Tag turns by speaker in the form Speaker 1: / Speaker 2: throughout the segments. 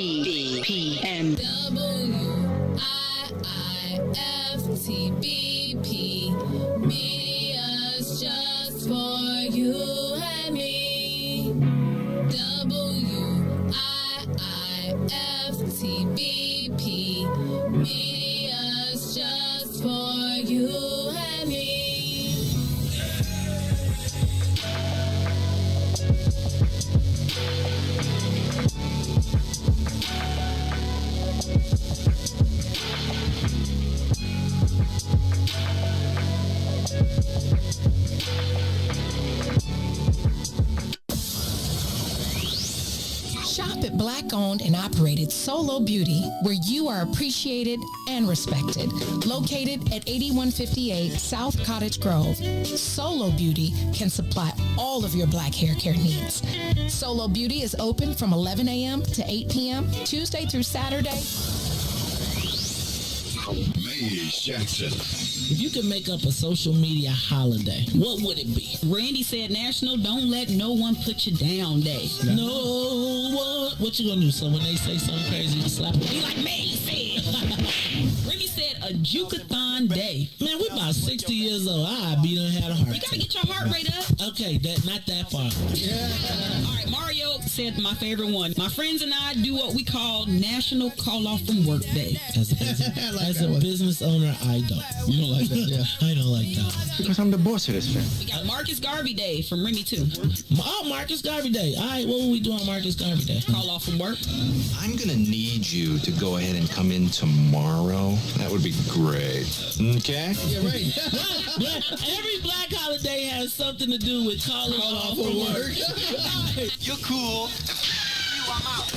Speaker 1: WIIFTBPM.
Speaker 2: WIIFTBP. Media's just for you and me. WIIFTBP. Media's just for you and me.
Speaker 3: Shop at Black-owned and operated Solo Beauty, where you are appreciated and respected. Located at 8158 South Cottage Grove, Solo Beauty can supply all of your black hair care needs. Solo Beauty is open from 11 a.m. to 8 p.m., Tuesday through Saturday.
Speaker 4: Jackson.
Speaker 5: If you could make up a social media holiday, what would it be?
Speaker 6: Randy said National Don't Let No One Put You Down Day.
Speaker 5: No one. What you gonna do? So when they say something crazy, you slap them?
Speaker 6: Be like me said. Randy said a Jukathon Day.
Speaker 5: Man, we about 60 years old. I be done had a heart
Speaker 6: You gotta get your heart rate up.
Speaker 5: Okay, not that far.
Speaker 6: All right, Mario said my favorite one. My friends and I do what we call National Call Off from Work Day.
Speaker 5: As a business owner, I don't.
Speaker 7: You don't like that? Yeah.
Speaker 5: I don't like that one.
Speaker 7: Because I'm the boss of this thing.
Speaker 6: We got Marcus Garvey Day from Remy too.
Speaker 5: Oh, Marcus Garvey Day. All right, what will we do on Marcus Garvey Day?
Speaker 6: Call off from work.
Speaker 4: I'm gonna need you to go ahead and come in tomorrow. That would be great. Okay?
Speaker 7: Yeah, right.
Speaker 5: Every black holiday has something to do with calling off from work.
Speaker 4: You're cool. I'm out.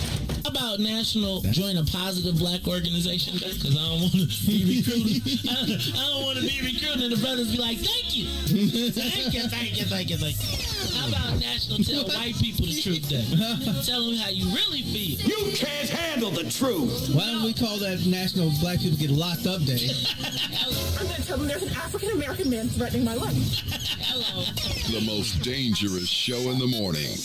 Speaker 5: How about National Join a Positive Black Organization Day? Because I don't want to be recruited. I don't want to be recruited and the brothers be like, thank you. Thank you. How about National Tell White People the Truth Day? Tell them how you really feel.
Speaker 4: You can't handle the truth.
Speaker 7: Why don't we call that National Black People Get Locked Up Day?
Speaker 8: I'm going to tell them there's an African-American man threatening my life.
Speaker 6: Hello.
Speaker 9: The most dangerous show in the morning.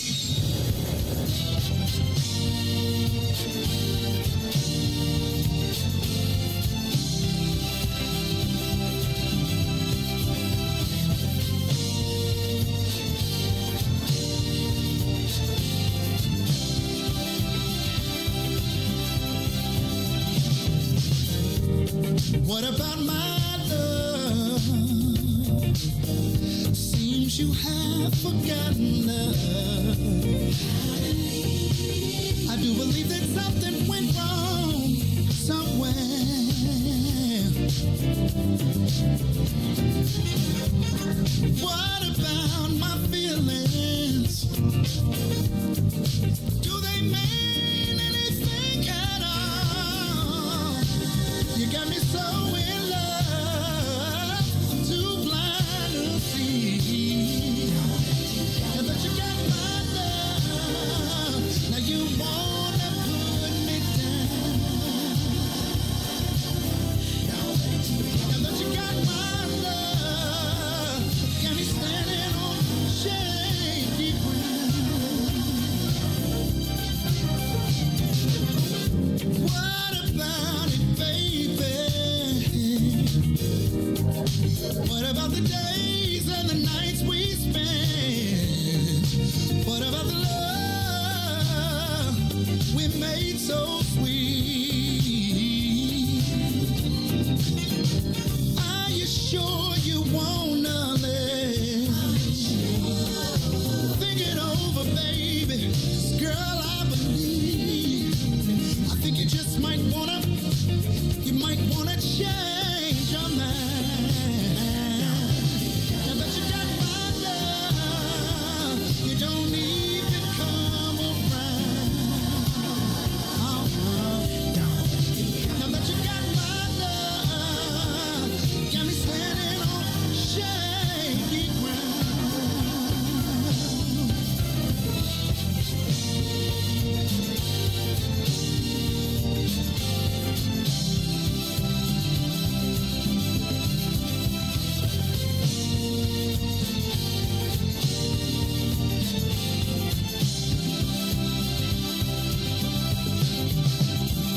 Speaker 10: What about my love? Seems you have forgotten love. I do believe that something went wrong somewhere. What about my feelings? Do they mean anything at all? You got me so in love, I'm too blind to see. And that you got my love, now you wanna put me down. And that you got my love, got me standing on shaky ground. What about it, baby? What about the days and the nights we spent? What about the love we made so sweet? Are you sure you wanna live? Think it over, baby. 'Cause girl, I believe. I think you just might wanna change your mind. Now that you got my love, you don't even come around. Now that you got my love, got me standing on shaky ground.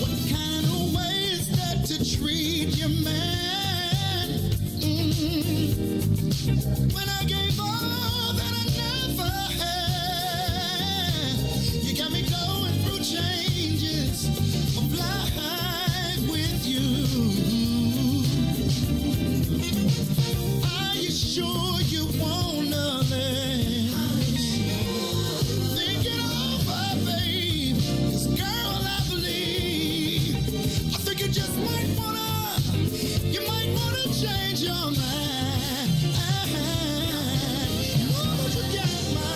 Speaker 10: What kind of way is that to treat your man? When I gave all that I never had, you got me going through changes of life with you. Are you sure you wanna live? Think it over, babe. 'Cause girl, I believe. I think you just might wanna change your mind. Now that you got my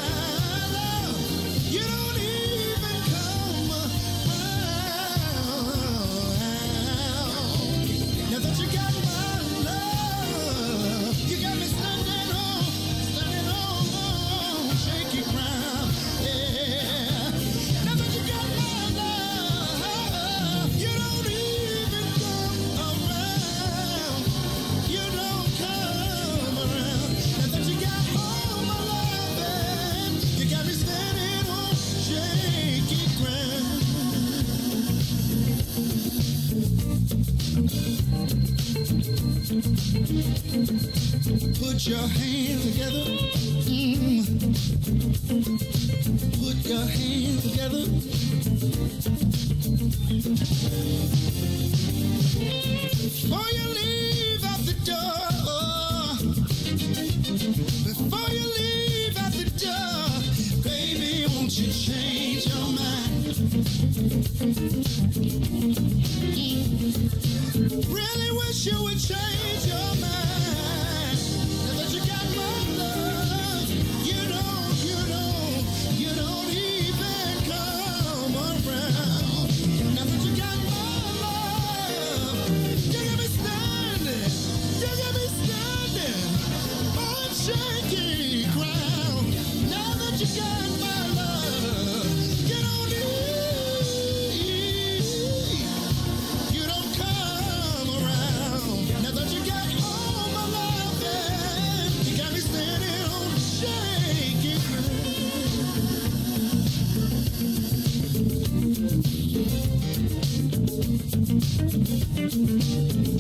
Speaker 10: love, you don't even come around. Now that you got my love, you got me standing on shaky ground. Yeah. Now that you got my love, you don't even come around. You don't come around. Now that you got all my love, you got me standing on shaky ground. Put your hands together. Put your hands together. Before you leave out the door, before you leave out the door, baby, won't you change your mind? Really wish you would change your mind. Now that you got my love, you don't even come around. Now that you got my love, you got me standing on shaky ground. Now that you got my love, you don't come around. Now that you got all my love, you got me standing on shaky ground.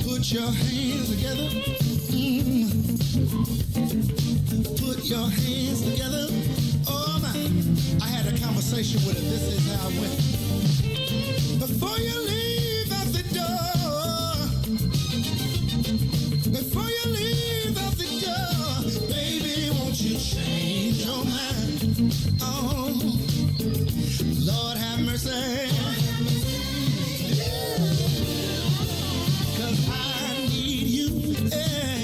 Speaker 10: Put your hands together. Put your hands together. Oh my, I had a conversation with her. This is how it went. Before you leave out the door, before you leave out the door, baby, won't you change your mind? Oh, Lord have mercy. 'Cause I need you. Yeah.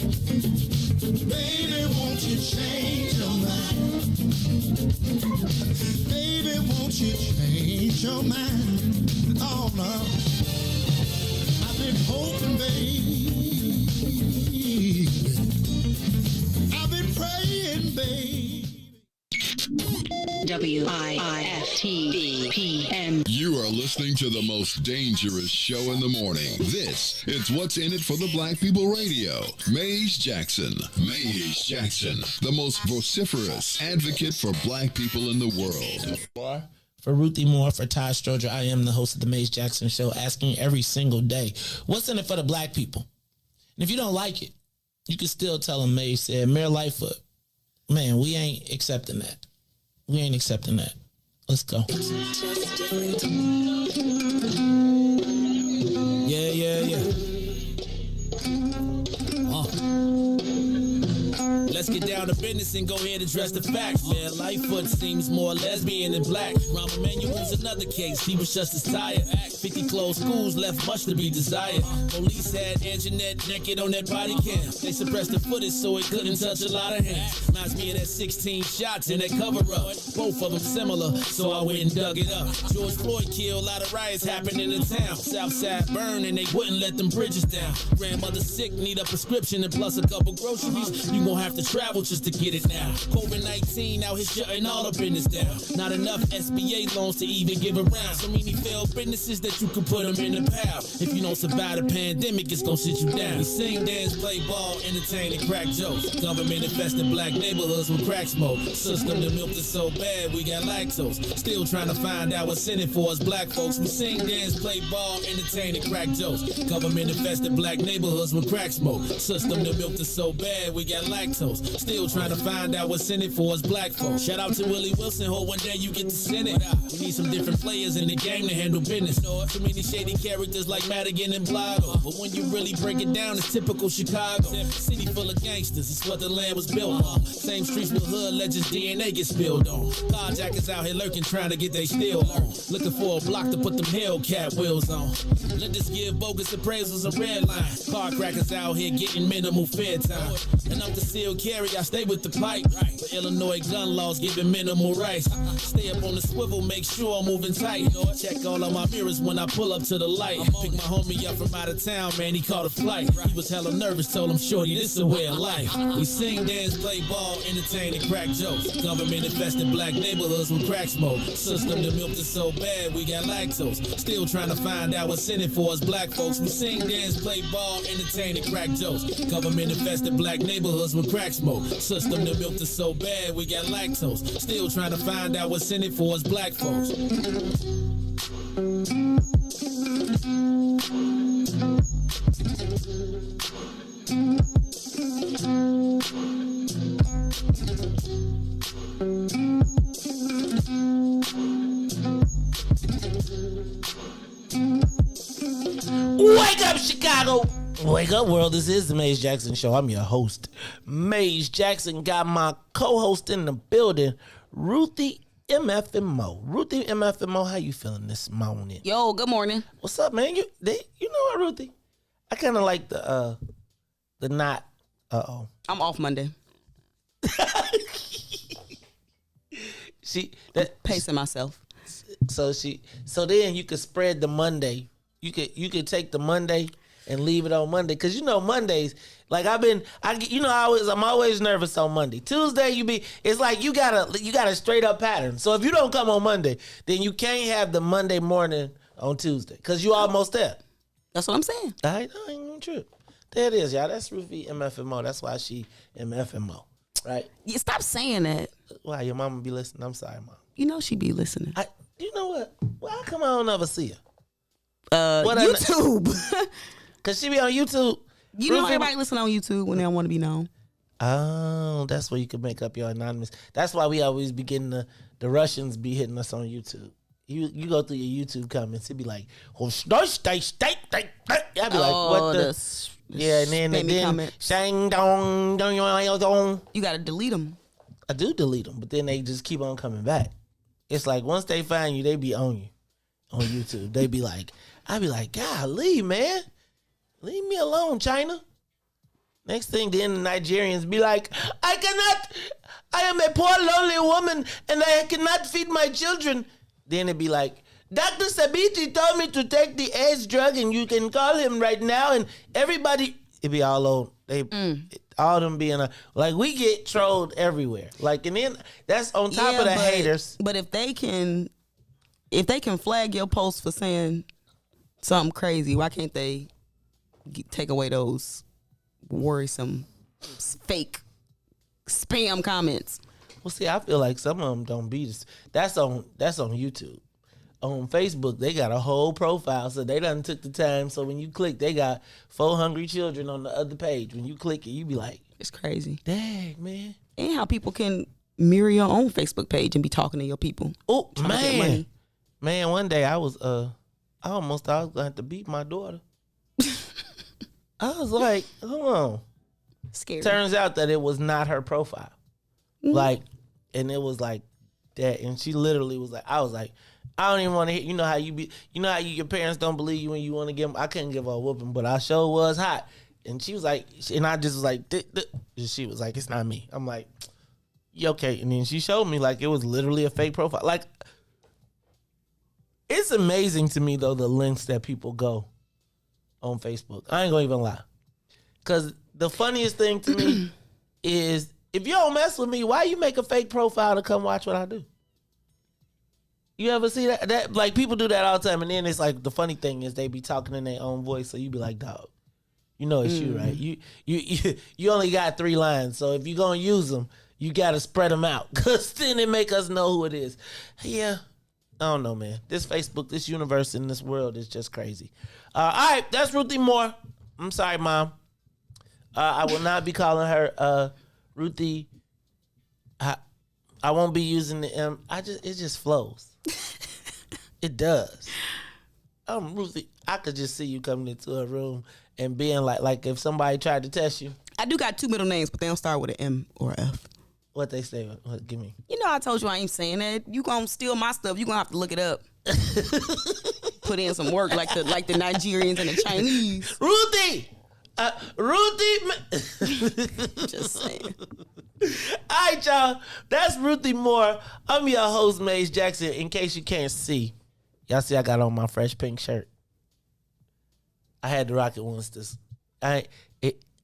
Speaker 10: Baby, won't you change your mind? Baby, won't you change your mind? Oh, no. I've been hoping, baby. I've been praying, baby.
Speaker 1: WIIFTBPM.
Speaker 9: You are listening to the most dangerous show in the morning. This is What's in It for the Black People Radio. Maze Jackson. Maze Jackson, the most vociferous advocate for black people in the world.
Speaker 5: For Ruthie Moore, for Todd Stroger, I am the host of the Maze Jackson Show, asking every single day, what's in it for the black people? And if you don't like it, you can still tell them Maze said, Mayor Lightfoot, man, we ain't accepting that. We ain't accepting that. Let's go. Yeah. Let's get down to business and go ahead and address the facts. Man, Lightfoot seems more lesbian than black. Rahm Emanuel's another case. He was just as tired. 50 closed schools left much to be desired. Police had Jeanette naked on that body cam. They suppressed the footage so it couldn't touch a lot of hands. Reminds me of that 16 shots in that cover-up. Both of them similar, so I went and dug it up. George Floyd killed, a lot of riots happened in the town. Southside burned and they wouldn't let them bridges down. Grandmother sick, need a prescription and plus a couple groceries. You gon' have to travel just to get it now. COVID-19 out here shutting all the business down. Not enough SBA loans to even give around. So many failed businesses that you could put them in the pile. If you don't survive the pandemic, it's gonna sit you down. We sing, dance, play ball, entertain, and crack jokes. Government infested black neighborhoods with crack smoke. System that milked us so bad we got lactose. Still trying to find out what's in it for us black folks. We sing, dance, play ball, entertain, and crack jokes. Government infested black neighborhoods with crack smoke. System that milked us so bad we got lactose. Still trying to find out what's in it for us black folks. Shout out to Willie Wilson, hope one day you get to send it. We need some different players in the game to handle business. Too many shady characters like Madigan and Blago. But when you really break it down, it's typical Chicago. City full of gangsters, it's what the land was built on. Same streets with hood legends, DNA get spilled on. Carjackers out here lurking, trying to get they steal on. Looking for a block to put them Hellcat wheels on. Let us give bogus appraisals a red line. Car crackers out here getting minimal fair time. And I'm concealed carry, I stay with the pipe. But Illinois gun laws giving minimal rights. Stay up on the swivel, make sure I'm moving tight. Check all of my mirrors when I pull up to the light. Pick my homie up from out of town, man, he caught a flight. He was hella nervous, told him, shorty, this a way of life. We sing, dance, play ball, entertain, and crack jokes. Government infested black neighborhoods with crack smoke. System that milked us so bad we got lactose. Still trying to find out what's in it for us black folks. We sing, dance, play ball, entertain, and crack jokes. Government infested black neighborhoods with crack smoke. System that milked us so bad we got lactose. Still trying to find out what's in it for us black folks. Wake up, Chicago! Wake up, world. This is the Maze Jackson Show. I'm your host, Maze Jackson. Got my co-host in the building, Ruthie MFMO. Ruthie MFMO, how you feeling this morning?
Speaker 6: Yo, good morning.
Speaker 5: What's up, man? You know what, Ruthie? I kind of like the not.
Speaker 6: I'm off Monday. Pacing myself.
Speaker 5: So then you could spread the Monday. You could take the Monday and leave it on Monday, because Mondays, like I'm always nervous on Monday. Tuesday it's like you got a straight up pattern. So if you don't come on Monday, then you can't have the Monday morning on Tuesday, because you almost there.
Speaker 6: That's what I'm saying.
Speaker 5: All right, no, ain't even true. There it is, y'all. That's Ruthie MFMO. That's why she MFMO, right?
Speaker 6: You stop saying that.
Speaker 5: Why, your mama be listening? I'm sorry, Mom.
Speaker 6: You know she be listening.
Speaker 5: You know what? Well, how come I don't ever see her?
Speaker 6: YouTube.
Speaker 5: Because she be on YouTube.
Speaker 6: You know everybody listen on YouTube when they don't want to be known.
Speaker 5: Oh, that's where you can make up your anonymous. That's why we always be getting the Russians be hitting us on YouTube. You go through your YouTube comments, it be like, I'll be like, what the? Yeah, and then shang dong dong dong.
Speaker 6: You gotta delete them.
Speaker 5: I do delete them, but then they just keep on coming back. It's like once they find you, they be on you on YouTube. They be like, I be like, golly, man, leave me alone, China.
Speaker 1: Next thing, then the Nigerians be like, I am a poor, lonely woman, and I cannot feed my children. Then it'd be like, Dr. Sabiti told me to take the AIDS drug, and you can call him right now, and everybody, it'd be all over. All them being like, we get trolled everywhere. Like, and then that's on top of the haters.
Speaker 11: But if they can flag your post for saying something crazy, why can't they take away those worrisome, fake spam comments?
Speaker 1: Well, see, I feel like some of them don't beat us. That's on YouTube. On Facebook, they got a whole profile, so they done took the time. So when you click, they got 4 hungry children on the other page. When you click it, you be like,
Speaker 11: it's crazy.
Speaker 1: Dang, man.
Speaker 11: And how people can mirror your own Facebook page and be talking to your people.
Speaker 1: Oh, man. Man, one day I was almost thought I was going to have to beat my daughter. I was like, hold on.
Speaker 11: Scary.
Speaker 1: Turns out that it was not her profile.
Speaker 11: Mm-hmm.
Speaker 1: Like, and it was like that. And she literally was like, I was like, I don't even want to hear, you know how your parents don't believe you when you want to give them, I couldn't give her a whooping, but I sure was hot. And she was like, and I just was like, and she was like, it's not me. I'm like, yeah, okay. And then she showed me like it was literally a fake profile. Like, it's amazing to me though, the lengths that people go on Facebook. I ain't gonna even lie. Cause the funniest thing to me is if you don't mess with me, why you make a fake profile to come watch what I do? You ever see that? That like people do that all the time, and then it's like the funny thing is they be talking in their own voice, so you be like, dog, you know it's you, right? You only got 3 lines, so if you gonna use them, you gotta spread them out, cause then it make us know who it is. Yeah, I don't know, man. This Facebook, this universe, in this world is just crazy. All right, that's Ruthie Moore. I'm sorry, Mom. I will not be calling her Ruthie. I won't be using the M. It just flows. It does. Ruthie, I could just see you coming into a room and being like if somebody tried to test you.
Speaker 11: I do got 2 middle names, but they don't start with an M or F.
Speaker 1: What they say? What, give me.
Speaker 11: You know, I told you I ain't saying that. You gonna steal my stuff? You gonna have to look it up. Put in some work like the Nigerians and the Chinese.
Speaker 1: Ruthie.
Speaker 11: Just saying.
Speaker 1: All right, y'all. That's Ruthie Moore. I'm your host, Maze Jackson. In case you can't see, y'all see I got on my fresh pink shirt. I had to rock it once. I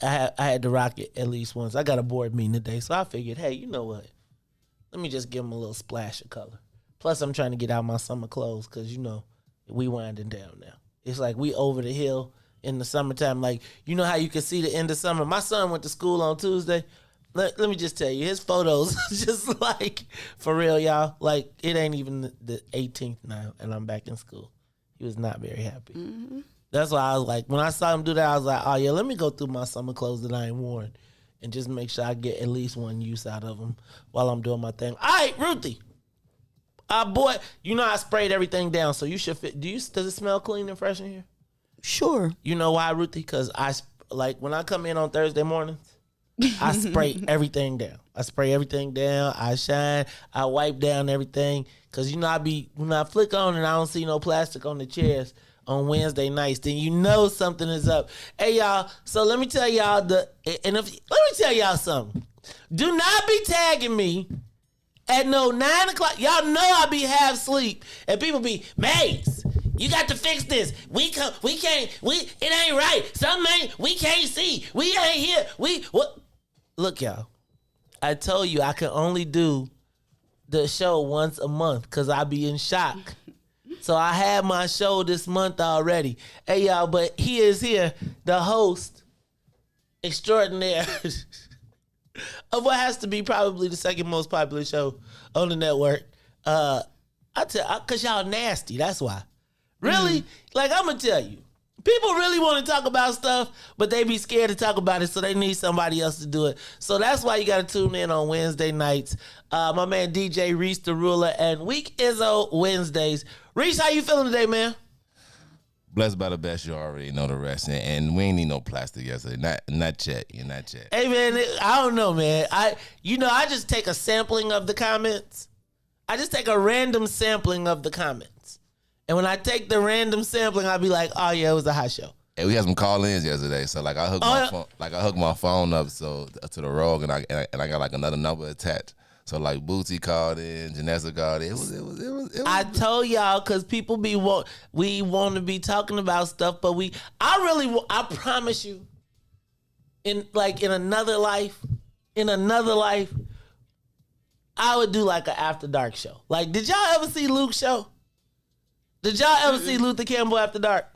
Speaker 1: had to rock it at least once. I got a board meeting today, so I figured, hey, you know what? Let me just give them a little splash of color. Plus, I'm trying to get out my summer clothes because, you know, we winding down now. It's like we over the hill in the summertime. Like, you know how you can see the end of summer? My son went to school on Tuesday. Let me just tell you, his photos just like, for real, y'all, like it ain't even the 18th now and I'm back in school. He was not very happy. Mm-hmm. That's why I was like, when I saw him do that, I was like, oh yeah, let me go through my summer clothes that I ain't worn and just make sure I get at least one use out of them while I'm doing my thing. All right, Ruthie. Boy, you know I sprayed everything down, so you should fit. Does it smell clean and fresh in here?
Speaker 11: Sure.
Speaker 1: You know why, Ruthie? Because when I come in on Thursday mornings, I spray everything down. I shine. I wipe down everything. Because, you know, when I flick on and I don't see no plastic on the chairs on Wednesday nights, then you know something is up. Hey, y'all. So let me tell y'all something. Do not be tagging me at no 9 o'clock. Y'all know I be half asleep. And people be, Maze, you got to fix this. It ain't right. We can't see. We ain't here. What? Look, y'all, I told you I can only do the show once a month because I be in shock. So I had my show this month already. Hey, y'all, but he is here, the host extraordinaire of what has to be probably the second most popular show on the network. Because y'all nasty, that's why. Really? Like, I'm going to tell you. People really want to talk about stuff, but they be scared to talk about it, so they need somebody else to do it. So that's why you got to tune in on Wednesday nights. My man DJ Reese the Ruler and Week Izzo Wednesdays. Reese, how you feeling today, man?
Speaker 12: Blessed by the best, you already know the rest. And we ain't need no plastic yesterday. Not yet. You're not yet.
Speaker 1: Hey, man, I don't know, man. I just take a sampling of the comments. I just take a random sampling of the comments. And when I take the random sampling, I'll be like, oh, yeah, it was a hot show.
Speaker 12: Hey, we had some call-ins yesterday, so like I hooked my phone up to the Rogue, and I got like another number attached. So like Bootsy called in, Jeanette called in. It was.
Speaker 1: I told y'all because people we want to be talking about stuff, but I promise you, in another life, I would do like an after dark show. Like, did y'all ever see Luke's show? Did y'all ever see Luther Campbell After Dark?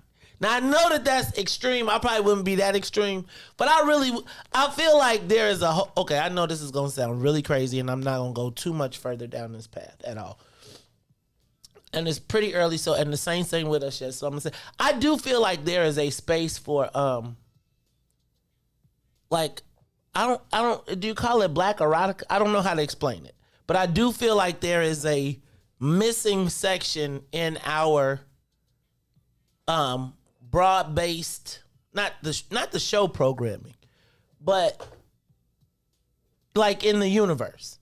Speaker 1: Now I know that's extreme. I probably wouldn't be that extreme, but I feel like there is okay, I know this is gonna sound really crazy, and I'm not gonna go too much further down this path at all. And it's pretty early, so and the same thing with us, so I'm gonna say I do feel like there is a space for like I don't do you call it black erotica? I don't know how to explain it, but I do feel like there is a missing section in our broad-based, not the show programming, but like in the universe.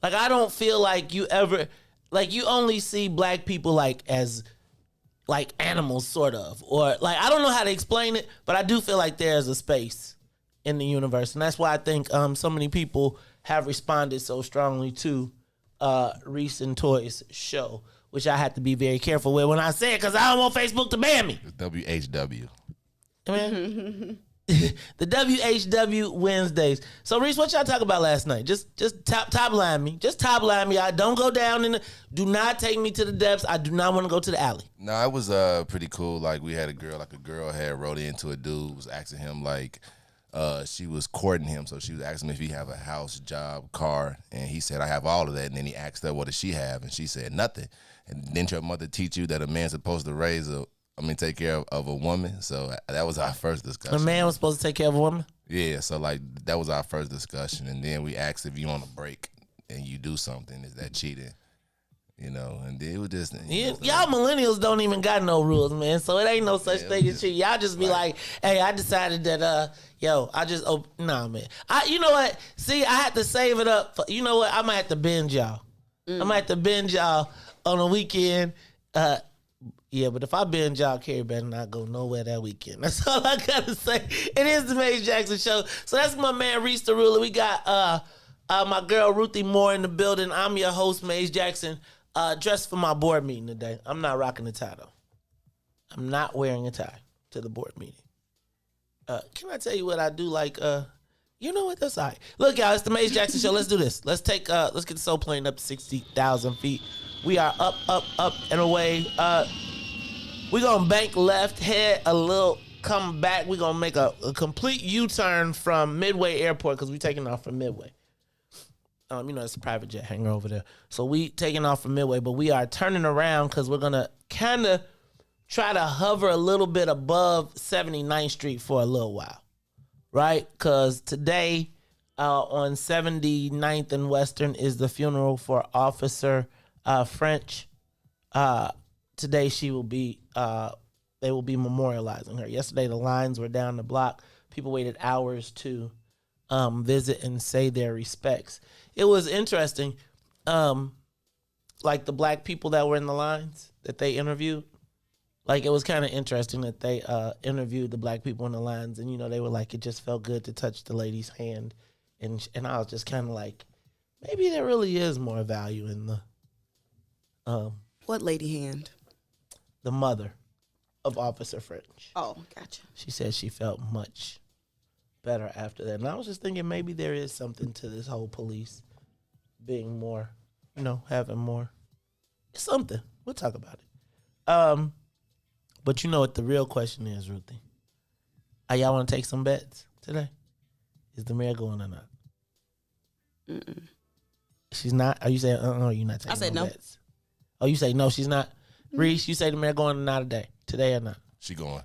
Speaker 1: Like I don't feel like you only see black people like as like animals sort of, or like I don't know how to explain it, but I do feel like there's a space in the universe, and that's why I think so many people have responded so strongly to Reese and Toy's show, which I have to be very careful with when I say it because I don't want Facebook to ban me.
Speaker 12: WHW.
Speaker 1: Man. The WHW Wednesdays. So Reese, what y'all talk about last night? Just top line me. Just top line me. I don't go down do not take me to the depths. I do not want to go to the alley.
Speaker 12: No, it was pretty cool. Like we had a girl had wrote into a dude, was asking him like she was courting him, so she was asking him if he have a house, job, car, and he said, I have all of that. And then he asked her, what does she have? And she said, nothing. And didn't your mother teach you that a man's supposed to take care of a woman? So that was our first discussion.
Speaker 1: A man was supposed to take care of a woman?
Speaker 12: Yeah, so like that was our first discussion. And then we asked if you on a break and you do something, is that cheating? You know, and it was just
Speaker 1: y'all millennials don't even got no rules, man. So it ain't no such thing as cheating. Y'all just be like, hey, I decided that nah, man. You know what? See, I had to save it up. You know what? I might have to binge y'all. I might have to binge y'all on a weekend. Yeah, but if I binge y'all, Carrie better not go nowhere that weekend. That's all I gotta say. It is the Maze Jackson Show. So that's my man Reese the Ruler. We got my girl Ruthie Moore in the building. I'm your host, Maze Jackson. Dressed for my board meeting today. I'm not rocking a tie though. I'm not wearing a tie to the board meeting. Can I tell you what I do? Like, you know what? That's all right. Look, y'all, it's the Maze Jackson Show. Let's do this. Let's get the soul plane up to 60,000 feet. We are up and away. We're gonna bank left, head a little, come back. We're gonna make a complete U-turn from Midway Airport because we're taking off from Midway. It's a private jet hangar over there. So we taking off from Midway, but we are turning around because we're going to kind of try to hover a little bit above 79th Street for a little while, right? Because today on 79th and Western is the funeral for Officer French. Today they will be memorializing her. Yesterday the lines were down the block. People waited hours to visit and say their respects. It was interesting, like the black people that were in the lines that they interviewed. Like it was kind of interesting that they interviewed the black people in the lines, and they were like, it just felt good to touch the lady's hand, and I was just kind of like, maybe there really is more value in the
Speaker 11: what lady hand?
Speaker 1: The mother of Officer French.
Speaker 11: Oh, gotcha.
Speaker 1: She said she felt much better after that. And I was just thinking maybe there is something to this whole police being more, having more. It's something. We'll talk about it. But you know what the real question is, Ruthie? Y'all want to take some bets today? Is the mayor going or not?
Speaker 11: Mm-mm.
Speaker 1: She's not? Are you saying, you're not taking
Speaker 11: I said no.
Speaker 1: bets? Oh, you say no, she's not? Mm-hmm. Reese, you say the mayor going or not today or not?
Speaker 12: She going.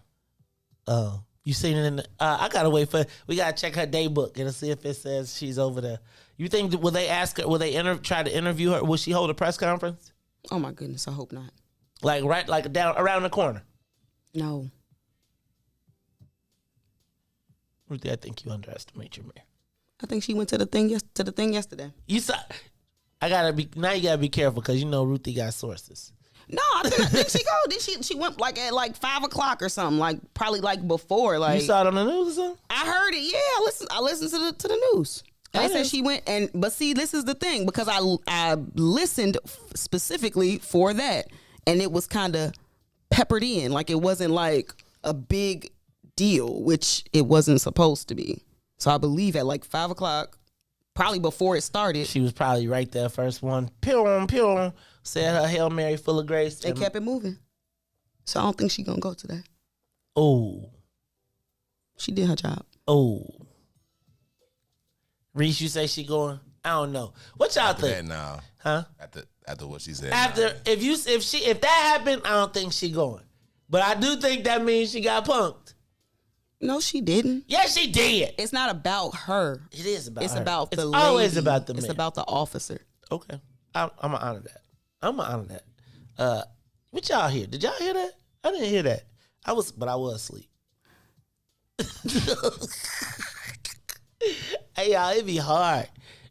Speaker 1: Oh. You seen it in the, I gotta wait we gotta check her day book and see if it says she's over there. You think, will they ask her, will they try to interview her? Will she hold a press conference?
Speaker 11: Oh my goodness, I hope not.
Speaker 1: Like down around the corner?
Speaker 11: No.
Speaker 1: Ruthie, I think you underestimate your mayor.
Speaker 11: I think she went to the thing yesterday.
Speaker 1: You saw, you gotta be careful because Ruthie got sources.
Speaker 11: No, didn't she go? She went like at like 5 o'clock or something, like probably like before. Like
Speaker 1: you saw it on the news or something?
Speaker 11: I heard it. Yeah, I listened to the news. They said she went but see, this is the thing, because I listened specifically for that, and it was kind of peppered in, like it wasn't like a big deal, which it wasn't supposed to be. So I believe at like 5 o'clock, probably before it started,
Speaker 1: she was probably right there, first one. Pew, said her Hail Mary full of grace.
Speaker 11: They kept it moving. So I don't think she gonna go today.
Speaker 1: Oh, she
Speaker 11: did her job.
Speaker 1: Oh, Reese, you say she going? I don't know. What y'all think?
Speaker 12: Now,
Speaker 1: huh?
Speaker 12: After what she said.
Speaker 1: If that happened, I don't think she going. But I do think that means she got punked.
Speaker 11: No, she didn't.
Speaker 1: Yes, she did.
Speaker 11: It's not about her.
Speaker 1: It is about
Speaker 11: it's
Speaker 1: her.
Speaker 11: About the
Speaker 1: it's
Speaker 11: lady.
Speaker 1: Always about the man.
Speaker 11: It's about the officer.
Speaker 1: Okay. I'm going to honor that. What y'all hear? Did y'all hear that? I didn't hear that. But I was asleep. Hey, y'all, it be hard.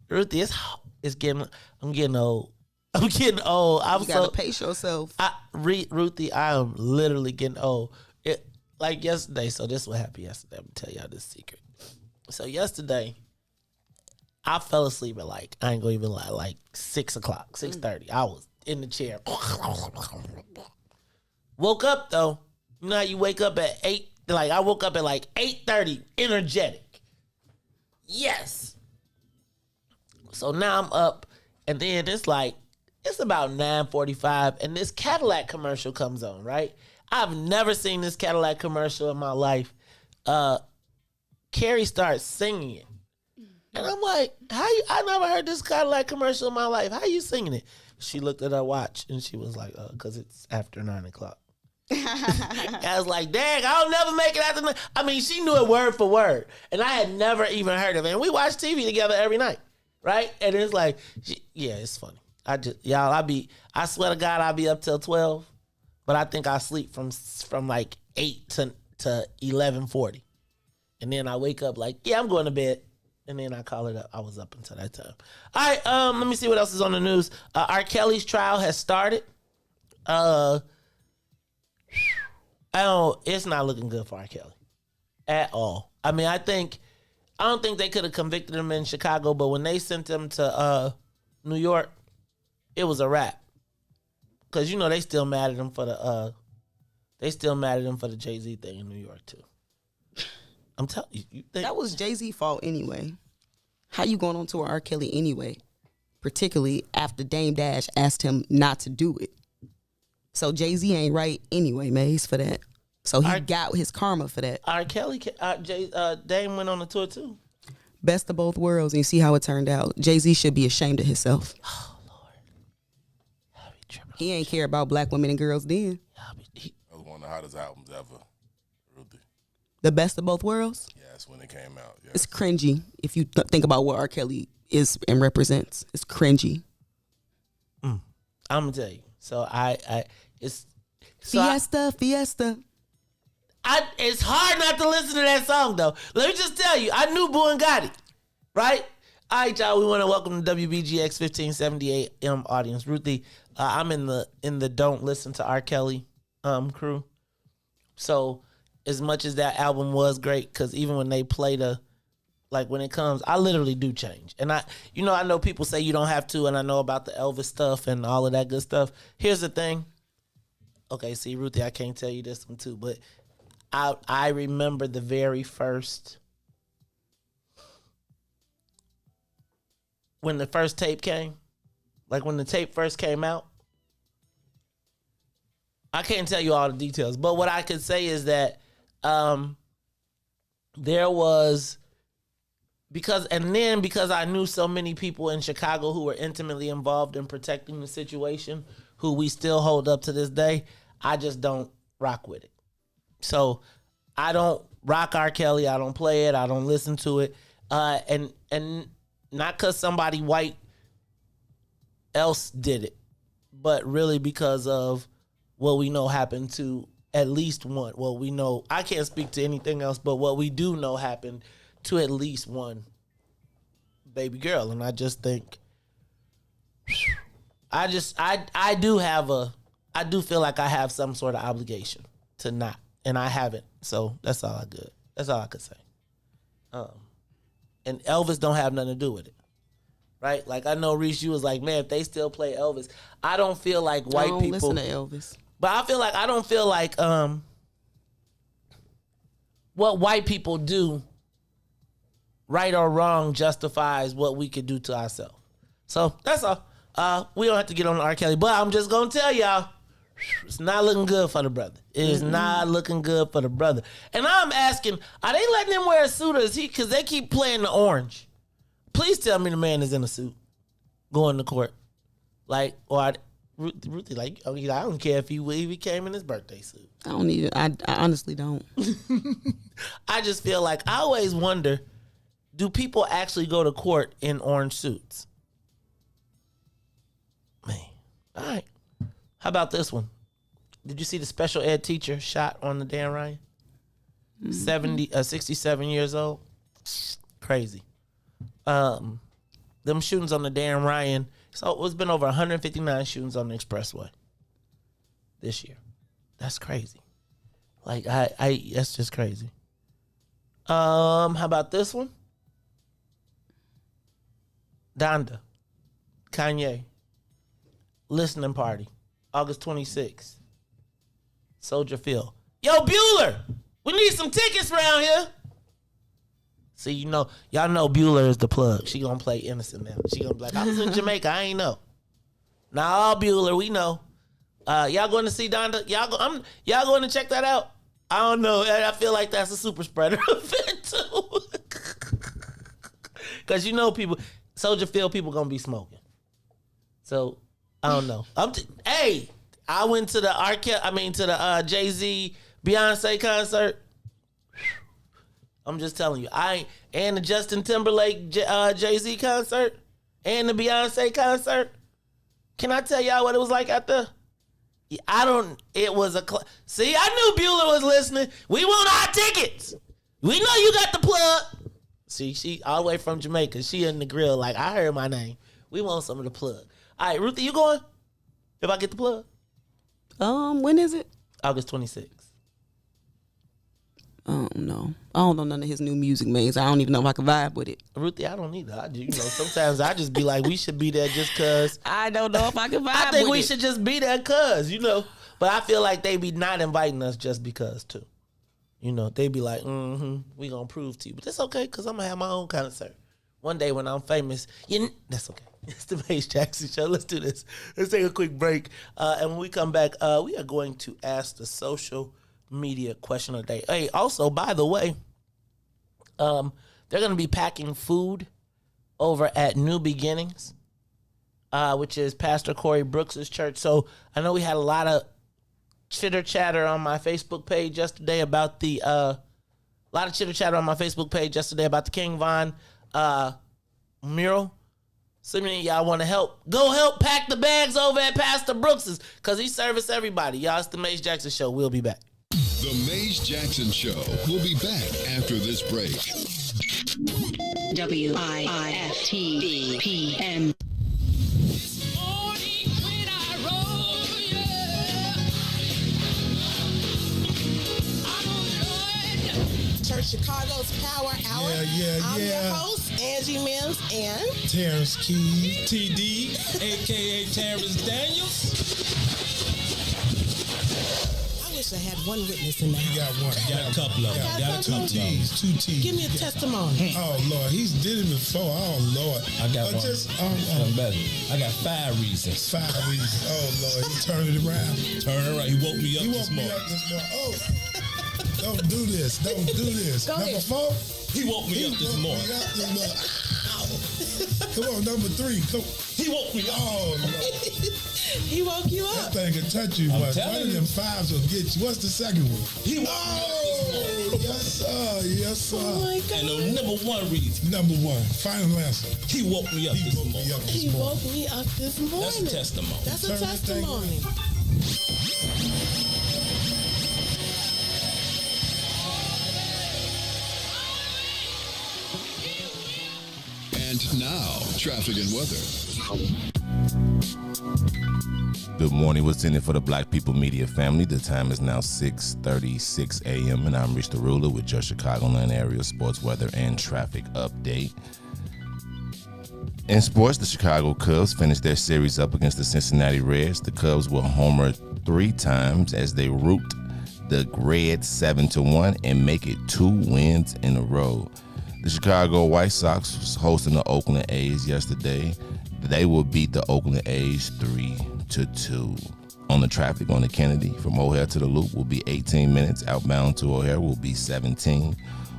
Speaker 1: Ruthie, I'm getting old. I'm getting old.
Speaker 11: You gotta pace yourself.
Speaker 1: Ruthie, I am literally getting old. Like yesterday, so this is what happened yesterday. I'm gonna tell y'all this secret. So yesterday, I fell asleep at I ain't gonna even lie, like 6 o'clock, 6:30. I was in the chair. Woke up though. You know how you wake up at 8? Like I woke up at 8:30, energetic. Yes. So now I'm up, and then it's about 9:45, and this Cadillac commercial comes on, right? I've never seen this Cadillac commercial in my life. Carrie starts singing it. And I'm like, I never heard this Cadillac commercial in my life. How you singing it? She looked at her watch, and she was like, because it's after 9 o'clock. I was like, dang, I'll never make it after 9. I mean, she knew it word for word. And I had never even heard of it. And we watch TV together every night, right? And it's like, yeah, it's funny. I swear to God, I'll be up till 12. But I think I sleep from 8 to 11:40. And then I wake up yeah, I'm going to bed. And then I call it up. I was up until that time. All right, let me see what else is on the news. R. Kelly's trial has started. It's not looking good for R. Kelly at all. I mean, I don't think they could have convicted him in Chicago, but when they sent him to New York, it was a wrap. Cause they still mad at him for the Jay-Z thing in New York too. I'm telling you,
Speaker 11: that was Jay-Z's fault anyway. How you going on tour R. Kelly anyway? Particularly after Dame Dash asked him not to do it. So Jay-Z ain't right anyway, Maze, for that. So he got his karma for that.
Speaker 1: R. Kelly, Dame went on the tour too.
Speaker 11: Best of both worlds, and you see how it turned out. Jay-Z should be ashamed of himself. He ain't care about black women and girls then.
Speaker 12: That was one of the hottest albums ever. Ruthie.
Speaker 11: The best of both worlds?
Speaker 12: Yeah, that's when it came out. Yeah.
Speaker 11: It's cringy if you think about what R. Kelly is and represents. It's cringy.
Speaker 1: I'm gonna tell you. So it's
Speaker 11: Fiesta.
Speaker 1: It's hard not to listen to that song though. Let me just tell you, I knew Boo and Gotti, right? All right, y'all. We want to welcome the WBGX 1570 AM audience. Ruthie, I'm in the Don't Listen to R. Kelly crew. So as much as that album was great, because even when they play when it comes, I literally do change. And I know people say you don't have to, and I know about the Elvis stuff and all of that good stuff. Here's the thing. Okay, see, Ruthie, I can't tell you this one too, but I remember the very first. When the first tape came, when the tape first came out, I can't tell you all the details, but what I could say is that there was, because I knew so many people in Chicago who were intimately involved in protecting the situation, who we still hold up to this day, I just don't rock with it. So I don't rock R. Kelly, I don't play it, I don't listen to it, and not because somebody white else did it, but really because of what we know happened to at least one. Well, we know, I can't speak to anything else, but what we do know happened to at least one baby girl. And I just think, I do have a I do feel like I have some sort of obligation to not, and I haven't. So that's all I could. That's all I could say. And Elvis don't have nothing to do with it, right? Like I know Reese, you was like, man, if they still play Elvis, I don't feel like white people
Speaker 11: listen to Elvis.
Speaker 1: But I don't feel like what white people do, right or wrong, justifies what we could do to ourselves. So that's all. We don't have to get on R. Kelly, but I'm just gonna tell y'all, it's not looking good for the brother. It is not looking good for the brother. And I'm asking, are they letting him wear a suit, or is he? Because they keep playing the orange. Please tell me the man is in a suit, going to court, like, or Ruthie, like, I don't care if he came in his birthday suit.
Speaker 11: I don't need it. I honestly don't.
Speaker 1: I just feel like I always wonder, do people actually go to court in orange suits? Man, all right. How about this one? Did you see the special ed teacher shot on the Dan Ryan? 67 years old. Crazy. Them shootings on the Dan Ryan. So it's been over 159 shootings on the expressway this year. That's crazy. Like that's just crazy. How about this one? Donda, Kanye, listening party, August 26th, Soldier Field. Yo, Bueller, we need some tickets around here. See, y'all know Bueller is the plug. She gonna play innocent now. She gonna be like, I was in Jamaica, I ain't know. Nah, Bueller, we know. Y'all going to see Donda? Y'all going to check that out? I don't know. I feel like that's a super spreader event too. Cause people, Soldier Field people gonna be smoking. So I don't know. Hey, I went to the Jay-Z Beyonce concert. I'm just telling you, and the Justin Timberlake Jay-Z concert and the Beyonce concert. Can I tell y'all what it was like out there? It was see, I knew Bueller was listening. We want our tickets. We know you got the plug. See, she all the way from Jamaica. She in the grill like, I heard my name. We want some of the plug. All right, Ruthie, you going? If I get the plug?
Speaker 11: When is it?
Speaker 1: August 26th.
Speaker 11: No. I don't know none of his new music, man. I don't even know if I can vibe with it.
Speaker 1: Ruthie, I don't either. Sometimes I just be like, we should be there just cause.
Speaker 11: I don't know if I can vibe with it.
Speaker 1: I think we should just be there cause, But I feel like they be not inviting us just because too. They be like, we gonna prove to you. But that's okay, cause I'm gonna have my own concert. One day when I'm famous, that's okay. It's the Mace Jackson Show. Let's do this. Let's take a quick break. And when we come back, we are going to ask the social media question of the day. Hey, also, by the way, they're going to be packing food over at New Beginnings, which is Pastor Corey Brooks' church. So I know we had a lot of chitter chatter on my Facebook page yesterday about the King Von mural. So many of y'all want to help. Go help pack the bags over at Pastor Brooks's because he service everybody. Y'all, it's the Mace Jackson Show. We'll be back.
Speaker 9: The Mace Jackson Show will be back after this break.
Speaker 13: WIIFTVPN.
Speaker 8: Church Chicago's Power Hour. I'm your host, Angie Mims, and
Speaker 10: Terrence Keys, TD, a.k.a. Terrence Daniels.
Speaker 8: I wish I had one witness in the house.
Speaker 10: You got one. You got a couple of them. Got two T's.
Speaker 8: Give me a testimony.
Speaker 10: Oh, Lord. He's did it before. Oh, Lord.
Speaker 5: I got one. Better. I got 5 reasons.
Speaker 10: 5 reasons. Oh, Lord. He turned it around.
Speaker 5: Turn it around. He woke me up this morning.
Speaker 10: Oh. Don't do this. Don't do this. Number 4?
Speaker 5: He woke me up this morning.
Speaker 10: Come on, number 3. Come.
Speaker 5: He woke me up.
Speaker 10: Oh, Lord.
Speaker 8: He woke you up.
Speaker 10: That thing can touch you, but one of them 5s will get you. What's the second one?
Speaker 5: He woke me up.
Speaker 10: Yes, sir. Yes, sir.
Speaker 8: Oh, my God.
Speaker 5: And the number 1 reason.
Speaker 10: Number 1. Final answer.
Speaker 5: He woke me up this morning.
Speaker 8: He woke me up this morning.
Speaker 5: That's a testimony.
Speaker 8: That's a testimony.
Speaker 9: And now, traffic and weather.
Speaker 12: Good morning. What's in it for the Black People Media family? The time is now 6:36 a.m. and I'm Rich the Ruler with your Chicagoland area sports, weather, and traffic update. In sports, the Chicago Cubs finished their series up against the Cincinnati Reds. The Cubs will homer 3 times as they root the Reds 7-1 and make it 2 wins in a row. The Chicago White Sox was hosting the Oakland A's yesterday. They will beat the Oakland A's 3-2. On the traffic on the Kennedy from O'Hare to the Loop will be 18 minutes. Outbound to O'Hare will be 17.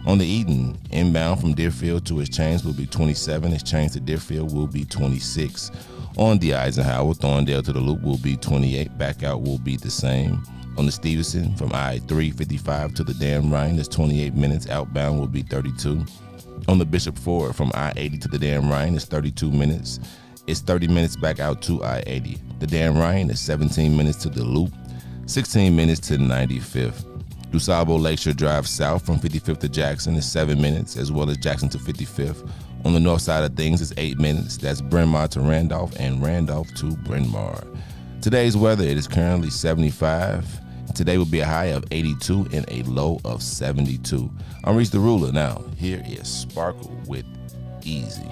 Speaker 12: On the Eden, inbound from Deerfield to Exchange will be 27. Exchange to Deerfield will be 26. On the Eisenhower, Thorndale to the Loop will be 28. Back out will be the same. On the Stevenson, from I-355 to the Dam Ryan, is 28 minutes. Outbound will be 32. On the Bishop Ford, from I-80 to the Dam Ryan, is 32 minutes. It's 30 minutes back out to I-80. The Dam Ryan is 17 minutes to the Loop, 16 minutes to 95th. DuSable Lakeshore Drive south from 55th to Jackson is 7 minutes, as well as Jackson to 55th. On the north side of things is 8 minutes. That's Bryn Mawr to Randolph and Randolph to Bryn Mawr. Today's weather, it is currently 75. Today will be a high of 82 and a low of 72. I'm Reach the Ruler now. Here is Sparkle with Easy.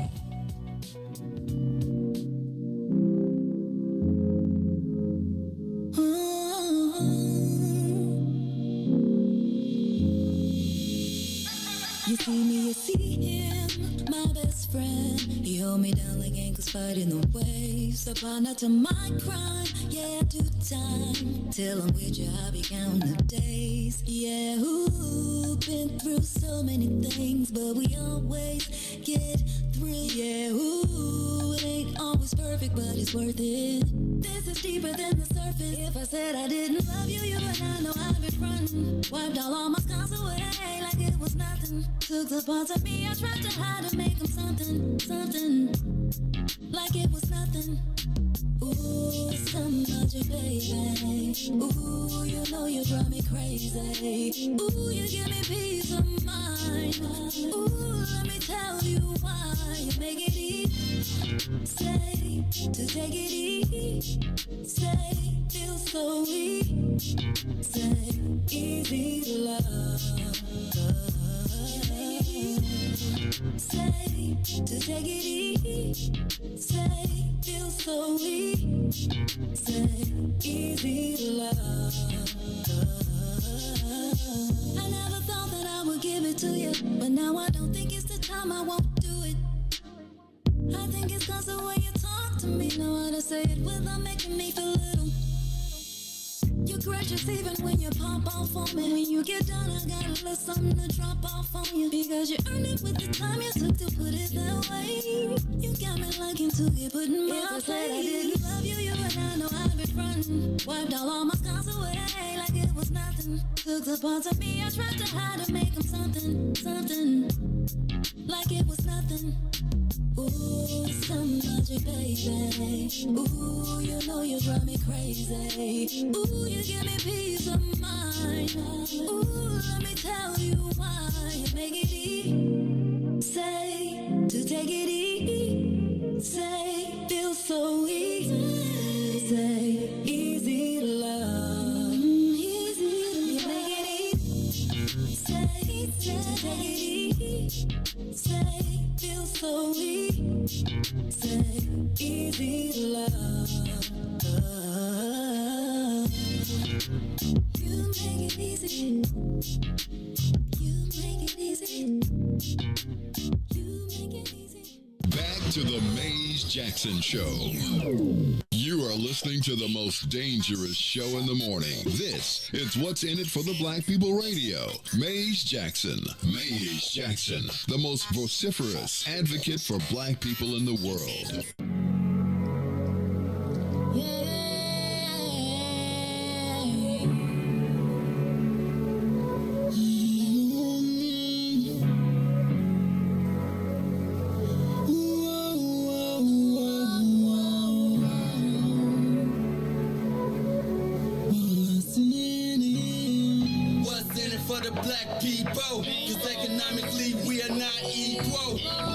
Speaker 2: You see me, you see him, my best friend. He hold me down like ankles fighting the waves. A partner to my crime, yeah, I do time. Till I'm with you, I'll be counting the days. Yeah, ooh, been through so many things, but we always get through. Yeah, ooh, it ain't always perfect, but it's worth it. This is deeper than the surface. If I said I didn't love you, you would not know I've been frontin'. Wiped all my scars away like it was nothing. Took the parts of me I tried to hide to make them something, like it was nothing. Ooh, so much, baby. Ooh, you know you drive me crazy. Ooh, you give me peace of mind. Ooh, let me tell you why. You make it easy, say, to take it easy, say, feel so easy, say, easy to love. Say, to take it easy, say, feel so easy, say, easy to love. I never thought that I would give it to you, but now I don't think it's the time I won't do it. I think it's cause the way you talk to me, know how to say it without making me feel little. You're gracious even when you pop off on me. When you get done, I got a little something to drop off on you. Because you earned it with the time you took to put it that way. You got me liking to get put in my place. If I said I didn't love you, you would not know I've been frontin'. Wiped all my scars away like it was nothing. Took the parts of me I tried to hide to make them something, like it was nothing. Ooh, so magic, baby. Ooh, you know you drive me crazy. Ooh, you give me peace of mind. Ooh, let me tell you why. You make it easy, say, to take it easy, say, feel so easy, say, easy to love. Easy, you make it easy, say, to take it easy, say, feel so easy, say, easy to love. You make it easy. You make it easy. You make it easy.
Speaker 9: Back to the Maze Jackson Show. You are listening to the most dangerous show in the morning. This is What's in It for the Black People Radio. Maze Jackson. Maze Jackson, the most vociferous advocate for black people in the world.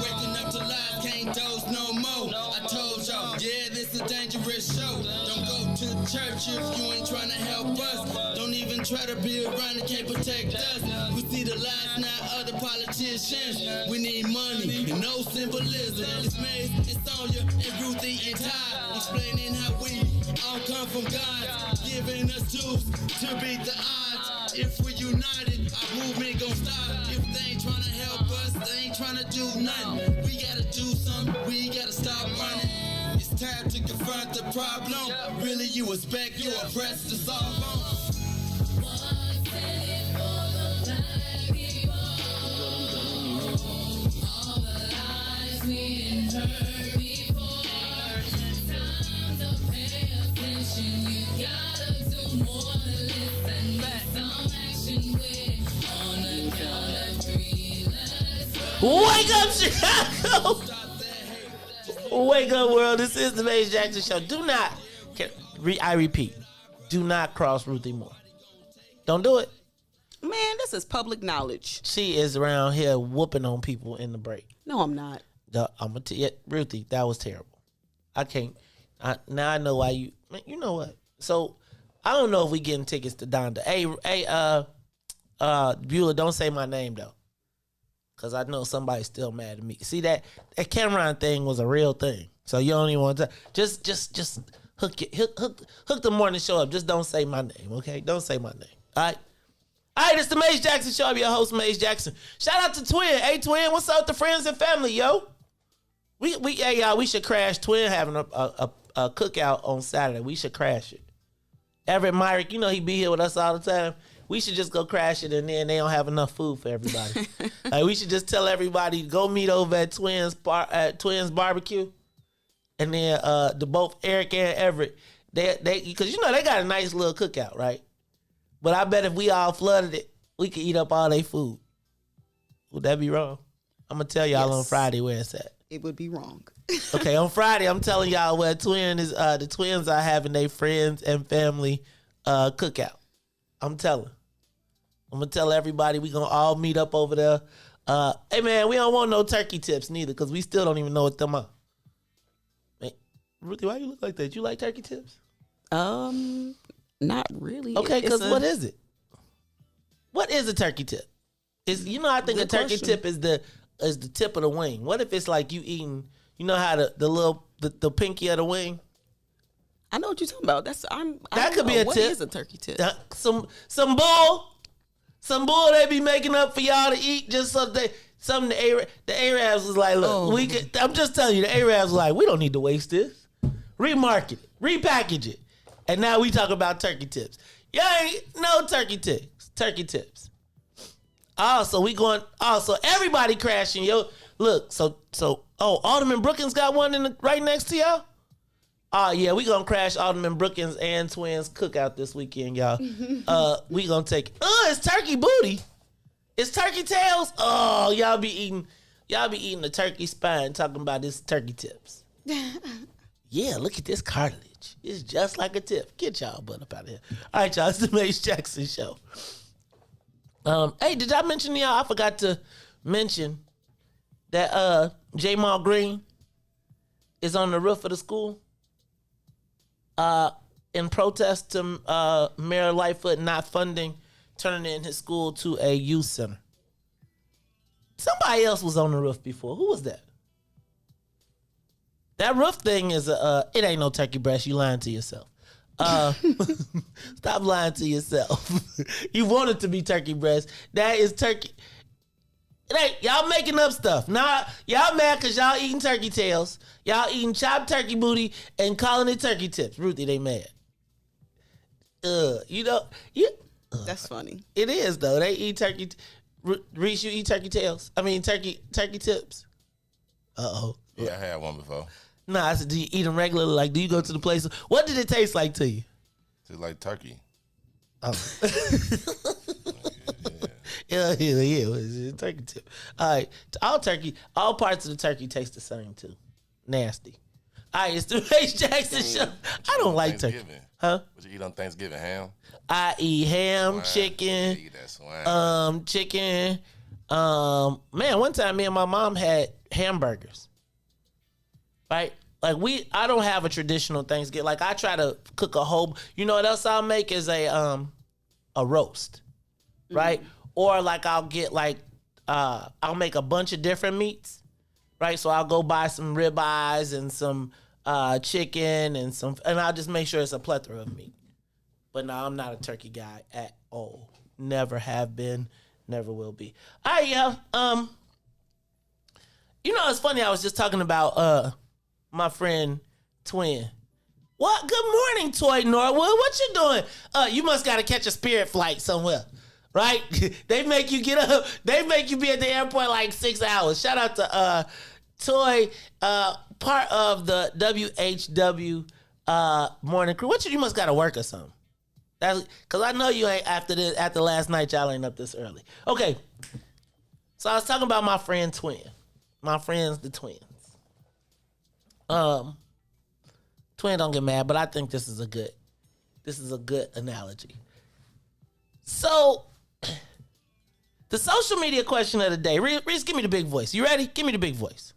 Speaker 13: Waking up to lies, can't doze no more. I told y'all, yeah, this a
Speaker 10: dangerous show. Don't go to church if you ain't trying to help us. Don't even try to be around and can't protect us. We see the lies now other politicians. We need money and no symbolism. It's Maze, it's Sonia, and Ruthie, and Todd. Explaining how we all come from God, giving us tools to beat the odds. If we're united, our movement gon' stop. If they ain't trying to help us, they ain't trying to do nothing. We gotta do something, we gotta stop running. It's time to confront the problem. Really, you expect your oppressed to solve them.
Speaker 1: Wake up, Chicago! Wake up, world. This is the Maze Jackson Show. Do not, I repeat, do not cross Ruthie Moore. Don't do it.
Speaker 11: Man, this is public knowledge.
Speaker 1: She is around here whooping on people in the break.
Speaker 11: No, I'm not.
Speaker 1: I'm gonna tell you, Ruthie, that was terrible. I can't. Now I know why you. Man, you know what? So I don't know if we getting tickets to Donda. Hey, Beulah, don't say my name though, cause I know somebody's still mad at me. See that Cameron thing was a real thing. So you don't even want to just hook the morning show up. Just don't say my name, okay? Don't say my name. All right. All right, it's the Maze Jackson Show. I'm your host, Maze Jackson. Shout out to Twin. Hey, Twin, what's up with the friends and family, yo? Hey, y'all, we should crash Twin having a cookout on Saturday. We should crash it. Everett Myrick, you know he be here with us all the time. We should just go crash it, and then they don't have enough food for everybody. We should just tell everybody, go meet over at Twins Barbecue. And then the both Eric and Everett, they because you know they got a nice little cookout, right? But I bet if we all flooded it, we could eat up all their food. Would that be wrong? I'm going to tell y'all on Friday where it's at.
Speaker 11: It would be wrong.
Speaker 1: Okay, on Friday, I'm telling y'all where the twins are having their friends and family cookout. I'm going to tell everybody we going to all meet up over there. Hey, man, we don't want no turkey tips neither because we still don't even know what them are. Man, Ruthie, why you look like that? You like turkey tips?
Speaker 11: Not really.
Speaker 1: Okay, because what is it? What is a turkey tip? I think a turkey tip is the tip of the wing. What if it's like you eating, you know how the pinky of the wing?
Speaker 11: I know what you're talking about.
Speaker 1: That could be a tip.
Speaker 11: What is a turkey tip?
Speaker 1: Some bull they be making up for y'all to eat just so the Arabs was like, look, I'm just telling you, the Arabs was like, we don't need to waste this. Remarket it, repackage it. And now we talk about turkey tips. Y'all ain't no turkey tips. Turkey tips. So everybody crashing, yo. Look, Alderman Brookins got one right next to y'all? Oh, yeah, we gonna crash Alderman Brookins and Twins cookout this weekend, y'all. We gonna take it. It's turkey booty. It's turkey tails. Oh, y'all be eating the turkey spine talking about this turkey tips. Yeah, look at this cartilage. It's just like a tip. Get y'all butt up out of here. All right, y'all. It's the Maze Jackson Show. Hey, did I mention to y'all? I forgot to mention that J-Mal Green is on the roof of the school in protest to Mayor Lightfoot not turning in his school to a youth center. Somebody else was on the roof before. Who was that? That roof thing is it ain't no turkey breast. You lying to yourself. Stop lying to yourself. You want it to be turkey breast. That is turkey. It ain't. Y'all making up stuff. Nah, y'all mad because y'all eating turkey tails. Y'all eating chopped turkey booty and calling it turkey tips. Ruthie, they mad.
Speaker 11: That's funny.
Speaker 1: It is though. They eat turkey. Reese, you eat turkey tails. I mean turkey tips. Uh-oh.
Speaker 12: Yeah, I had one before.
Speaker 1: Nah, I said, do you eat them regularly? Like, do you go to the place? What did it taste like to you?
Speaker 12: Tastes like turkey.
Speaker 1: Oh. Yeah, it's a turkey tip. All right, all parts of the turkey taste the same too. Nasty. All right, it's the Maze Jackson Show. I don't like turkey. Huh?
Speaker 12: What you eat on Thanksgiving? Ham?
Speaker 1: I eat ham,
Speaker 12: swine.
Speaker 1: chicken.
Speaker 12: You eat that swine.
Speaker 1: Chicken. Man, one time me and my mom had hamburgers. Right? I don't have a traditional Thanksgiving. Like I try to cook a whole. You know what else I'll make is a roast, right? Or like I'll get I'll make a bunch of different meats, right? So I'll go buy some ribeyes and some chicken and I'll just make sure it's a plethora of meat. But no, I'm not a turkey guy at all. Never have been, never will be. All right, yeah. You know, it's funny. I was just talking about my friend Twin. What? Good morning, Toy Norwood. What you doing? You must got to catch a Spirit flight somewhere, right? They make you get up. They make you be at the airport like 6 hours. Shout out to Toy, part of the WHW morning crew. You must got to work or something. That's because I know you ain't after last night. Y'all ain't up this early. Okay, so I was talking about my friend Twin. My friends, the twins. Twin don't get mad, but I think this is a good analogy. So, the social media question of the day. Reese, give me the big voice. You ready? Give me the big voice.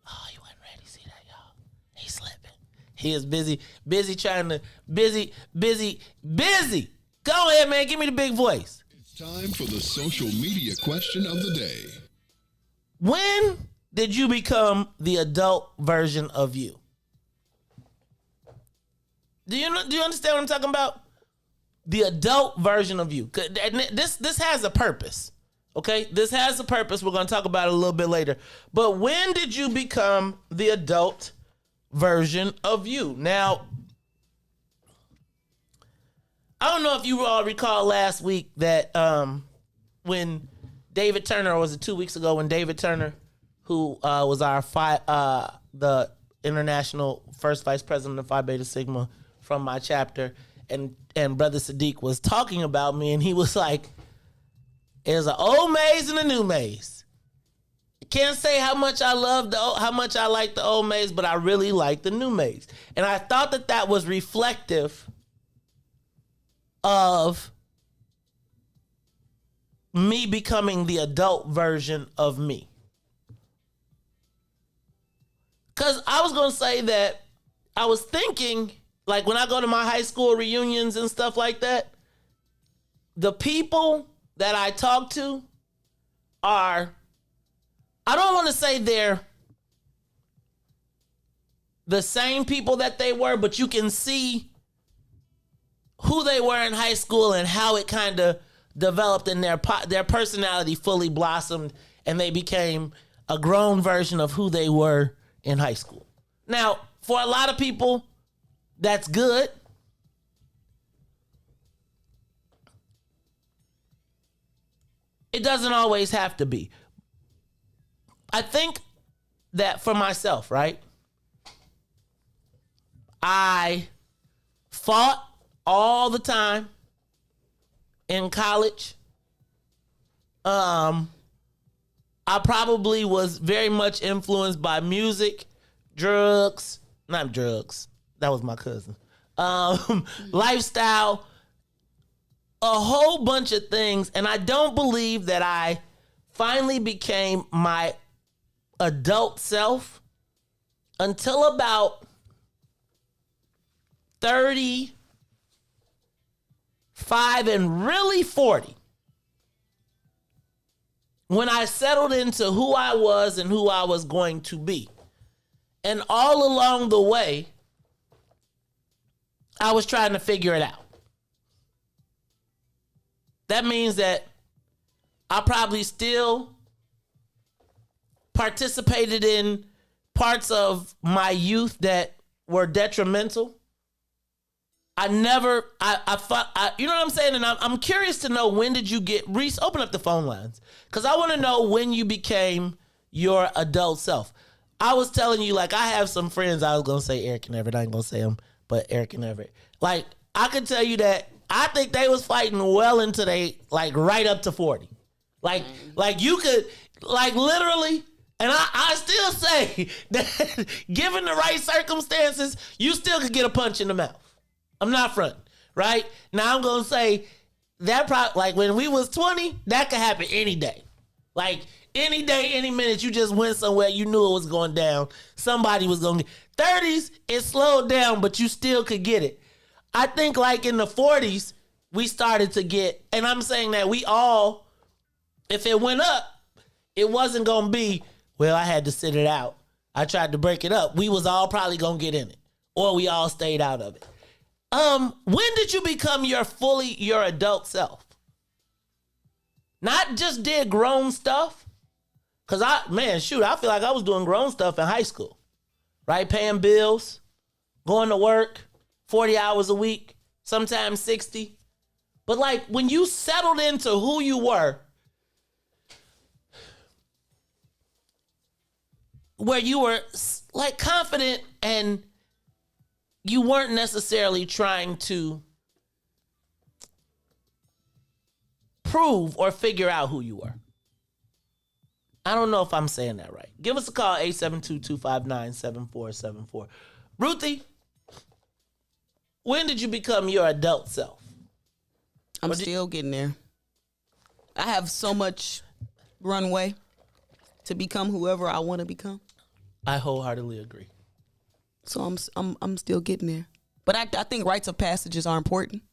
Speaker 1: Oh, you wasn't ready. See that, y'all? He's slipping. He is busy trying to, busy. Go ahead, man. Give me the big voice.
Speaker 9: It's time for the social media question of the day.
Speaker 1: When did you become the adult version of you? Do you understand what I'm talking about? The adult version of you. This has a purpose. Okay? This has a purpose. We're going to talk about it a little bit later. But when did you become the adult version of you? Now, I don't know if you all recall last week that when David Turner, or was it 2 weeks ago, when David Turner, who was the international first vice president of Phi Beta Sigma from my chapter, and Brother Sadiq was talking about me, and he was like, there's an old maze and a new maze. I can't say how much I like the old maze, but I really like the new maze. And I thought that was reflective of me becoming the adult version of me. Because I was going to say that I was thinking, like when I go to my high school reunions and stuff like that, the people that I talk to are, I don't want to say they're the same people that they were, but you can see who they were in high school and how it kind of developed, and their personality fully blossomed, and they became a grown version of who they were in high school. Now, for a lot of people, that's good. It doesn't always have to be. I think that for myself, right? I fought all the time in college. I probably was very much influenced by music, drugs, not drugs. That was my cousin. Lifestyle, a whole bunch of things. And I don't believe that I finally became my adult self until about 35 and really 40. When I settled into who I was and who I was going to be. And all along the way, I was trying to figure it out. That means that I probably still participated in parts of my youth that were detrimental. You know what I'm saying? And I'm curious to know, when did you Reese, open up the phone lines. Because I want to know when you became your adult self. I was telling you, like, I have some friends, I was going to say Eric and Everett, I ain't going to say them, but Eric and Everett. Like, I could tell you that I think they was fighting well into right up to 40. Like you could, like, literally, and I still say that given the right circumstances, you still could get a punch in the mouth. I'm not fronting, right? Now I'm going to say that like when we was 20, that could happen any day. Like any day, any minute, you just went somewhere, you knew it was going down. Somebody was going to get 30s, it slowed down, but you still could get it. I think like in the 40s, we started to get, and I'm saying that we all, if it went up, it wasn't going to be, well, I had to sit it out. I tried to break it up. We was all probably going to get in it, or we all stayed out of it. When did you become your adult self? Not just did grown stuff. Cause I feel like I was doing grown stuff in high school, right? Paying bills, going to work, 40 hours a week, sometimes 60. But like when you settled into who you were, where you were like confident and you weren't necessarily trying to prove or figure out who you were. I don't know if I'm saying that right. Give us a call, 872-259-7474. Ruthie, when did you become your adult self?
Speaker 11: I'm still getting there. I have so much runway to become whoever I want to become.
Speaker 1: I wholeheartedly agree.
Speaker 11: So I'm still getting there. But I think rites of passages are important.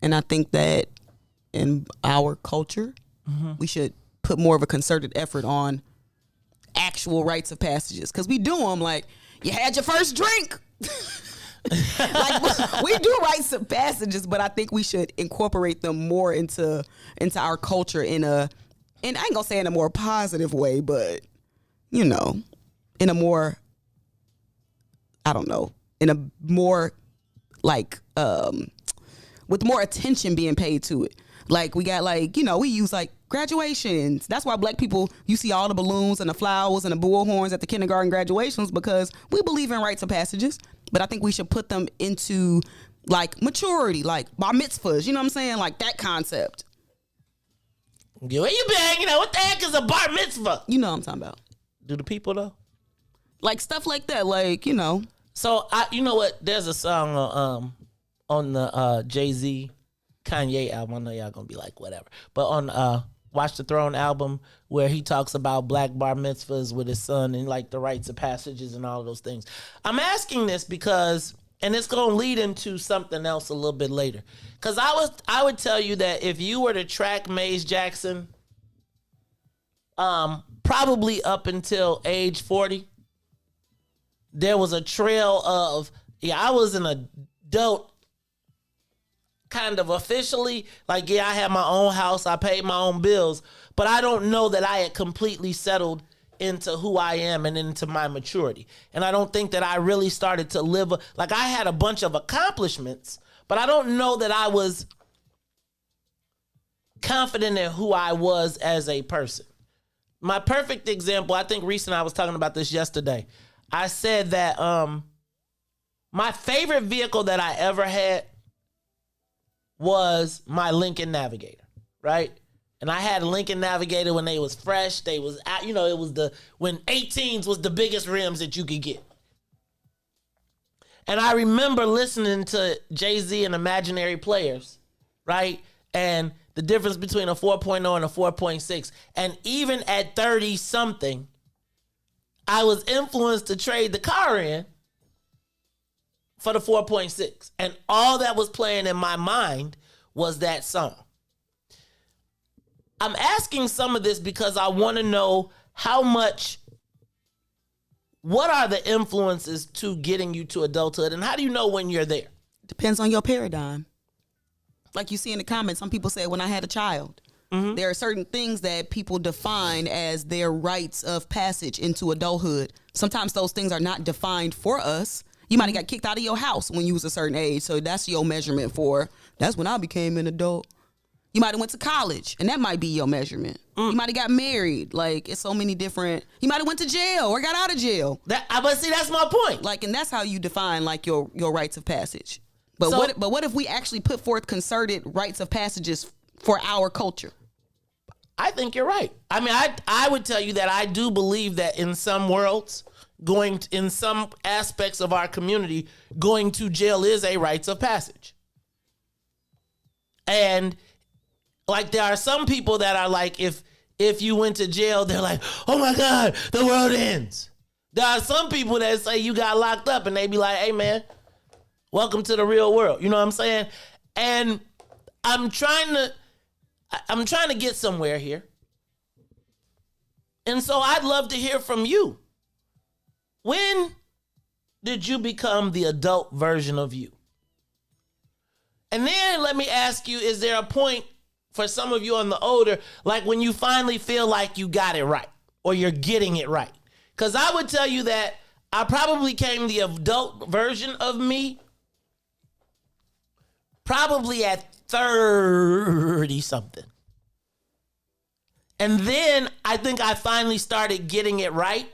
Speaker 11: And I think that in our culture, we should put more of a concerted effort on actual rites of passages. Because we do them like, you had your first drink. Like we do rites of passages, but I think we should incorporate them more into our culture and I ain't gonna say in a more positive way, but you know, in a more, I don't know, in a more like with more attention being paid to it. Like we got like, you know, we use like graduations. That's why black people, you see all the balloons and the flowers and the bullhorns at the kindergarten graduations, because we believe in rites of passages. But I think we should put them into like maturity, like bar mitzvahs. You know what I'm saying? Like that concept.
Speaker 1: Yeah, where you been hanging out? What the heck is a bar mitzvah?
Speaker 11: You know what I'm talking about.
Speaker 1: Do the people though?
Speaker 11: Like stuff like that, like, you know.
Speaker 1: So you know what? There's a song on the Jay-Z Kanye album. I know y'all gonna be like whatever, but on Watch the Throne album, where he talks about black bar mitzvahs with his son and like the rites of passages and all of those things. I'm asking this because, and it's gonna lead into something else a little bit later. Cause I would tell you that if you were to track Maze Jackson, probably up until age 40, there was a trail of, I was an adult kind of officially, like, I had my own house, I paid my own bills, but I don't know that I had completely settled into who I am and into my maturity. And I don't think that I really started to live, like I had a bunch of accomplishments, but I don't know that I was confident in who I was as a person. My perfect example, I think Reese and I was talking about this yesterday. I said that my favorite vehicle that I ever had was my Lincoln Navigator, right? And I had a Lincoln Navigator when they was fresh. They was out, you know, it was when 18s was the biggest rims that you could get. And I remember listening to Jay-Z and Imaginary Players, right? And the difference between a 4.0 and a 4.6. And even at 30-something, I was influenced to trade the car in for the 4.6. And all that was playing in my mind was that song. I'm asking some of this because I want to know what are the influences to getting you to adulthood, and how do you know when you're there?
Speaker 11: Depends on your paradigm. Like you see in the comments, some people say when I had a child. Mm-hmm. There are certain things that people define as their rites of passage into adulthood. Sometimes those things are not defined for us. You might have got kicked out of your house when you was a certain age, so that's your measurement for, that's when I became an adult. You might have went to college, and that might be your measurement. You might have got married. Like, it's so many different, you might have went to jail or got out of jail.
Speaker 1: But see, that's my point.
Speaker 11: Like, and that's how you define, like, your rites of passage. But what if we actually put forth concerted rites of passages for our culture?
Speaker 1: I think you're right. I mean, I would tell you that I do believe that in some worlds, in some aspects of our community, going to jail is a rites of passage. And like, there are some people that are like, if if you went to jail, they're like, oh my God, the world ends. There are some people that say you got locked up and they be like, hey man, welcome to the real world. You know what I'm saying? And I'm trying to get somewhere here. And so I'd love to hear from you. When did you become the adult version of you? And then let me ask you, is there a point for some of you on the older, like when you finally feel like you got it right or you're getting it right? Because I would tell you that I probably became the adult version of me probably at 30 something. And then I think I finally started getting it right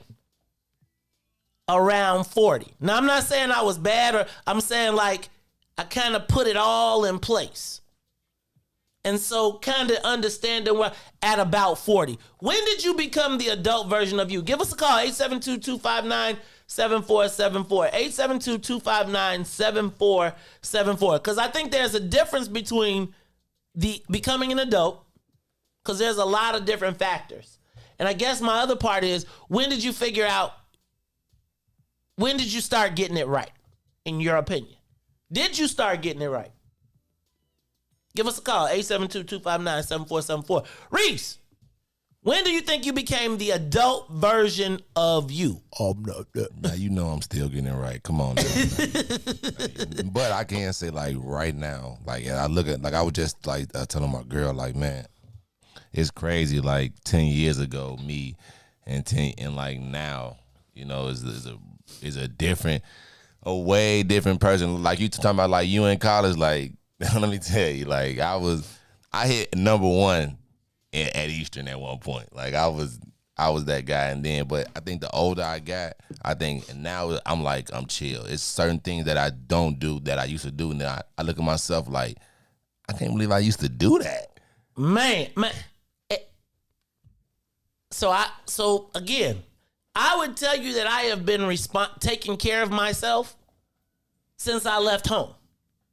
Speaker 1: around 40. Now, I'm not saying I was bad, or I'm saying like I kind of put it all in place. And so kind of understanding what at about 40. When did you become the adult version of you? Give us a call, 872-259-7474. 872-259-7474. Because I think there's a difference between the becoming an adult, because there's a lot of different factors. And I guess my other part is, when did you start getting it right, in your opinion? Did you start getting it right? Give us a call, 872-259-7474. Reese, when do you think you became the adult version of you?
Speaker 12: I'm not that. Now, you know I'm still getting it right. Come on now. But I can say, like, right now, like, I look at, like, I was just, like, telling my girl, like, man, it's crazy, like, 10 years ago, me, and like, now, you know, is a different, a way different person. Like, you talking about, like, you in college, like, let me tell you, like, I hit number one at Eastern at one point. Like, I was that guy. And then, but I think the older I got, I think now I'm like, I'm chill. It's certain things that I don't do that I used to do. And then I look at myself like, I can't believe I used to do that.
Speaker 1: Man. So again, I would tell you that I have been taking care of myself since I left home,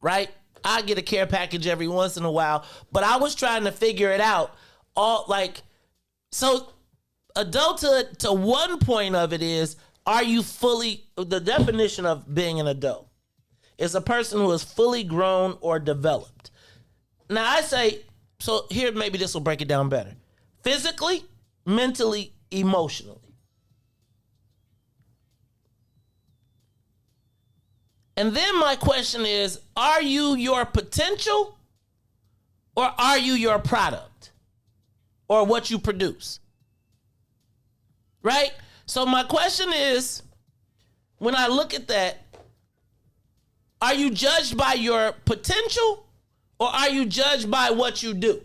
Speaker 1: right? I get a care package every once in a while, but I was trying to figure it out. So adulthood, to one point of it is, are you the definition of being an adult is a person who is fully grown or developed. Now I say, so here, maybe this will break it down better. Physically, mentally, emotionally. And then my question is, are you your potential or are you your product or what you produce? Right? So my question is, when I look at that, are you judged by your potential or are you judged by what you do?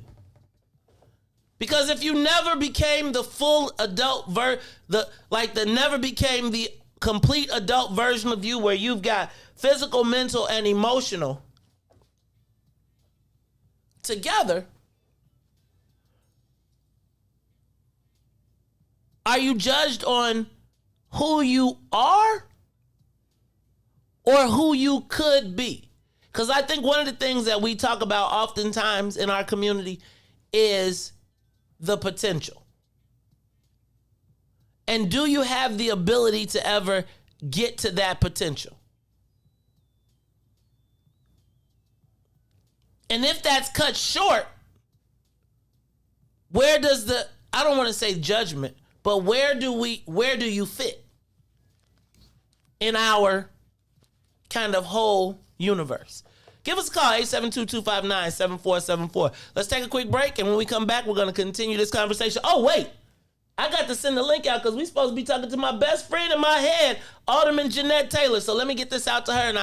Speaker 1: Because if you never became the full adult never became the complete adult version of you, where you've got physical, mental, and emotional together, are you judged on who you are or who you could be? Because I think one of the things that we talk about oftentimes in our community is the potential. And do you have the ability to ever get to that potential? And if that's cut short, where does I don't want to say judgment, but where do you fit in our kind of whole universe? Give us a call, 872-259-7474. Let's take a quick break, and when we come back, we're going to continue this conversation. Oh, wait. I got to send the link out because we're supposed to be talking to my best friend in my head, Alderman Jeanette Taylor. So let me get this out to her, and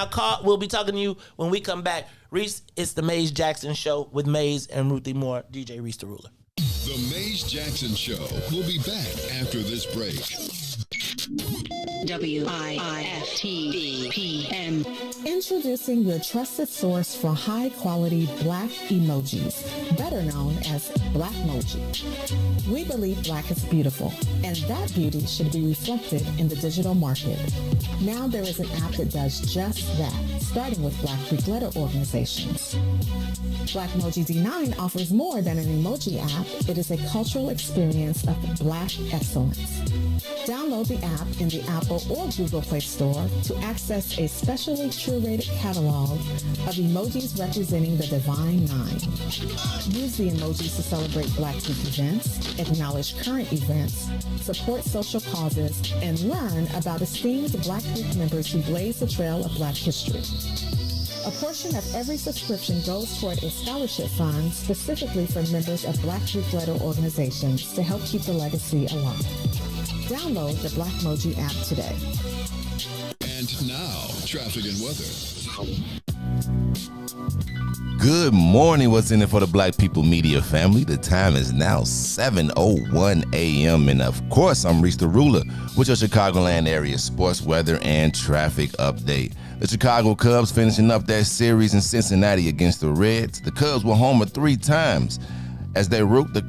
Speaker 1: we'll be talking to you when we come back. Reese, it's the Maze Jackson Show with Maze and Ruthie Moore, DJ Reese the Ruler.
Speaker 9: The Maze Jackson Show will be back after this break.
Speaker 3: WIFTV-PM. Introducing your trusted source for high-quality Black emojis, better known as Blackmoji. We believe Black is beautiful, and that beauty should be reflected in the digital market. Now there is an app that does just that, starting with Black three-letter organizations. Blackmoji D9 offers more than an emoji app. It is a cultural experience of Black excellence. Download the app in the Apple or Google Play Store to access a specially curated catalog of emojis representing the Divine Nine. Use the emojis to celebrate Black youth events, acknowledge current events, support social causes, and learn about esteemed Black youth members who blaze the trail of Black history. A portion of every subscription goes toward a scholarship fund specifically for members of Black three-letter organizations to help keep the legacy alive. Download the Blackmoji app today.
Speaker 9: And now, traffic and weather.
Speaker 12: Good morning. What's in it for the Black People Media family? The time is now 7:01 a.m. And of course, I'm Reese the Ruler with your Chicagoland area sports, weather, and traffic update. The Chicago Cubs finishing up their series in Cincinnati against the Reds. The Cubs were homer 3 times as they root the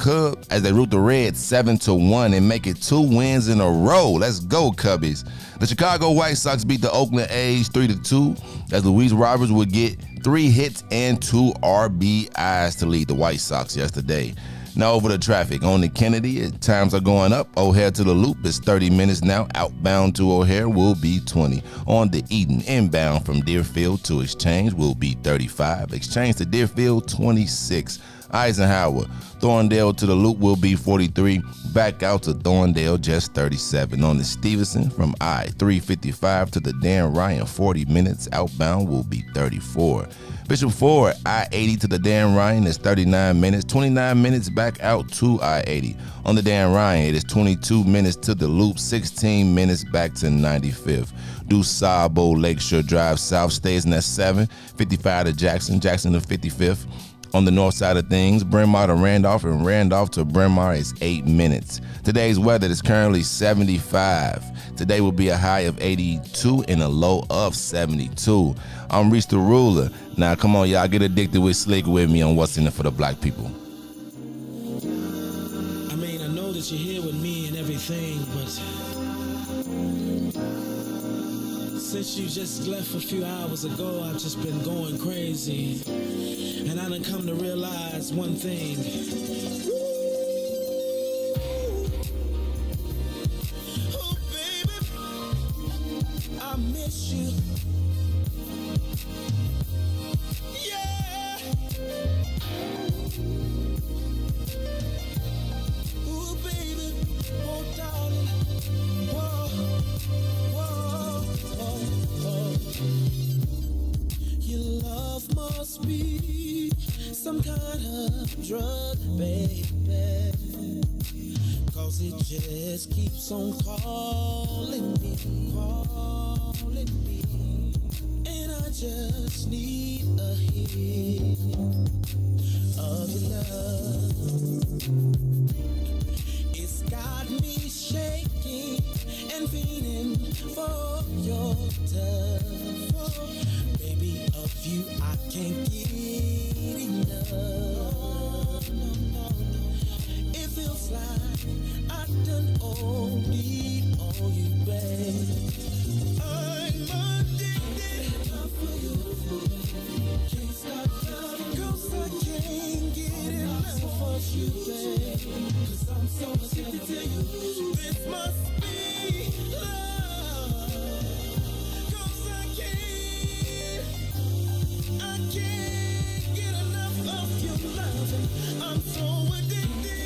Speaker 12: Reds 7-1 and make it 2 wins in a row. Let's go, Cubbies. The Chicago White Sox beat the Oakland A's 3-2 as Luis Roberts would get 3 hits and 2 RBIs to lead the White Sox yesterday. Now over to traffic. On the Kennedy, times are going up. O'Hare to the Loop is 30 minutes now. Outbound to O'Hare will be 20. On the Eden, inbound from Deerfield to Exchange will be 35. Exchange to Deerfield, 26. Eisenhower, Thorndale to the Loop will be 43. Back out to Thorndale, just 37. On the Stevenson, from I-355 to the Dan Ryan, 40 minutes. Outbound will be 34. Bishop Ford, I-80 to the Dan Ryan is 39 minutes. 29 minutes back out to I-80. On the Dan Ryan, it is 22 minutes to the Loop. 16 minutes back to 95th. DuSable Lakeshore Drive South stays in that 7. 55 to Jackson. Jackson to 55th. On the north side of things, Bryn Mawr to Randolph, and Randolph to Bryn Mawr is 8 minutes. Today's weather is currently 75. Today will be a high of 82 and a low of 72. I'm Reese the Ruler. Now, come on, y'all, get addicted with Slick with me on What's in it for the Black People.
Speaker 5: I mean, I know that you're here with me and everything, but since you just left a few hours ago, I've just been going crazy. And I done come to realize one thing. Oh, baby, I miss you. Yeah. Oh, baby, oh, darling. Whoa, whoa, oh. Your love must be some kind of drug, baby, 'cause it just keeps on calling me, and I just need a hit of your love. It's got me shaking and feeling for your touch. Baby, of you I can't get enough. It feels like I done OD'd on you, babe. I'm addicted for you. Can't stop loving 'cause I can't get enough of you, babe. 'Cause I'm so addicted to you. This must be love. 'Cause I can't get enough of your love. I'm so addicted.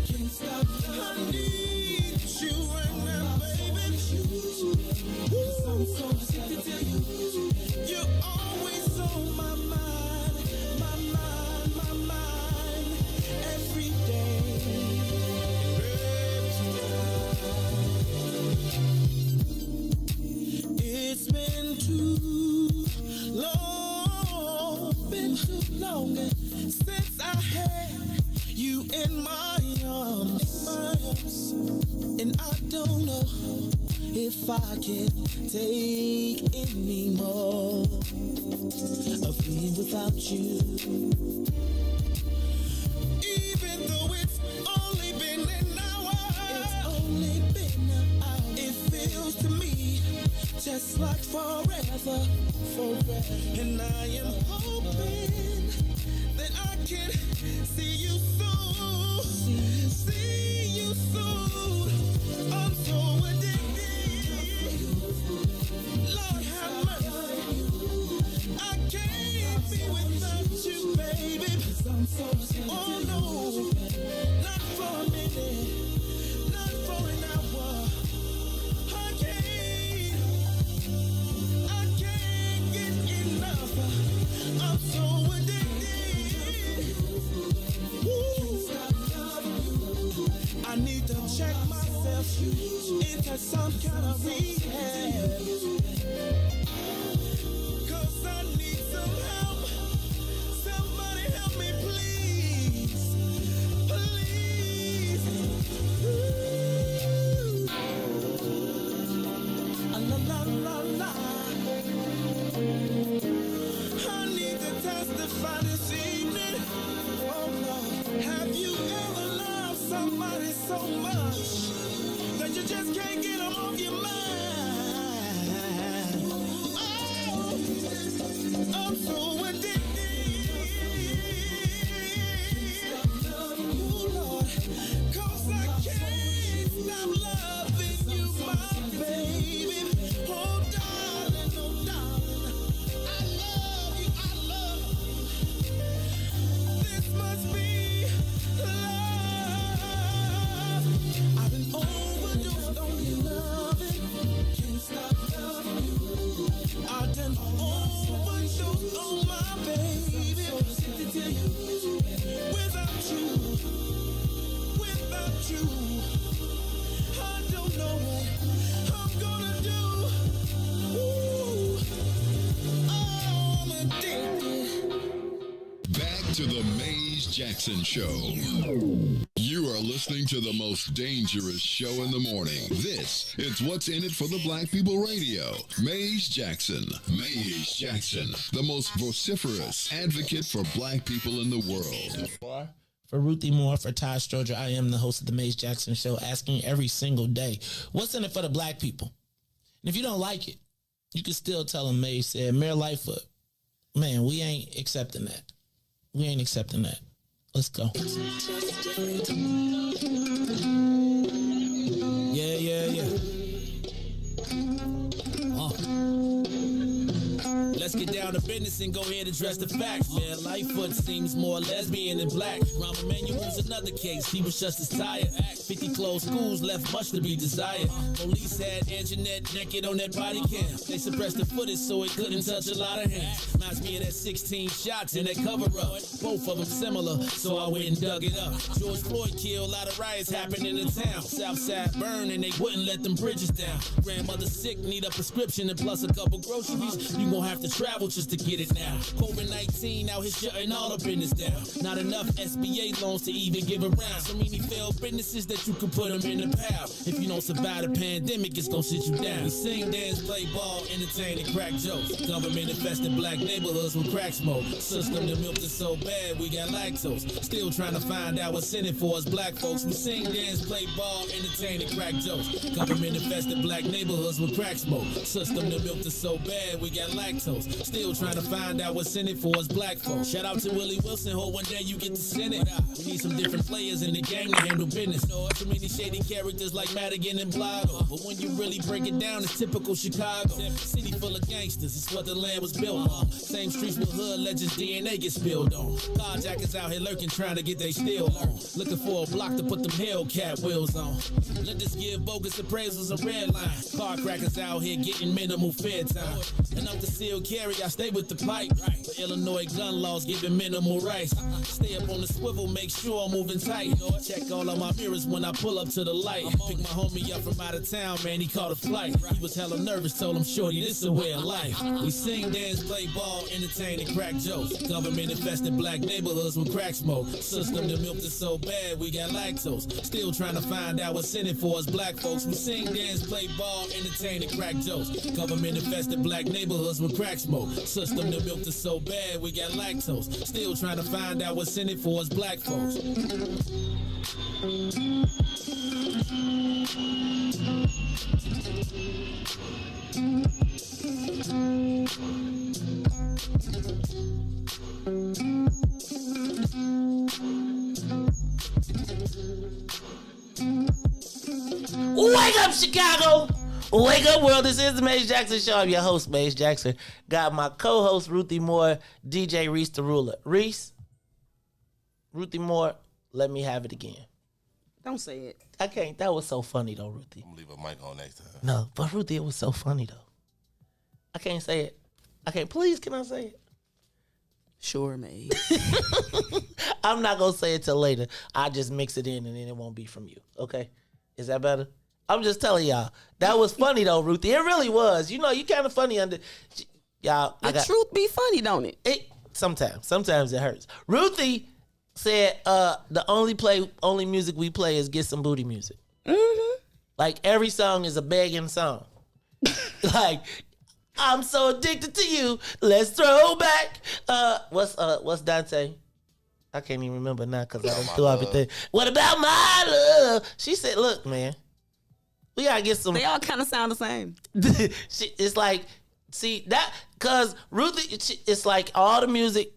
Speaker 5: Can't stop. I need you right now, baby. I'm so addicted to you. You're always on my mind, my mind, my mind, every day. It's been too long since I had you in my arms, and I
Speaker 10: if I can take any more of being without you. Even though it's only been an hour, it feels to me just like forever. And I am hoping that I can see you soon. See you soon. I'm so addicted. Lord have mercy. I can't be without you, baby. Oh no, not for a minute, not for an hour. I can't get enough. I'm so addicted. Woo. I need to check myself into some kind of rehab. 'Cause I need some help. Somebody help me, please. Please. Ooh. La la la la. I need to testify this evening. Oh Lord, have you ever loved somebody so much that you just can't get them off your mind? Oh, I'm so addicted. Oh Lord, 'cause I can't stop loving you, my baby. Oh darling, I love you, This must be love. I've been overdosed on your loving. Can't stop loving you. I've done overdosed on my baby. Addicted to you. Without you, I don't know what I'm gonna do. Ooh. I'm addicted.
Speaker 9: Back to the Maze Jackson Show. You are listening to the most dangerous show in the morning. This is What's in It for the Black People Radio. Maze Jackson. Maze Jackson, the most vociferous advocate for black people in the world.
Speaker 1: For Ruthie Moore, for Todd Stroger, I am the host of the Maze Jackson Show, asking every single day, what's in it for the black people? And if you don't like it, you can still tell them Maze said, Mayor Lightfoot, man, we ain't accepting that. We ain't accepting that. Let's go. Yeah.
Speaker 5: Let's get down to business and go ahead and address the facts, man. Lightfoot seems more lesbian than black. Rahm Emanuel's another case. He was just as tired. 50 closed schools left much to be desired. Police had Jeanette naked on that body cam. They suppressed the footage so it couldn't touch a lot of hands. Reminds me of that 16 shots in that cover-up. Both of them similar, so I went and dug it up. George Floyd killed, a lot of riots happened in the town. Southside burned and they wouldn't let them bridges down. Grandmother sick, need a prescription and plus a couple groceries. You gon' have to travel just to get it now. COVID-19 out here shutting all the business down. Not enough SBA loans to even give around. So many failed businesses that you can put them in the pile. If you don't survive the pandemic, it's gonna sit you down. We sing, dance, play ball, entertain, and crack jokes. Government infested black neighborhoods with crack smoke. System that milked us so bad, we got lactose. Still trying to find out what's in it for us black folks. We sing, dance, play ball, entertain, and crack jokes. Government infested black neighborhoods with crack smoke. System that milked us so bad, we got lactose. Still trying to find out what's in it for us black folks. Shout out to Willie Wilson, hope one day you get to send it. We need some different players in the game to handle business. Too many shady characters like Madigan and Blotto. But when you really break it down, it's typical Chicago. City full of gangsters, it's what the land was built on. Same streets with hood legends, DNA gets spilled on. Carjackers out here lurking, trying to get they steel on. Looking for a block to put them Hellcat wheels on. Let this give bogus appraisals a red line. Car crackers out here getting minimal fair time. And up the seal carry, I stay with the pipe. The Illinois gun laws giving minimal rights. Stay up on the swivel, make sure I'm moving tight. Check all of my mirrors when I pull up to the light. Pick my homie up from out of town, man, he caught a flight. He was hella nervous, told him, shorty, this is a way of life. We sing, dance, play ball, entertain, and crack jokes. Government infested black neighborhoods with crack smoke. System that milked us so bad, we got lactose. Still trying to find out what's in it for us black folks. We sing, dance, play ball, entertain, and crack jokes. Government infested black neighborhoods with crack smoke. System that milked us so bad, we got lactose. Still trying to find out what's in it for us black folks.
Speaker 1: Wake up, Chicago! Wake up, world. This is the Maze Jackson Show. I'm your host, Maze Jackson. Got my co-host, Ruthie Moore, DJ Reese the Ruler. Reese, Ruthie Moore, let me have it again.
Speaker 11: Don't say it.
Speaker 1: I can't. That was so funny, though, Ruthie.
Speaker 12: I'm going to leave a mic on next time.
Speaker 1: No, but Ruthie, it was so funny, though. I can't say it. I can't. Please, can I say it?
Speaker 11: Sure, Maze.
Speaker 1: I'm not going to say it till later. I'll just mix it in, and then it won't be from you. Okay? Is that better? I'm just telling y'all. That was funny, though, Ruthie. It really was. You know, you kind of funny under... Y'all,
Speaker 11: The truth be funny, don't it?
Speaker 1: Sometimes it hurts. Ruthie said the only music we play is Get Some Booty music.
Speaker 11: Mm-hmm.
Speaker 1: Like, every song is a begging song. Like, I'm so addicted to you. Let's throw back. What's Dante? I can't even remember now because I done threw everything. What about my love? She said, look, man, we gotta get some.
Speaker 11: They all kind of sound the same.
Speaker 1: It's like, see, that, because Ruthie, it's like all the music,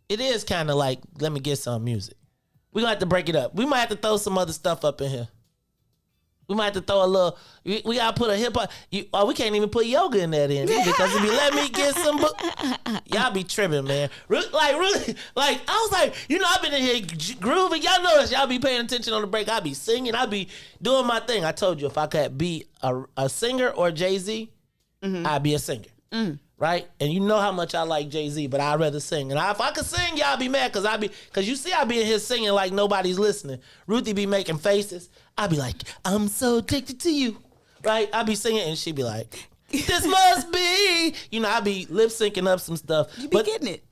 Speaker 1: it is kind of like, let me get some music. We're gonna have to break it up. We might have to throw some other stuff up in here. We might have to throw a little, we gotta put a hip hop, we can't even put yoga in that in because it'd be, let me get some, y'all be tripping, man. Like, really, like, I was like, you know, I've been in here grooving. Y'all know this. Y'all be paying attention on the break. I be singing. I be doing my thing. I told you, if I could be a singer or Jay-Z, I'd be a singer. Right? And you know how much I like Jay-Z, but I'd rather sing. And if I could sing, y'all be mad because you see I be in here singing like nobody's listening. Ruthie be making faces. I be like, I'm so addicted to you. Right? I be singing and she be like, this must be. You know, I be lip syncing up some stuff.
Speaker 11: You be getting it.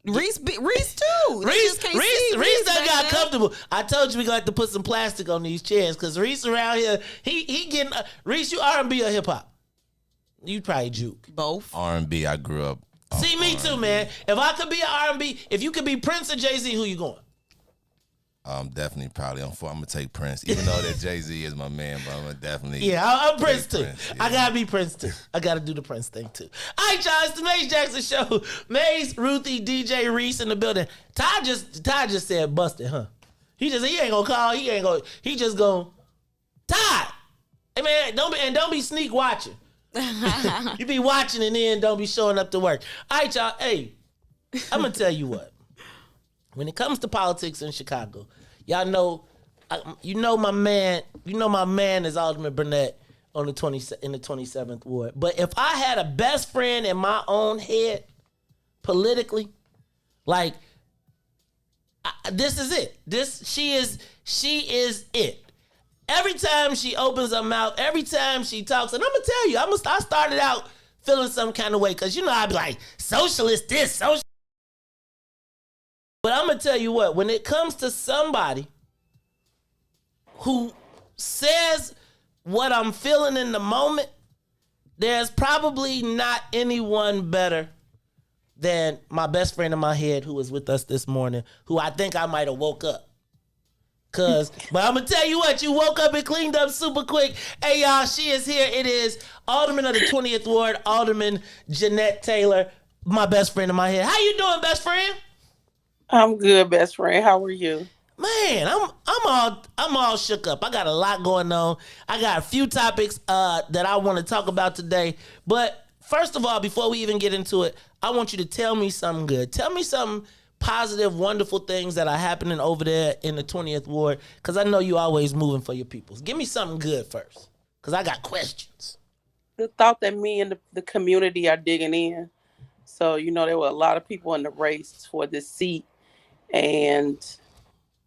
Speaker 11: Reese too.
Speaker 1: Reese done got comfortable. I told you we gonna have to put some plastic on these chairs because Reese around here, he getting, Reese, you R&B or hip hop? You probably juke.
Speaker 11: Both.
Speaker 12: R&B, I grew up.
Speaker 1: See, me too, man. If I could be an R&B, if you could be Prince or Jay-Z, who you going?
Speaker 12: Definitely, probably. I'm gonna take Prince, even though that Jay-Z is my man. But I'm gonna definitely.
Speaker 1: Yeah, I'm Prince too.
Speaker 12: Prince, yeah.
Speaker 1: I gotta be Prince too. I gotta do the Prince thing too. All right, y'all, it's the Maze Jackson Show. Maze, Ruthie, DJ Reese in the building. Todd just said busted, huh? He ain't gonna call. He just gonna. Todd, hey man, don't be sneak watching. You be watching and then don't be showing up to work. All right, y'all. Hey, I'm gonna tell you what. When it comes to politics in Chicago, y'all know, my man is Alderman Burnett in the 27th ward. But if I had a best friend in my own head, politically, like, this is it. She is it. Every time she opens her mouth, every time she talks, and I'm gonna tell you, I started out feeling some kind of way because I'd be like, socialist this, socialist. But I'm going to tell you what, when it comes to somebody who says what I'm feeling in the moment, there's probably not anyone better than my best friend in my head who was with us this morning, who I think I might have woke up. But I'm going to tell you what, you woke up and cleaned up super quick. Hey, y'all, she is here. It is Alderman of the 20th Ward, Alderman Jeanette Taylor, my best friend in my head. How you doing, best friend?
Speaker 13: I'm good, best friend. How are you?
Speaker 1: Man, I'm all shook up. I got a lot going on. I got a few topics that I want to talk about today. But first of all, before we even get into it, I want you to tell me something good. Tell me some positive, wonderful things that are happening over there in the 20th Ward, because I know you always moving for your peoples. Give me something good first, because I got questions.
Speaker 13: The thought that me and the community are digging in So, there were a lot of people in the race for this seat. And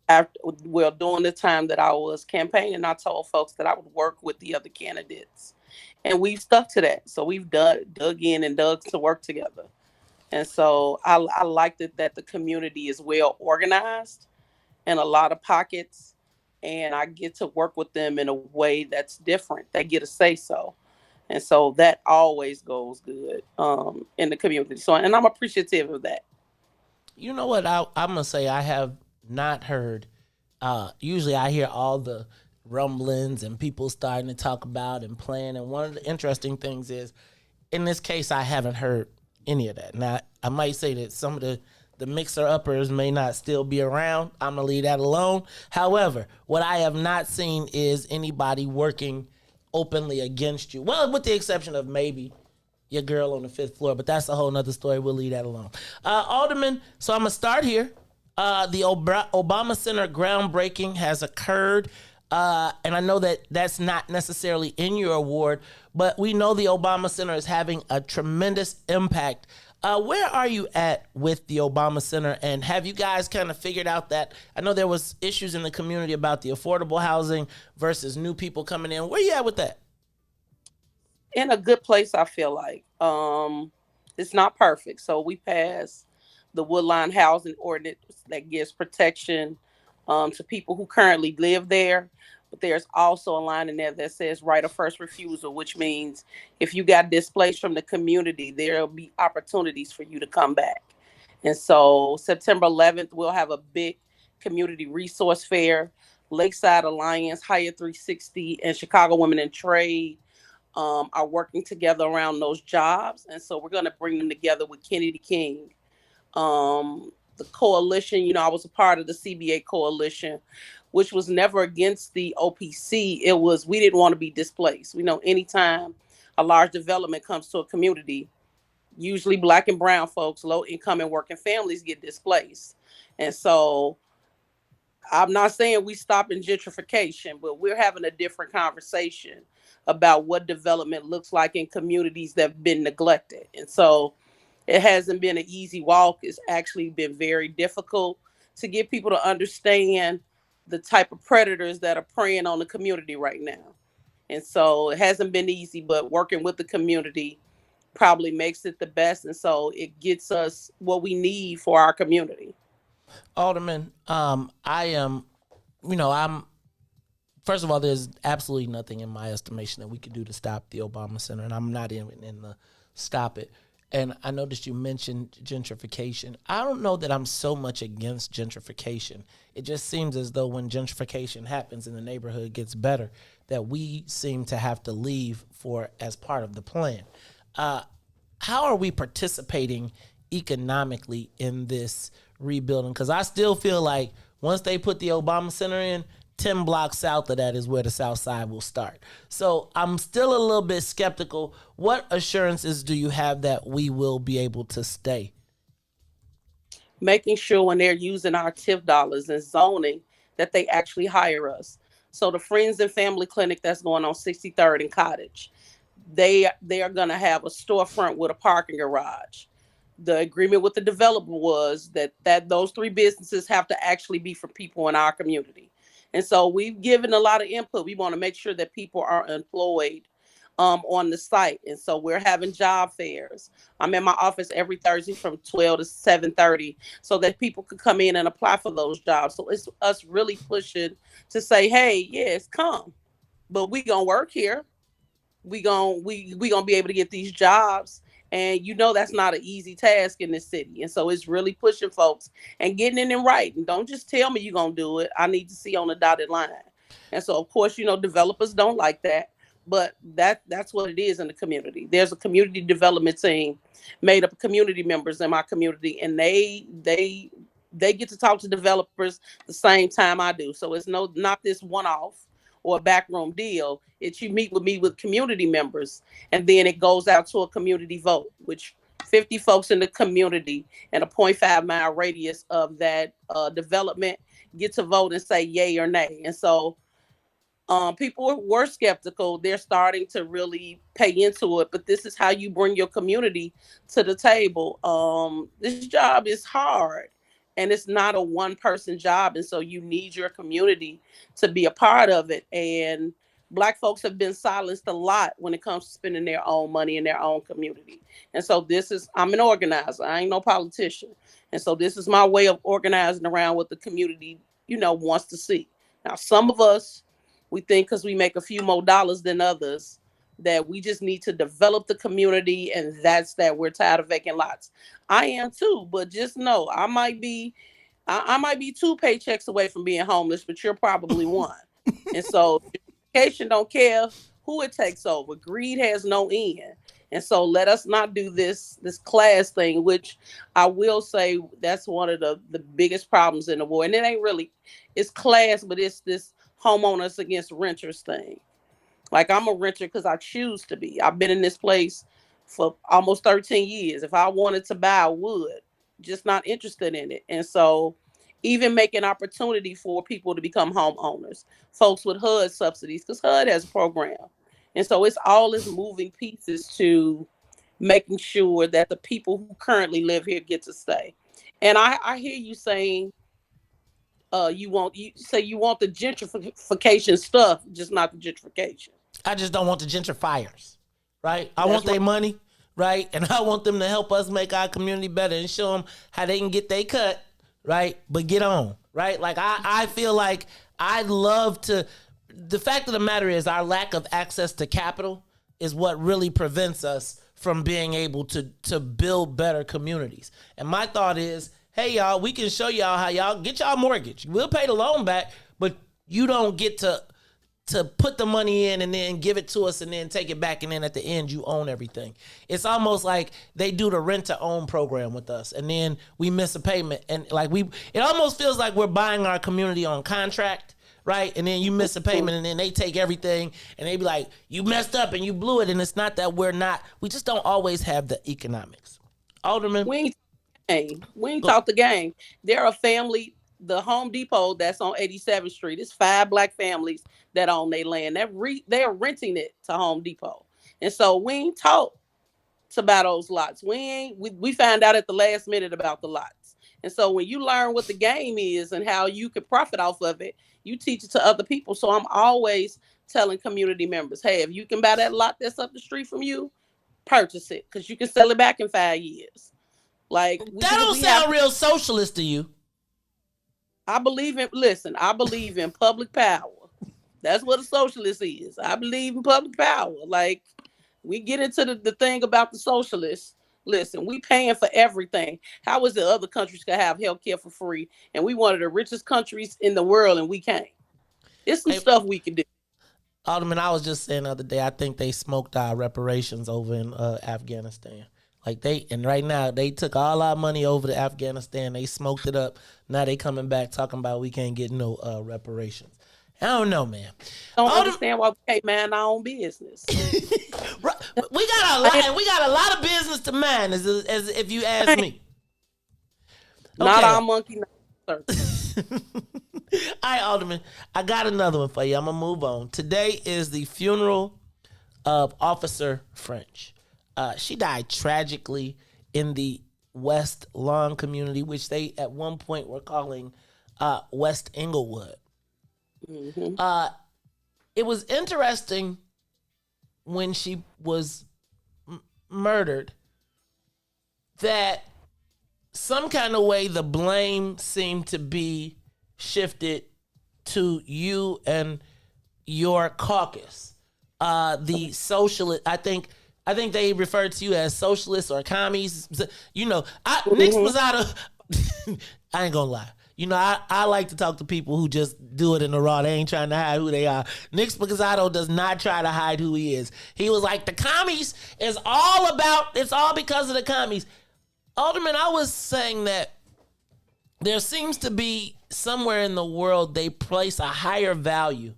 Speaker 13: after, well, during the time that I was campaigning, I told folks that I would work with the other candidates. And we've stuck to that. So we've dug in and dug to work together. And so I like that the community is well organized in a lot of pockets. And I get to work with them in a way that's different. They get a say so. And so that always goes good in the community. So, and I'm appreciative of that.
Speaker 1: You know what? I'm going to say I have not heard. Usually I hear all the rumblings and people starting to talk about and plan. And one of the interesting things is, in this case, I haven't heard any of that. Now, I might say that some of the mixer-uppers may not still be around. I'm going to leave that alone. However, what I have not seen is anybody working openly against you. Well, with the exception of maybe your girl on the 5th floor, but that's a whole nother story. We'll leave that alone. Alderman, so I'm going to start here. The Obama Center groundbreaking has occurred, and I know that that's not necessarily in your award, but we know the Obama Center is having a tremendous impact. Where are you at with the Obama Center, and have you guys kind of figured out that, I know there was issues in the community about the affordable housing versus new people coming in. Where you at with that?
Speaker 13: In a good place, I feel like. It's not perfect. So we passed the Woodline Housing Ordinance that gives protection to people who currently live there. But there's also a line in there that says right of first refusal, which means if you got displaced from the community, there'll be opportunities for you to come back. And so September 11th, we'll have a big community resource fair. Lakeside Alliance, Hire 360, and Chicago Women in Trade are working together around those jobs. And so we're going to bring them together with Kennedy King. The coalition, I was a part of the CBA coalition, which was never against the OPC. It was, we didn't want to be displaced. We know anytime a large development comes to a community, usually Black and brown folks, low income and working families get displaced. And so I'm not saying we stop in gentrification, but we're having a different conversation about what development looks like in communities that have been neglected. And so it hasn't been an easy walk. It's actually been very difficult to get people to understand the type of predators that are preying on the community right now. And so it hasn't been easy, but working with the community probably makes it the best. And so it gets us what we need for our community.
Speaker 1: Alderman, I'm first of all, there's absolutely nothing in my estimation that we could do to stop the Obama Center, and I'm not in the stop it. And I noticed you mentioned gentrification. I don't know that I'm so much against gentrification. It just seems as though when gentrification happens and the neighborhood gets better, that we seem to have to leave as part of the plan. How are we participating economically in this rebuilding? Because I still feel like once they put the Obama Center in, 10 blocks south of that is where the South Side will start. So I'm still a little bit skeptical. What assurances do you have that we will be able to stay?
Speaker 13: Making sure when they're using our TIF dollars and zoning that they actually hire us. So the Friends and Family Clinic that's going on 63rd and Cottage, they are going to have a storefront with a parking garage. The agreement with the developer was that those 3 businesses have to actually be for people in our community. And so we've given a lot of input. We want to make sure that people are employed on the site. And so we're having job fairs. I'm in my office every Thursday from 12 to 7:30 so that people can come in and apply for those jobs. So it's us really pushing to say, hey, yes, come. But we going to work here. We gonna be able to get these jobs. And that's not an easy task in this city. And so it's really pushing folks and getting it in writing. Don't just tell me you're going to do it. I need to see on the dotted line. And so, of course, developers don't like that. But that's what it is in the community. There's a community development team made up of community members in my community. And they get to talk to developers the same time I do. So it's not this one-off or a backroom deal. It's you meet with me with community members, and then it goes out to a community vote, which 50 folks in the community and a 0.5-mile radius of that development get to vote and say yay or nay. And so People were skeptical. They're starting to really pay into it, but this is how you bring your community to the table. This job is hard, and it's not a one person job, and so you need your community to be a part of it. And Black folks have been silenced a lot when it comes to spending their own money in their own community. And so I'm an organizer. I ain't no politician. And so this is my way of organizing around what the community, wants to see. Now, some of us, we think because we make a few more dollars than others, that we just need to develop the community, and that's that. We're tired of vacant lots. I am too, but just know I might be 2 paychecks away from being homeless, but you're probably one. And so gentrification don't care who it takes over. Greed has no end. And so let us not do this class thing, which I will say that's one of the biggest problems in the war. And it ain't really, it's class, but it's this homeowners against renters thing. Like, I'm a renter because I choose to be. I've been in this place for almost 13 years. If I wanted to buy, I would. Just not interested in it. And so even making opportunity for people to become homeowners, folks with HUD subsidies, because HUD has a program. And so it's all this moving pieces to making sure that the people who currently live here get to stay. And I hear you saying, you want the gentrification stuff, just not the gentrification.
Speaker 1: I just don't want the gentrifiers, right? I want their money, right? And I want them to help us make our community better and show them how they can get their cut, right? But get on, right? Like, I feel like I'd love to. The fact of the matter is, our lack of access to capital is what really prevents us from being able to build better communities. And my thought is, hey, y'all, we can show y'all how y'all get y'all mortgage. We'll pay the loan back, but you don't get to put the money in and then give it to us and then take it back, and then at the end you own everything. It's almost like they do the rent to own program with us, and then we miss a payment, and it almost feels like we're buying our community on contract, right? And then you miss a payment, and then they take everything, and they be like, you messed up and you blew it. And it's not that we just don't always have the economics. Alderman,
Speaker 13: we ain't talk the game. They're a family. The Home Depot that's on 87th Street, it's 5 Black families that own their land. They're renting it to Home Depot. And so we ain't taught about those lots. We found out at the last minute about the lots. And so when you learn what the game is and how you can profit off of it, you teach it to other people. So I'm always telling community members, hey, if you can buy that lot that's up the street from you, purchase it, because you can sell it back in 5 years. Like,
Speaker 1: that don't sound real socialist to you.
Speaker 13: I believe in public power. That's what a socialist is. I believe in public power. Like, we get into the thing about the socialists. Listen, we paying for everything. How is it other countries can have health care for free, and we one of the richest countries in the world, and we can't? It's some stuff we can do.
Speaker 1: Alderman, I was just saying the other day, I think they smoked our reparations over in Afghanistan. And right now they took all our money over to Afghanistan. They smoked it up. Now they coming back talking about we can't get no reparations. I don't know, man.
Speaker 13: I don't understand why we can't mind our own business.
Speaker 1: We got a lot of business to mind, as if you ask me.
Speaker 13: Not our monkey.
Speaker 1: All right, Alderman, I got another one for you. I'm gonna move on. Today is the funeral of Officer French. She died tragically in the West Lawn community, which they at one point were calling West Englewood. Mm-hmm. It was interesting when she was murdered that some kind of way the blame seemed to be shifted to you and your caucus. The socialist, I think they referred to you as socialists or commies. Nick Sposato, I ain't gonna lie. I like to talk to people who just do it in the raw. They ain't trying to hide who they are. Nick Sposato does not try to hide who he is. He was like, the commies is it's all because of the commies. Alderman, I was saying that there seems to be somewhere in the world they place a higher value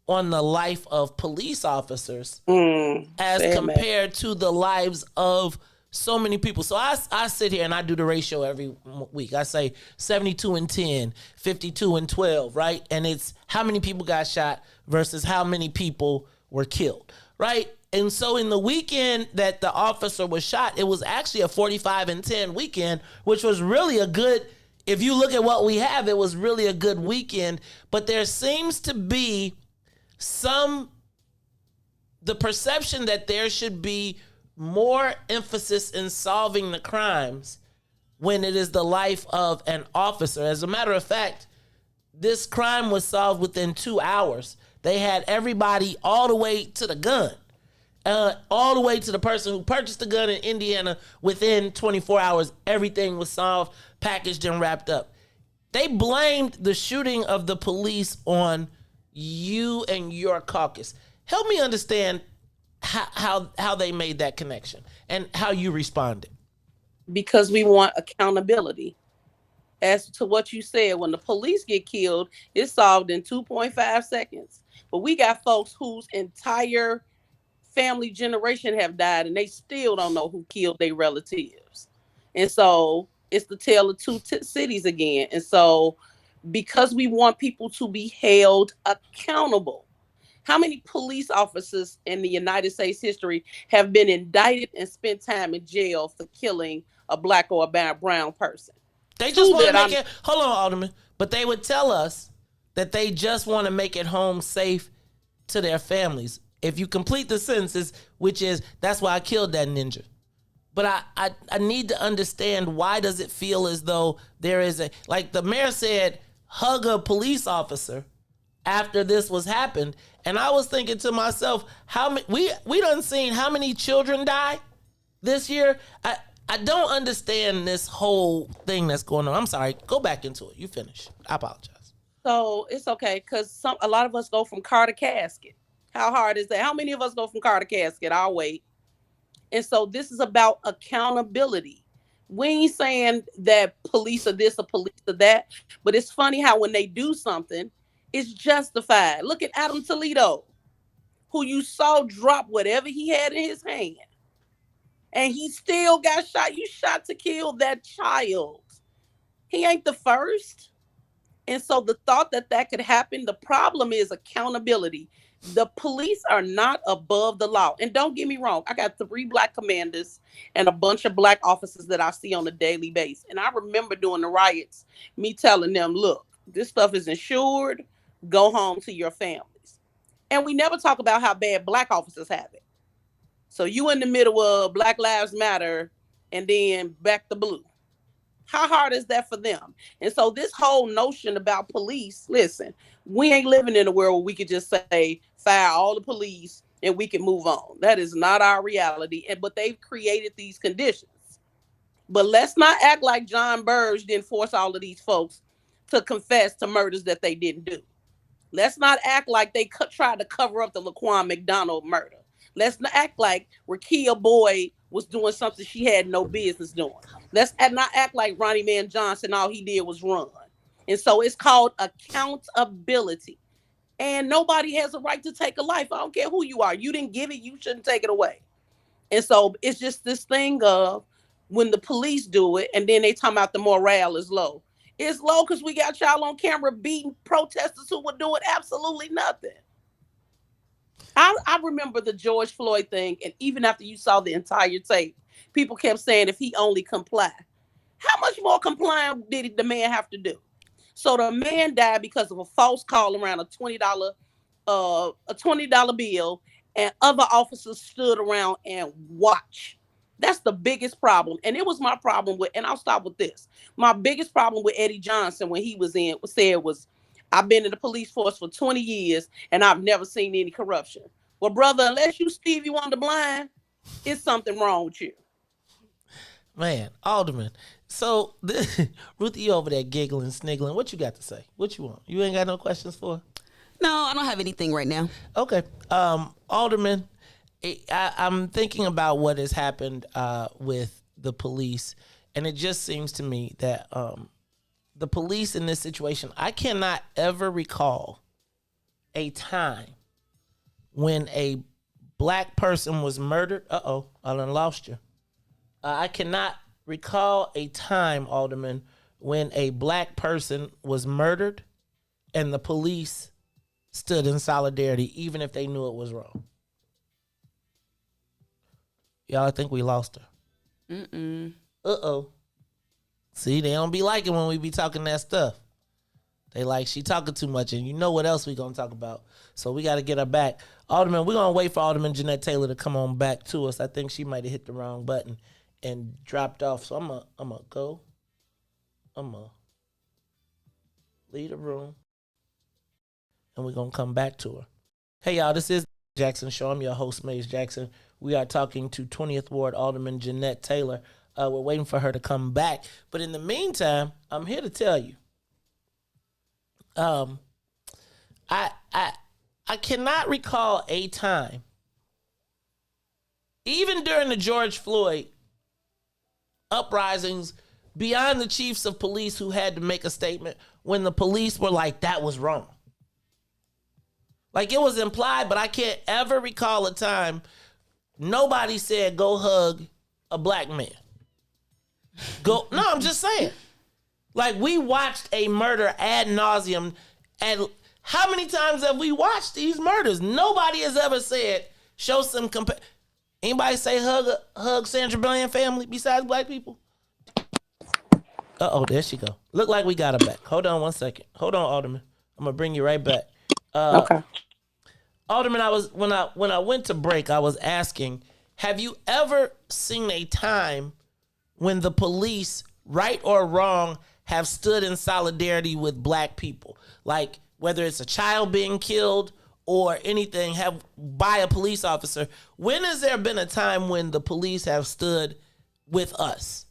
Speaker 1: on the life of police officers as compared to the lives of so many people. So I sit here and I do the ratio every week. I say 72 and 10, 52 and 12, right? And it's how many people got shot versus how many people were killed, right? And so in the weekend that the officer was shot, it was actually a 45 and 10 weekend, which was really a good, if you look at what we have, it was really a good weekend. But there seems to be the perception that there should be more emphasis in solving the crimes when it is the life of an officer. As a matter of fact, this crime was solved within 2 hours. They had everybody all the way to the gun, all the way to the person who purchased the gun in Indiana. Within 24 hours, everything was solved, packaged, and wrapped up. They blamed the shooting of the police on you and your caucus. Help me understand how they made that connection and how you responded.
Speaker 13: Because we want accountability. As to what you said, when the police get killed, it's solved in 2.5 seconds. But we got folks whose entire family generation have died and they still don't know who killed their relatives. And so it's the tale of two cities again. And so because we want people to be held accountable, how many police officers in the United States history have been indicted and spent time in jail for killing a black or a brown person?
Speaker 1: They just want to make it, hold on, Alderman, but they would tell us that they just want to make it home safe to their families. If you complete the sentences, which is, that's why I killed that ninja. But I need to understand, why does it feel as though there is a, like the mayor said, hug a police officer after this was happened. And I was thinking to myself, how many, we done seen how many children die this year. I don't understand this whole thing that's going on. I'm sorry. Go back into it. You finish. I apologize.
Speaker 13: So it's okay, because a lot of us go from car to casket. How hard is that? How many of us go from car to casket? I'll wait. And so this is about accountability. We ain't saying that police are this or police are that, but it's funny how when they do something, it's justified. Look at Adam Toledo, who you saw drop whatever he had in his hand. And he still got shot. You shot to kill that child. He ain't the first. And so the thought that could happen, the problem is accountability. The police are not above the law. And don't get me wrong, I got 3 black commanders and a bunch of black officers that I see on a daily basis. And I remember during the riots, me telling them, look, this stuff is insured. Go home to your families. And we never talk about how bad black officers have it. So you in the middle of Black Lives Matter and then back to blue. How hard is that for them? And so this whole notion about police, listen, we ain't living in a world where we could just say, fire all the police and we can move on. That is not our reality. But they've created these conditions. But let's not act like John Burge didn't force all of these folks to confess to murders that they didn't do. Let's not act like they tried to cover up the Laquan McDonald murder. Let's not act like Rakia Boyd was doing something she had no business doing. Let's not act like Ronnie Man Johnson, all he did was run. And so it's called accountability. And nobody has a right to take a life. I don't care who you are. You didn't give it, you shouldn't take it away. And so it's just this thing of when the police do it and then they talk about the morale is low. It's low because we got y'all on camera beating protesters who were doing absolutely nothing. I remember the George Floyd thing, and even after you saw the entire tape, people kept saying if he only comply. How much more complying did the man have to do? So the man died because of a false call around a $20 bill, and other officers stood around and watched. That's the biggest problem. And it was my problem with, and I'll stop with this. My biggest problem with Eddie Johnson when he was was, I've been in the police force for 20 years and I've never seen any corruption. Well, brother, unless you Stevie Wonder blind, it's something wrong with you.
Speaker 1: Man, Alderman. So, Ruthie, you over there giggling, sniggling. What you got to say? What you want? You ain't got no questions for her?
Speaker 11: No, I don't have anything right now.
Speaker 1: Okay. Alderman, I'm thinking about what has happened with the police, and it just seems to me that the police in this situation, I cannot ever recall a time when a black person was murdered. I done lost you. I cannot recall a time, Alderman, when a black person was murdered and the police stood in solidarity, even if they knew it was wrong. Y'all, I think we lost her. Uh-oh. See, they don't be liking when we be talking that stuff. They like, she talking too much, and you know what else we gonna talk about. So we got to get her back. Alderman, we're gonna wait for Alderman Jeanette Taylor to come on back to us. I think she might have hit the wrong button and dropped off. So I'm gonna go. I'm gonna leave the room, and we're gonna come back to her. Hey y'all, this is Jackson Show. I'm your host, Maze Jackson. We are talking to 20th Ward Alderman Jeanette Taylor. We're waiting for her to come back. But in the meantime, I'm here to tell you, I cannot recall a time, even during the George Floyd uprisings, beyond the chiefs of police who had to make a statement, when the police were like, that was wrong. Like, it was implied, but I can't ever recall a time nobody said, go hug a black man. No, I'm just saying. Like, we watched a murder ad nauseum, and how many times have we watched these murders? Nobody has ever said, show some Anybody say hug Sandra Bland family besides black people? Uh-oh, there she go. Look like we got her back. Hold on one second. Hold on, Alderman. I'm gonna bring you right back.
Speaker 13: Okay.
Speaker 1: Alderman, when I went to break, I was asking, have you ever seen a time when the police, right or wrong, have stood in solidarity with black people? Like, whether it's a child being killed or anything by a police officer. When has there been a time when the police have stood with us?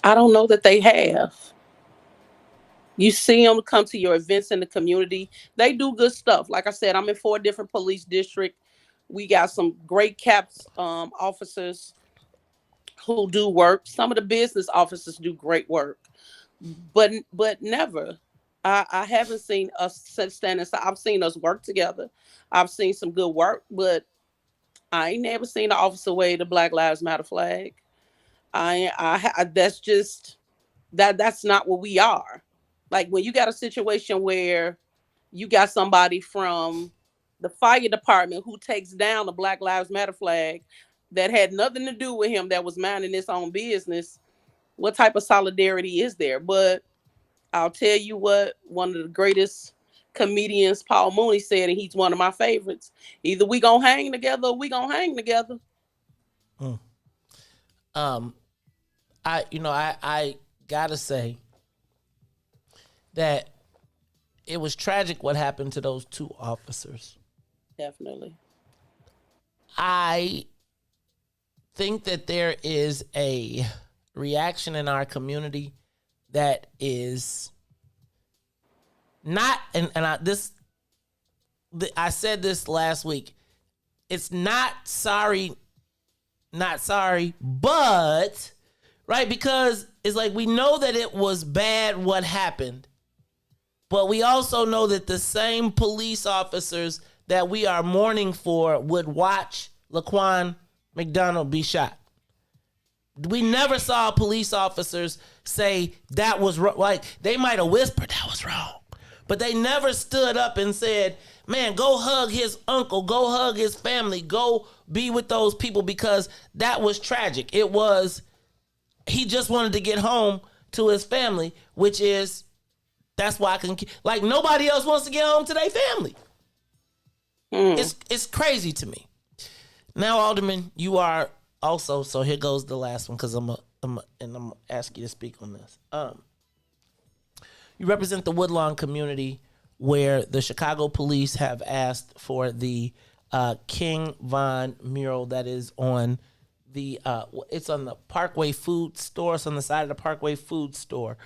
Speaker 13: I don't know that they have. You see them come to your events in the community. They do good stuff. Like I said, I'm in 4 different police districts. We got some great CAPS officers who do work. Some of the business officers do great work, but never. I haven't seen us stand aside. I've seen us work together. I've seen some good work, but I ain't never seen an officer wave the Black Lives Matter flag. That's just that's not what we are. Like, when you got a situation where you got somebody from the fire department who takes down the Black Lives Matter flag that had nothing to do with him, that was minding his own business, what type of solidarity is there? But I'll tell you what, one of the greatest comedians, Paul Mooney, said, and he's one of my favorites: either we gonna hang together or we gonna hang together.
Speaker 1: I gotta say that it was tragic what happened to those 2 officers.
Speaker 13: Definitely.
Speaker 1: I think that there is a reaction in our community that is not, I said this last week. It's not sorry, but right, because it's like, we know that it was bad what happened, but we also know that the same police officers that we are mourning for would watch Laquan McDonald be shot. We never saw police officers say that was wrong. Like, they might have whispered that was wrong, but they never stood up and said, man, go hug his uncle, go hug his family, go be with those people, because that was tragic. It was, he just wanted to get home to his family, which is, that's why like, nobody else wants to get home to their family. It's crazy to me. Now, Alderman, you are also, so here goes the last one, because I'm gonna ask you to speak on this. You represent the Woodlawn community, where the Chicago police have asked for the King Von mural that is on it's on the Parkway Food Store. It's on the side of the Parkway Food Store.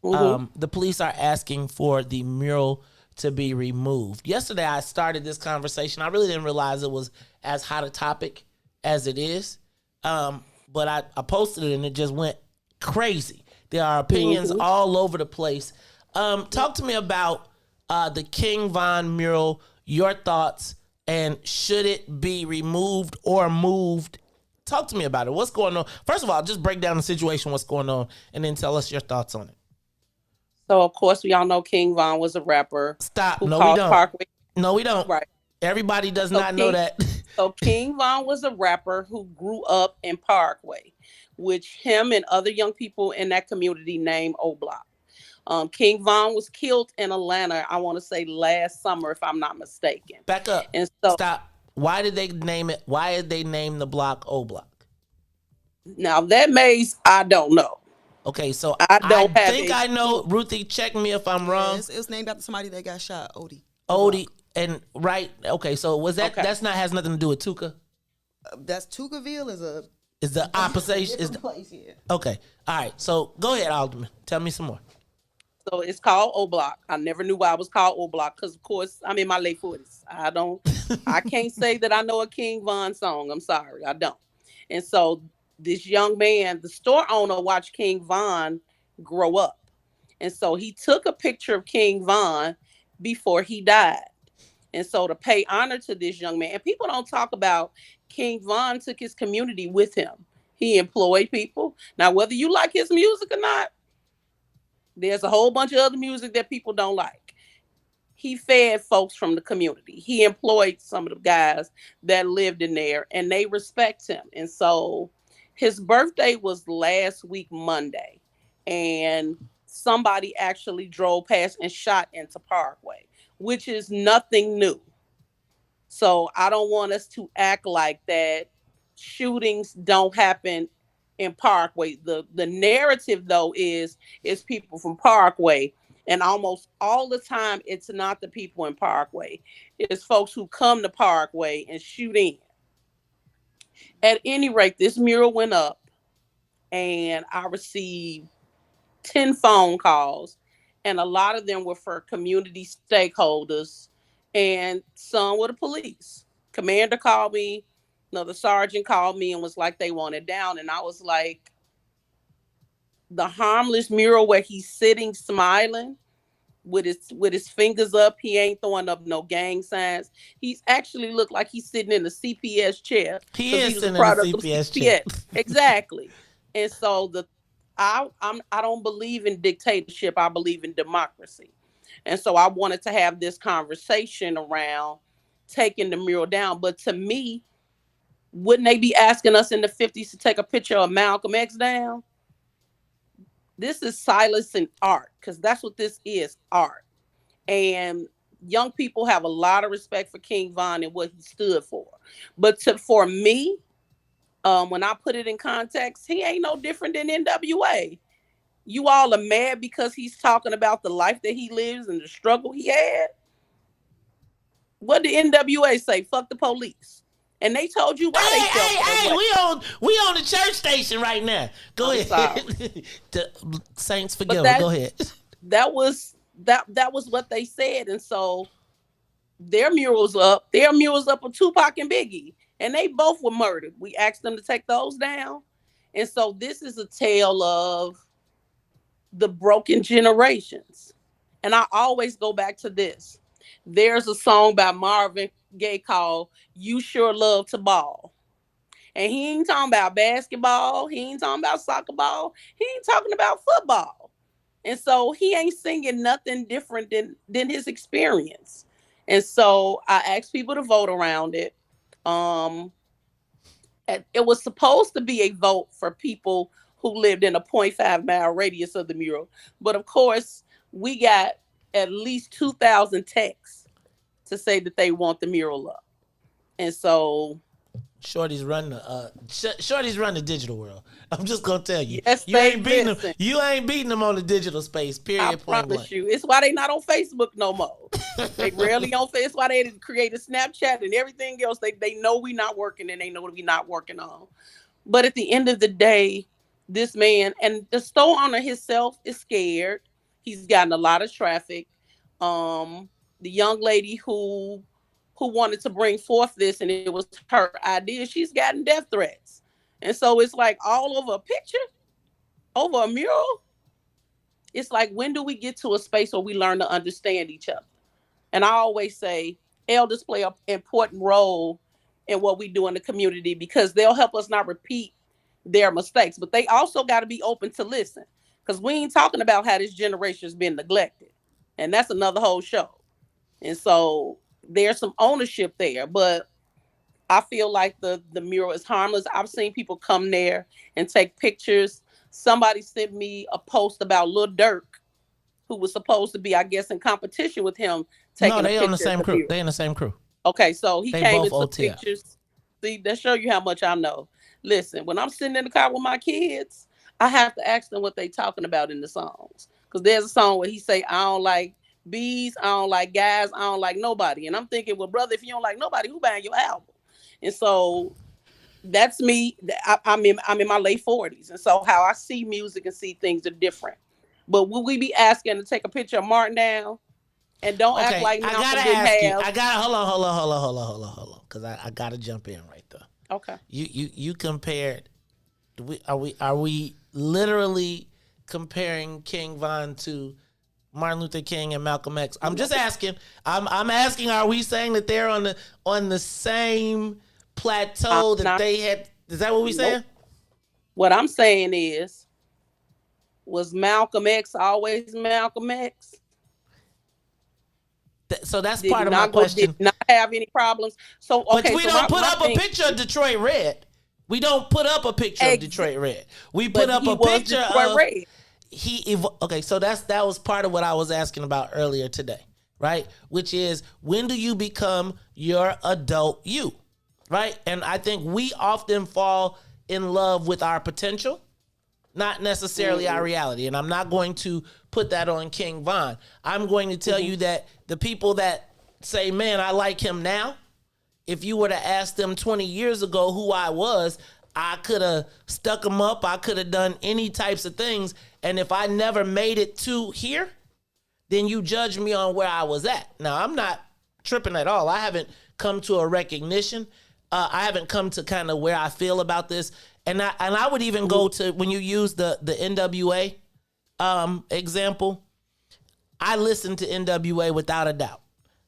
Speaker 1: The police are asking for the mural to be removed. Yesterday, I started this conversation. I really didn't realize it was as hot a topic as it is. But I posted it, and it just went crazy. There are opinions all over the place. Talk to me about the King Von mural, your thoughts, And should it be removed or moved? Talk to me about it. What's going on? First of all, just break down the situation, what's going on, and then tell us your thoughts on it.
Speaker 13: So, of course, we all know King Von was a rapper.
Speaker 1: Stop.
Speaker 13: Who
Speaker 1: No, we
Speaker 13: called
Speaker 1: don't.
Speaker 13: Parkway.
Speaker 1: No, we don't.
Speaker 13: Right.
Speaker 1: Everybody does not know that.
Speaker 13: So King Von was a rapper who grew up in Parkway, which him and other young people in that community named O Block. King Von was killed in Atlanta, I want to say last summer, if I'm not mistaken.
Speaker 1: Back up.
Speaker 13: And so,
Speaker 1: stop. Why did they name it? Why did they name the block O Block?
Speaker 13: Now that Maze, I don't know.
Speaker 1: Okay, so
Speaker 13: I
Speaker 1: I know. Ruthie, check me if I'm wrong.
Speaker 11: It was named after somebody that got shot, Odie.
Speaker 1: Odie, and right. Okay, so was that?
Speaker 13: Okay.
Speaker 1: That's not has nothing to do with Tuka.
Speaker 11: That's Tukaville
Speaker 1: is the opposite. Is the
Speaker 11: place? Yeah.
Speaker 1: Okay. All right. So go ahead, Alderman. Tell me some more.
Speaker 13: So it's called O Block. I never knew why it was called O Block because, of course, I'm in my late 40s. I can't say that I know a King Von song. I'm sorry, I don't. And so this young man, the store owner, watched King Von grow up. And so he took a picture of King Von before he died. And so to pay honor to this young man, and people don't talk about King Von took his community with him. He employed people. Now, whether you like his music or not, there's a whole bunch of other music that people don't like. He fed folks from the community. He employed some of the guys that lived in there, and they respect him. And so his birthday was last week, Monday, and somebody actually drove past and shot into Parkway, which is nothing new. So I don't want us to act like that shootings don't happen in Parkway. The narrative, though, is people from Parkway. And almost all the time, it's not the people in Parkway. It's folks who come to Parkway and shoot in. At any rate, this mural went up, and I received 10 phone calls, and a lot of them were for community stakeholders, and some were the police. Commander called me, another sergeant called me and was like, they want it down. And I was like, the harmless mural where he's sitting smiling with his fingers up, he ain't throwing up no gang signs. He's actually looked like he's sitting in a CPS chair.
Speaker 1: He is sitting in a CPS chair.
Speaker 13: Exactly. And so I don't believe in dictatorship. I believe in democracy. And so I wanted to have this conversation around taking the mural down. But to me, wouldn't they be asking us in the 50s to take a picture of Malcolm X down? This is silencing art, because that's what this is, art. And young people have a lot of respect for King Von and what he stood for. But for me, when I put it in context, he ain't no different than NWA. You all are mad because he's talking about the life that he lives and the struggle he had. What did NWA say? Fuck the police. And they told you why they felt that way.
Speaker 1: We on the church station right now. Go ahead. The saints forgive me. Go ahead.
Speaker 13: That was what they said. And so their murals up of Tupac and Biggie. And they both were murdered. We asked them to take those down. And so this is a tale of the broken generations. And I always go back to this. There's a song by Marvin Gaye called You Sure Love to Ball. And he ain't talking about basketball. He ain't talking about soccer ball. He ain't talking about football. And so he ain't singing nothing different than his experience. And so I asked people to vote around it. It was supposed to be a vote for people who lived in a 0.5 mile radius of the mural. But of course, we got at least 2,000 texts to say that they want the mural up. And so
Speaker 1: Shorty's run the digital world. I'm just gonna tell you.
Speaker 13: Yes,
Speaker 1: you ain't beating them. You ain't beating them on the digital space. Period.
Speaker 13: I promise you. It's why they not on Facebook no more. They rarely on Facebook. It's why they created Snapchat and everything else. They know we not working, and they know we not working on. But at the end of the day, this man and the store owner himself is scared. He's gotten a lot of traffic. The young lady who wanted to bring forth this, and it was her idea, she's gotten death threats. And so it's like all over a picture, over a mural. It's like, when do we get to a space where we learn to understand each other? And I always say, elders play an important role in what we do in the community because they'll help us not repeat their mistakes. But they also got to be open to listen because we ain't talking about how this generation has been neglected. And that's another whole show. And so there's some ownership there. But I feel like the mural is harmless. I've seen people come there and take pictures. Somebody sent me a post about Lil Durk, who was supposed to be, I guess, in competition with him.
Speaker 1: No, they on the same crew. They in the same crew.
Speaker 13: Okay, so he
Speaker 1: They
Speaker 13: came
Speaker 1: both
Speaker 13: and took
Speaker 1: OTF.
Speaker 13: pictures. See, that show you how much I know. Listen, when I'm sitting in the car with my kids, I have to ask them what they talking about in the songs. Because there's a song where he say, I don't like bees, I don't like guys, I don't like nobody. And I'm thinking, well, brother, if you don't like nobody, who buying your album? And so that's me. I'm in my late 40s. And so how I see music and see things are different. But will we be asking to take a picture of Martin down? And don't act like
Speaker 1: I
Speaker 13: Malcolm
Speaker 1: gotta
Speaker 13: didn't
Speaker 1: ask you.
Speaker 13: have.
Speaker 1: I gotta hold on, because I gotta jump in right there.
Speaker 13: Okay.
Speaker 1: You compared. Are we literally comparing King Von to Martin Luther King and Malcolm X? I'm just asking. I'm asking. Are we saying that they're on the same plateau that they had? Is that what we saying?
Speaker 13: Nope. What I'm saying is, was Malcolm X always Malcolm X?
Speaker 1: So that's part of my question.
Speaker 13: Did not have any problems. So okay,
Speaker 1: but we don't put up a picture of Detroit Red. We don't put up a picture of Detroit Red. We put up a picture of
Speaker 13: Red.
Speaker 1: Okay, so that was part of what I was asking about earlier today, right? Which is, when do you become your adult you, right? And I think we often fall in love with our potential, not necessarily our reality. And I'm not going to put that on King Von. I'm going to tell you that the people that say, man, I like him now, if you were to ask them 20 years ago who I was, I could have stuck him up. I could have done any types of things. And if I never made it to here, then you judge me on where I was at. Now, I'm not tripping at all. I haven't come to a recognition. I haven't come to kind of where I feel about this. And I would even go to, when you use the NWA example, I listened to NWA without a doubt.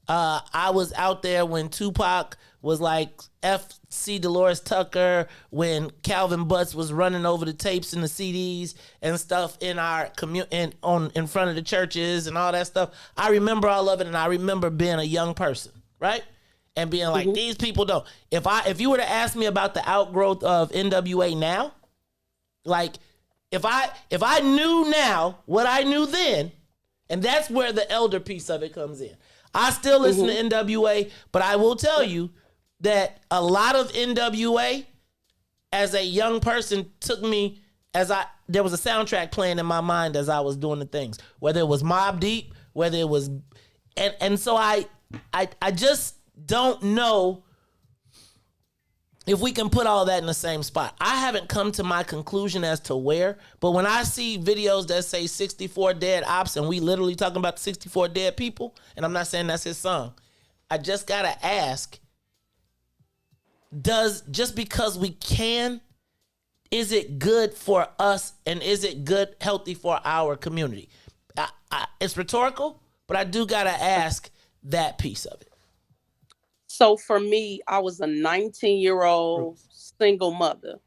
Speaker 1: I was out there when Tupac was like FC Dolores Tucker, when Calvin Butts was running over the tapes and the CDs and stuff in our in front of the churches and all that stuff. I remember all of it, and I remember being a young person, right? And being like, these people don't. If you were to ask me about the outgrowth of NWA now, like if I knew now what I knew then, and that's where the elder piece of it comes in. I still listen to NWA, but I will tell you that a lot of NWA as a young person took me there was a soundtrack playing in my mind as I was doing the things, whether it was Mobb Deep, whether it was, and so I just don't know if we can put all that in the same spot. I haven't come to my conclusion as to where, but when I see videos that say 64 dead ops, and we literally talking about 64 dead people, and I'm not saying that's his song, I just gotta ask, just because we can, is it good for us, and is it good, healthy for our community? It's rhetorical, but I do gotta ask that piece of it.
Speaker 13: So for me, I was a 19-year-old single mother.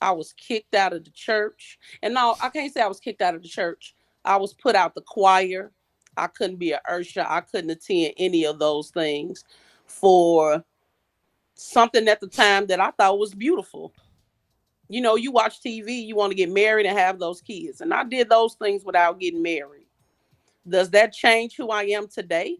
Speaker 13: I was kicked out of the church. And no, I can't say I was kicked out of the church. I was put out the choir. I couldn't be an usher. I couldn't attend any of those things for something at the time that I thought was beautiful. You know, you watch TV, you want to get married and have those kids. And I did those things without getting married. Does that change who I am today?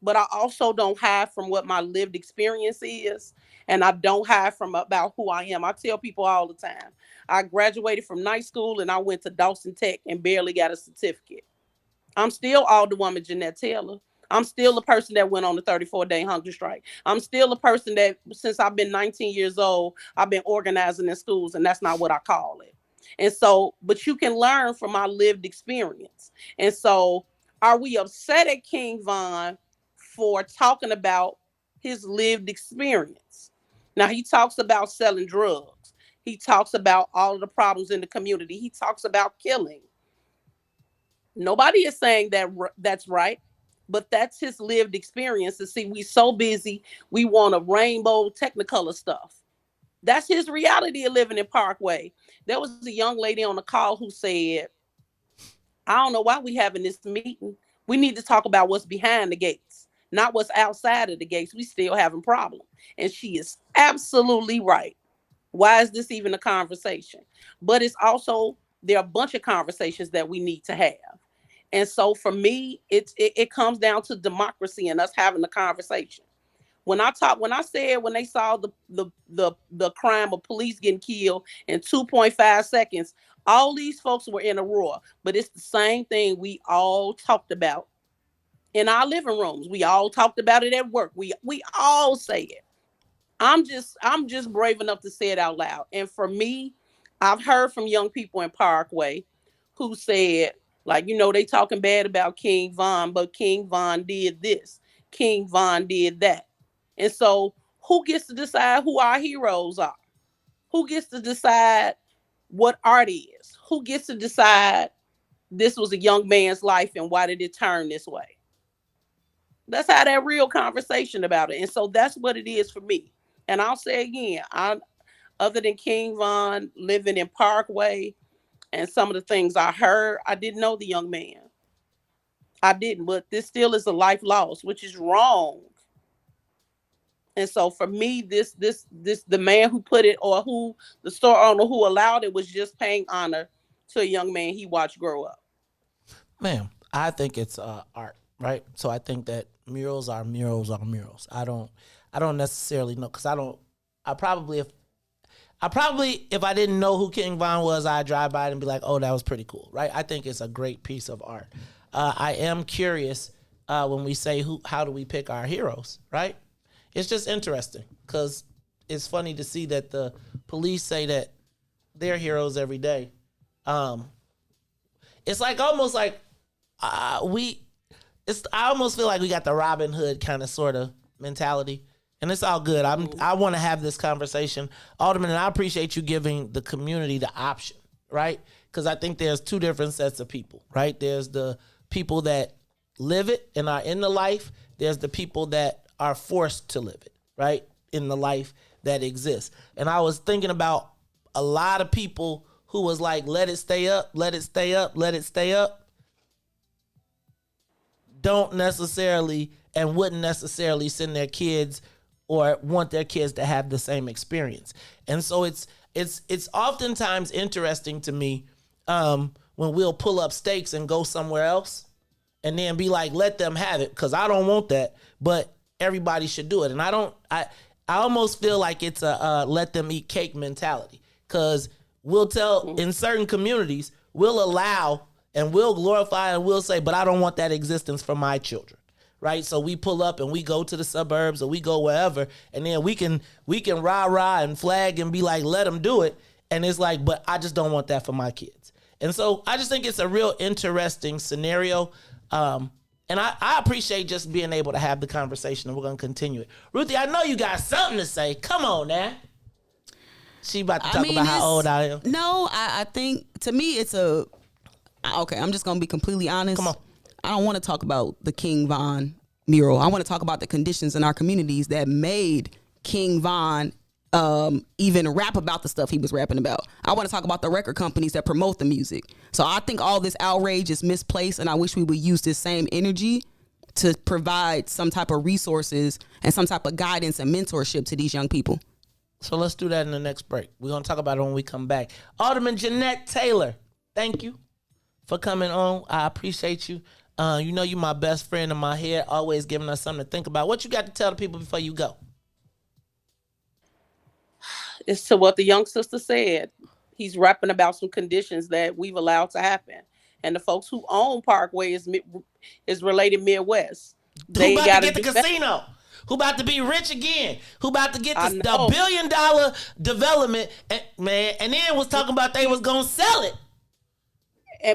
Speaker 13: But I also don't hide from what my lived experience is. And I don't hide from about who I am. I tell people all the time, I graduated from night school and I went to Dawson Tech and barely got a certificate. I'm still Alderman Jeanette Taylor. I'm still the person that went on the 34-day hunger strike. I'm still the person that, since I've been 19 years old, I've been organizing in schools, and that's not what I call it. And so, but you can learn from my lived experience. And so, are we upset at King Von for talking about his lived experience? Now, he talks about selling drugs. He talks about all of the problems in the community. He talks about killing. Nobody is saying that that's right. but that's his lived experience. To see, we so busy, we want a rainbow technicolor stuff. That's his reality of living in Parkway. There was a young lady on the call who said, I don't know why we having this meeting. We need to talk about what's behind the gates, not what's outside of the gates. We still having problems. And she is absolutely right. Why is this even a conversation? But it's also, there are a bunch of conversations that we need to have. And so for me, it comes down to democracy and us having the conversation. When they saw the crime of police getting killed in 2.5 seconds, all these folks were in a roar. But it's the same thing we all talked about in our living rooms. We all talked about it at work. We all say it. I'm just brave enough to say it out loud. And for me, I've heard from young people in Parkway who said, like, they talking bad about King Von, but King Von did this. King Von did that. And so who gets to decide who our heroes are? Who gets to decide what art is? Who gets to decide this was a young man's life and why did it turn this way? Let's have that real conversation about it. And so that's what it is for me. And I'll say again, other than King Von living in Parkway and some of the things I heard, I didn't know the young man. I didn't, but this still is a life loss, which is wrong. And so for me, the man who put it, or who the store owner who allowed it, was just paying honor to a young man he watched grow up.
Speaker 1: Ma'am, I think it's art, right? So I think that murals are murals are murals. I don't necessarily know, because if I didn't know who King Von was, I'd drive by it and be like, oh, that was pretty cool, right? I think it's a great piece of art. I am curious when we say how do we pick our heroes, right? It's just interesting, because it's funny to see that the police say that they're heroes every day. It's like almost like I almost feel like we got the Robin Hood kind of sort of mentality. And it's all good. I want to have this conversation, Alderman, and I appreciate you giving the community the option, right? Because I think there's two different sets of people, right? There's the people that live it and are in the life. There's the people that are forced to live it, right? In the life that exists. And I was thinking about a lot of people who was like, let it stay up, let it stay up, let it stay up. Don't necessarily and wouldn't necessarily send their kids or want their kids to have the same experience. And so it's oftentimes interesting to me when we'll pull up stakes and go somewhere else and then be like, let them have it, because I don't want that, but everybody should do it. And I almost feel like it's a let them eat cake mentality, because we'll tell in certain communities, we'll allow and we'll glorify and we'll say, but I don't want that existence for my children. Right, so we pull up and we go to the suburbs or we go wherever, and then we can rah and flag and be like, let them do it. And it's like, but I just don't want that for my kids. And so I just think it's a real interesting scenario. And I appreciate just being able to have the conversation, and we're gonna continue it. Ruthie, I know you got something to say. Come on now. She about to talk about how old I am.
Speaker 11: No, I think to me it's okay. I'm just gonna be completely honest.
Speaker 1: Come on.
Speaker 11: I don't want to talk about the King Von mural. I want to talk about the conditions in our communities that made King Von even rap about the stuff he was rapping about. I want to talk about the record companies that promote the music. So I think all this outrage is misplaced, and I wish we would use this same energy to provide some type of resources and some type of guidance and mentorship to these young people.
Speaker 1: So let's do that in the next break. We're going to talk about it when we come back. Alderman Jeanette Taylor, thank you for coming on. I appreciate you. You know you're my best friend in my head, always giving us something to think about. What you got to tell the people before you go?
Speaker 13: It's to what the young sister said. He's rapping about some conditions that we've allowed to happen. And the folks who own Parkway is related Midwest.
Speaker 1: Who about to get the casino? Who about to be rich again? Who about to get the $1 billion development? And then was talking about they was going to sell it.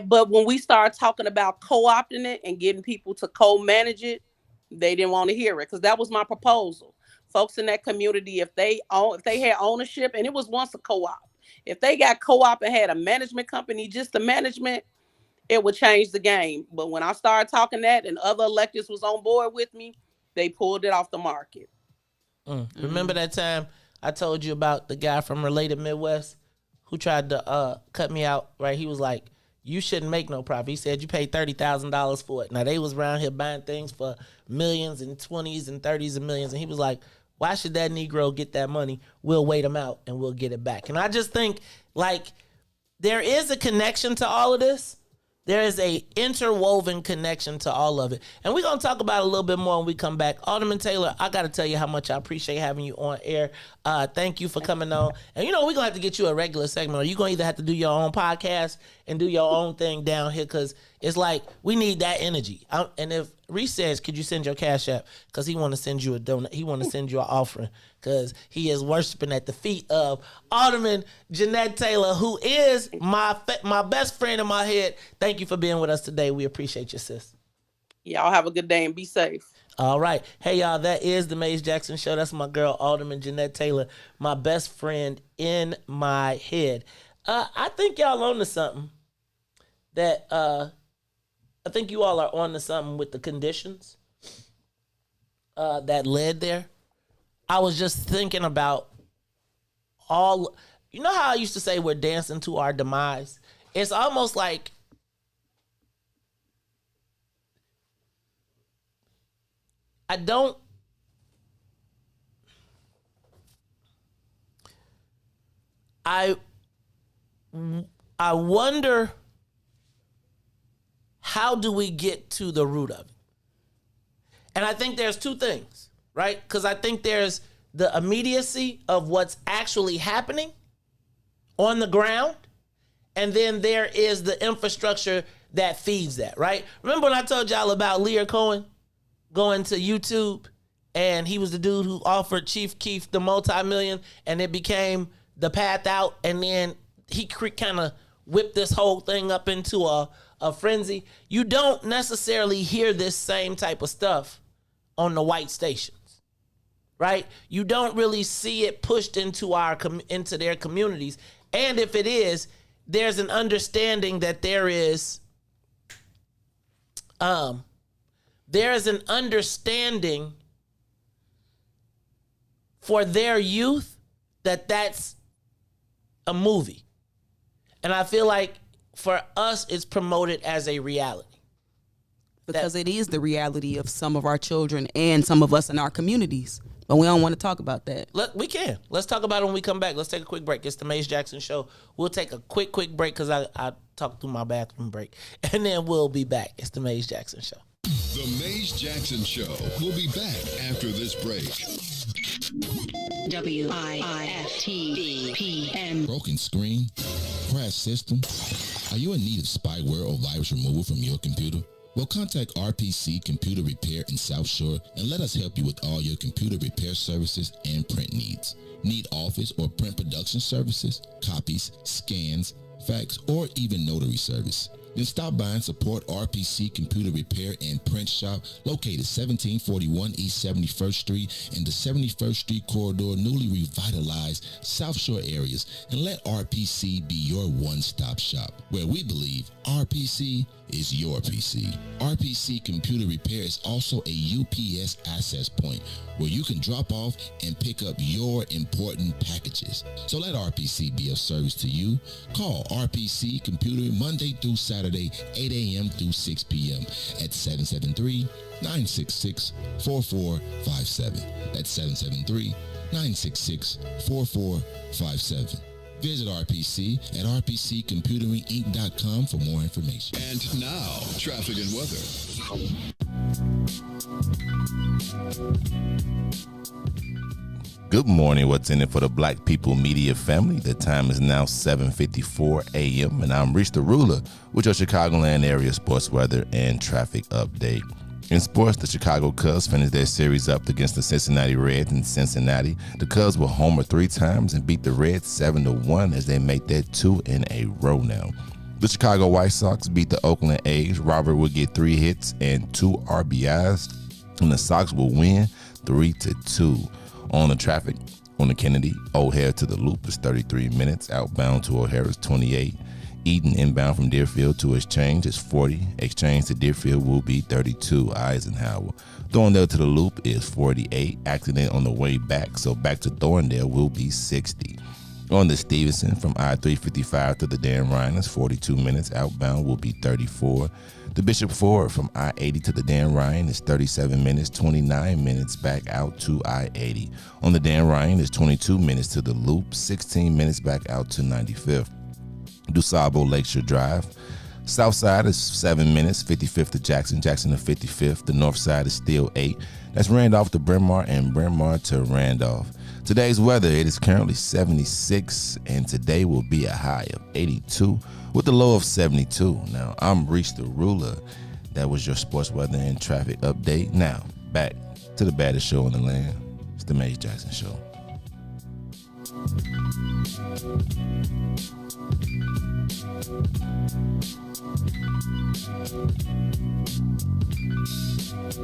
Speaker 13: But when we started talking about co-opting it and getting people to co-manage it, they didn't want to hear it, because that was my proposal. Folks in that community, if they had ownership, and it was once a co-op, if they got co-op and had a management company, just the management, it would change the game. But when I started talking that and other electeds was on board with me, they pulled it off the market.
Speaker 1: Remember that time I told you about the guy from Related Midwest who tried to cut me out, right? He was like, you shouldn't make no profit. He said you paid $30,000 for it. Now, they was around here buying things for millions and 20s and 30s of millions. And he was like, why should that Negro get that money? We'll wait him out and we'll get it back. And I just think, like, there is a connection to all of this. There is a interwoven connection to all of it. And we're going to talk about it a little bit more when we come back. Alderman Taylor, I got to tell you how much I appreciate having you on air. Thank you for coming on. And, we're going to have to get you a regular segment, or you're going to either have to do your own podcast and do your own thing down here, because it's like we need that energy. And if Reese says, could you send your Cash App? Because he want to send you a donut. He want to send you an offering, because he is worshiping at the feet of Alderman Jeanette Taylor, who is my best friend in my head. Thank you for being with us today. We appreciate you, sis.
Speaker 13: Y'all have a good day and be safe.
Speaker 1: All right. Hey, y'all, that is the Maze Jackson Show. That's my girl, Alderman Jeanette Taylor, my best friend in my head. I think y'all on to something that I think you all are on to something with the conditions that led there. I was just thinking about how I used to say we're dancing to our demise? It's almost like I wonder, how do we get to the root of it? And I think there's two things, right? Because I think there's the immediacy of what's actually happening on the ground, and then there is the infrastructure that feeds that, right? Remember when I told y'all about Lear Cohen going to YouTube, and he was the dude who offered Chief Keef the multi-million, and it became the path out, and then he kind of whipped this whole thing up into a frenzy. You don't necessarily hear this same type of stuff on the white stations, right? You don't really see it pushed into into their communities. And if it is, there's an understanding that there is an understanding for their youth that that's a movie. And I feel like for us, it's promoted as a reality.
Speaker 11: Because it is the reality of some of our children and some of us in our communities. But we don't want to talk about that.
Speaker 1: We can. Let's talk about it when we come back. Let's take a quick break. It's the Maze Jackson Show. We'll take a quick break because I talked through my bathroom break. And then we'll be back. It's the Maze Jackson Show.
Speaker 9: The Maze Jackson Show. We'll be back after this break.
Speaker 14: WIFTBPM. Broken screen? Crash system? Are you in need of spyware or virus removal from your computer? Well, contact RPC Computer Repair in South Shore and let us help you with all your computer repair services and print needs. Need office or print production services, copies, scans, fax, or even notary service? Then stop by and support RPC Computer Repair and Print Shop, located 1741 East 71st Street in the 71st Street corridor, newly revitalized South Shore areas, and let RPC be your one-stop shop, where we believe RPC is your PC. RPC Computer Repair is also a UPS access point where you can drop off and pick up your important packages. So let RPC be of service to you. Call RPC Computer Monday through Saturday, 8 a.m. through 6 p.m. at 773-966-4457. That's 773-966-4457. Visit RPC at rpccomputeringinc.com for more information.
Speaker 9: And now, traffic and weather.
Speaker 12: Good morning. What's in it for the Black People Media family? The time is now 7:54 a.m. and I'm Reese the Ruler with your Chicagoland area sports weather and traffic update. In sports, the Chicago Cubs finished their series up against the Cincinnati Reds in Cincinnati. The Cubs will homer 3 times and beat the Reds 7-1 as they make that 2 in a row now. The Chicago White Sox beat the Oakland A's. Robert will get 3 hits and 2 RBIs, and the Sox will win 3-2. On the traffic, on the Kennedy, O'Hare to the Loop is 33 minutes. Outbound to O'Hare is 28. Eden inbound from Deerfield to Exchange is 40. Exchange to Deerfield will be 32. Eisenhower. Thorndale to the Loop is 48. Accident on the way back, so back to Thorndale will be 60. On the Stevenson from I-355 to the Dan Ryan is 42 minutes. Outbound will be 34. The Bishop Ford from I-80 to the Dan Ryan is 37 minutes, 29 minutes back out to I-80. On the Dan Ryan is 22 minutes to the Loop, 16 minutes back out to 95th. DuSable Lakeshore Drive. South side is 7 minutes, 55th to Jackson, Jackson to 55th. The north side is still 8. That's Randolph to Bryn Mawr and Bryn Mawr to Randolph. Today's weather, it is currently 76, and today will be a high of 82 with a low of 72. Now, I'm Reese the Ruler. That was your sports weather and traffic update. Now, back to the baddest show in the land. It's the Maze Jackson Show.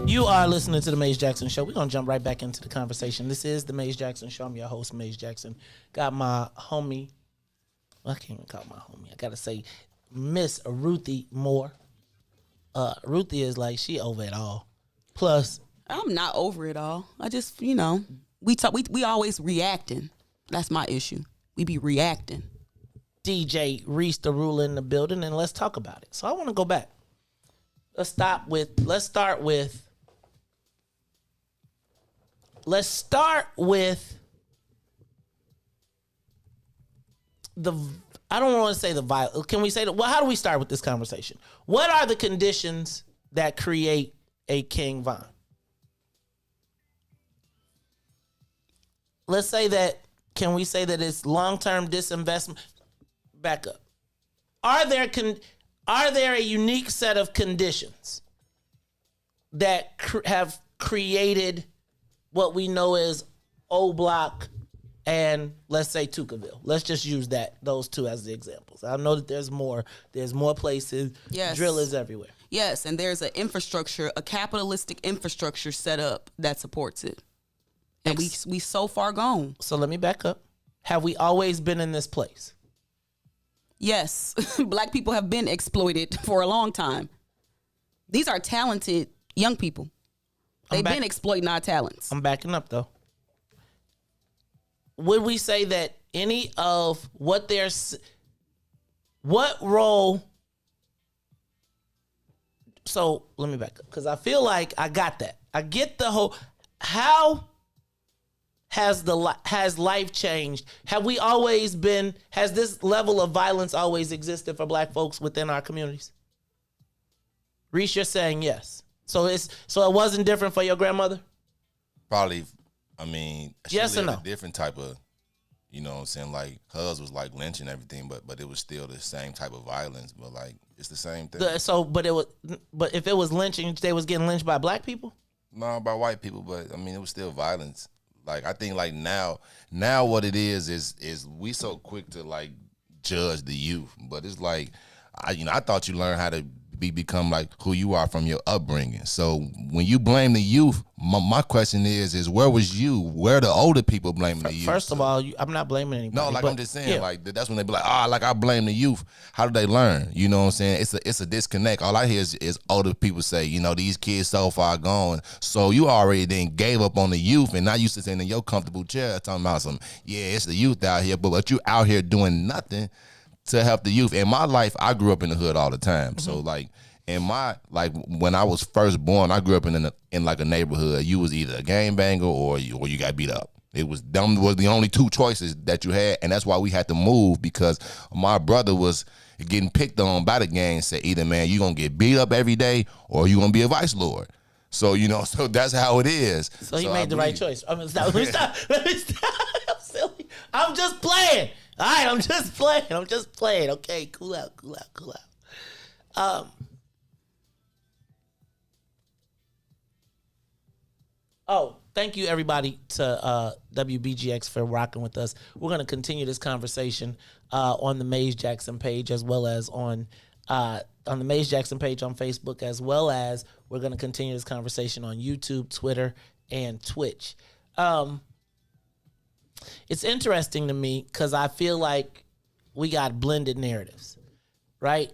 Speaker 1: You are listening to the Maze Jackson Show. We're going to jump right back into the conversation. This is the Maze Jackson Show. I'm your host, Maze Jackson. Got my homie. Well, I can't even call my homie. I got to say Miss Ruthie Moore. Ruthie is like, she over it all. Plus,
Speaker 11: I'm not over it all. I just, we always reacting. That's my issue. We be reacting.
Speaker 1: DJ Reese the Ruler in the building, and let's talk about it. So I want to go back. Let's start with the, I don't want to say the violence. Can we say that? Well, how do we start with this conversation? What are the conditions that create a King Von? Let's say that, can we say that it's long-term disinvestment? Back up. Are there a unique set of conditions that have created what we know as O Block and, let's say, Tukaville? Let's just use those two as the examples. I know that there's more places.
Speaker 11: Yes.
Speaker 1: Drill is everywhere.
Speaker 11: Yes, and there's a capitalistic infrastructure set up that supports it. And we so far gone.
Speaker 1: So let me back up. Have we always been in this place?
Speaker 11: Yes. Black people have been exploited for a long time. These are talented young people. They've been exploiting our talents.
Speaker 1: I'm backing up, though. Would we say that any of what role? So let me back up, because I feel like I got that. I get the whole, how has life changed? Have we always been, has this level of violence always existed for Black folks within our communities? Reese, you're saying yes. So it wasn't different for your grandmother?
Speaker 12: Probably, I mean, she
Speaker 1: yes or
Speaker 12: lived
Speaker 1: no?
Speaker 12: a different type of, you know what I'm saying, like hers was like lynching and everything, but it was still the same type of violence, but like it's the same thing.
Speaker 1: But if it was lynching, they was getting lynched by Black people?
Speaker 12: No, by white people, but I mean it was still violence. Like I think like now what it is we so quick to like judge the youth, but it's like I thought you learned how to become like who you are from your upbringing. So when you blame the youth, my question is where was you? Where are the older people blaming the youth?
Speaker 1: First of all, I'm not blaming anybody.
Speaker 12: No, like I'm just saying, like that's when they be like, I blame the youth. How do they learn? You know what I'm saying? It's a disconnect. All I hear is older people say, these kids so far gone. So you already then gave up on the youth, and now you sitting in your comfortable chair talking about it's the youth out here, but you out here doing nothing to help the youth. In my life, I grew up in the hood all the time. Mm-hmm. So like when I was first born, I grew up in like a neighborhood. You was either a gangbanger or you got beat up. It was the only two choices that you had, and that's why we had to move, because my brother was getting picked on by the gang. Said either, man, you gonna get beat up every day or you gonna be a vice lord. So so that's how it is.
Speaker 1: So he made the right choice. Let me stop. I'm silly. I'm just playing. All right, I'm just playing. Okay, cool out. Thank you everybody to WBGX for rocking with us. We're going to continue this conversation on the Maze Jackson page, as well as on the Maze Jackson page on Facebook, as well as we're going to continue this conversation on YouTube, Twitter, and Twitch. It's interesting to me because I feel like we got blended narratives. right?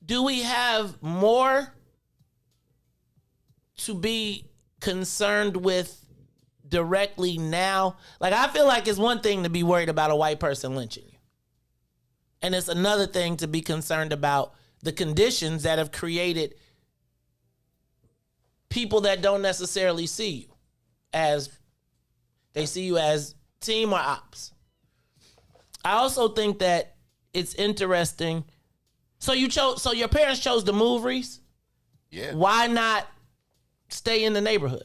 Speaker 1: Do we have more to be concerned with directly now? Like, I feel like it's one thing to be worried about a white person lynching you. And it's another thing to be concerned about the conditions that have created people that don't necessarily see you as, they see you as team or ops. I also think that it's interesting. So your parents chose to move, Reese?
Speaker 12: Yeah.
Speaker 1: Why not stay in the neighborhood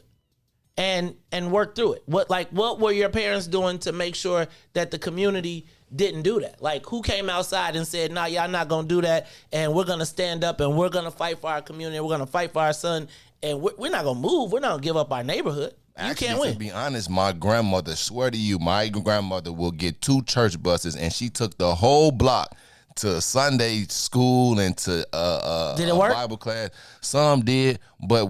Speaker 1: and work through it? What were your parents doing to make sure that the community didn't do that? Like, who came outside and said, "Nah, y'all not gonna do that, and we're gonna stand up and we're gonna fight for our community, and we're gonna fight for our son, and we're not gonna move. We're not gonna give up our neighborhood."
Speaker 12: Actually,
Speaker 1: can't win.
Speaker 12: To be honest, my grandmother, swear to you, my grandmother will get 2 church buses, and she took the whole block to Sunday school and to
Speaker 1: did it work?
Speaker 12: Bible class. Some did, but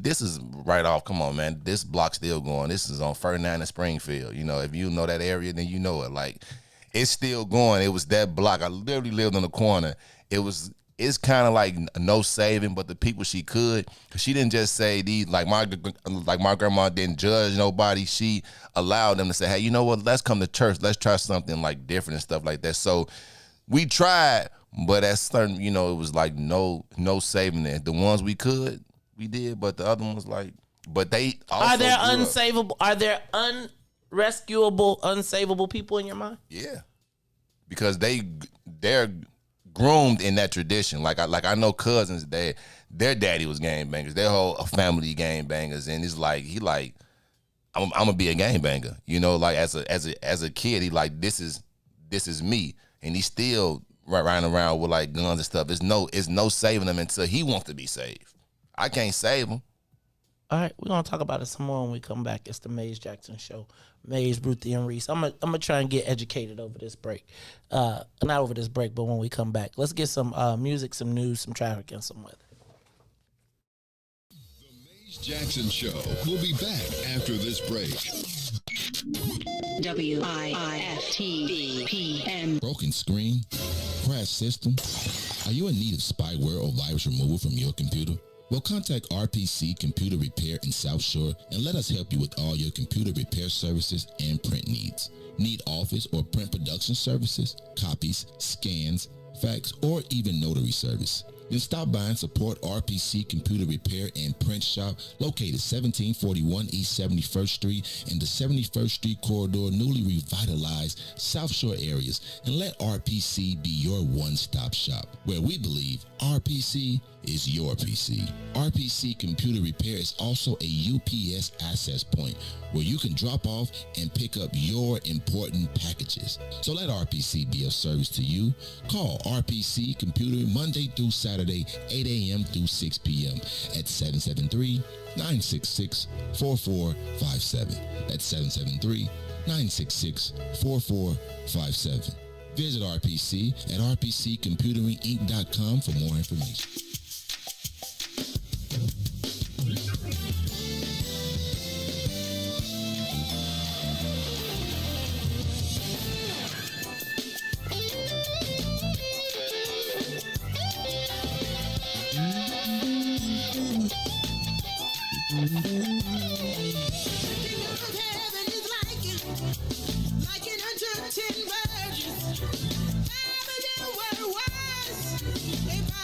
Speaker 12: this is right off. Come on, man, this block's still going. This is on Ferdinand and Springfield. You know, if you know that area, then you know it. Like, it's still going. It was that block. I literally lived on the corner. It's kind of like no saving, but the people she could, cause she didn't just say these, like my grandma didn't judge nobody. She allowed them to say, "Hey, you know what? Let's come to church. Let's try something like different and stuff like that." So we tried, but at certain, it was like no saving it. The ones we could, we did, but the other ones, like, but they also
Speaker 1: are there unsavable? Are there unrescuable, unsavable people in your mind?
Speaker 12: Yeah, because they're groomed in that tradition. Like I know cousins that their daddy was gangbangers, their whole family gangbangers, and it's like I'm gonna be a gangbanger. Like as a kid, he like this is me, and he's still riding around with like guns and stuff. It's no saving him until he wants to be saved. I can't save him.
Speaker 1: All right, we're gonna talk about it some more when we come back. It's the Maze Jackson Show. Maze, Ruthie, and Reese. I'm gonna try and get educated over this break. Not over this break, but when we come back. Let's get some music, some news, some traffic, and some weather.
Speaker 9: The Maze Jackson Show will be back after this break.
Speaker 14: WIIFTVPM. Broken screen? Crash system? Are you in need of spyware or virus removal from your computer? Well, contact RPC Computer Repair in South Shore and let us help you with all your computer repair services and print needs. Need office or print production services, copies, scans, fax, or even notary service? Then stop by and support RPC Computer Repair and Print Shop located 1741 East 71st Street in the 71st Street corridor, newly revitalized South Shore areas, and let RPC be your one-stop shop, where we believe RPC is your PC. RPC Computer Repair is also a UPS access point where you can drop off and pick up your important packages. So let RPC be of service to you. Call RPC Computer Monday through Saturday, 8 a.m. through 6 p.m. at 773-966-4457. That's 773-966-4457. Visit RPC at rpccomputeringinc.com for more information.
Speaker 10: If I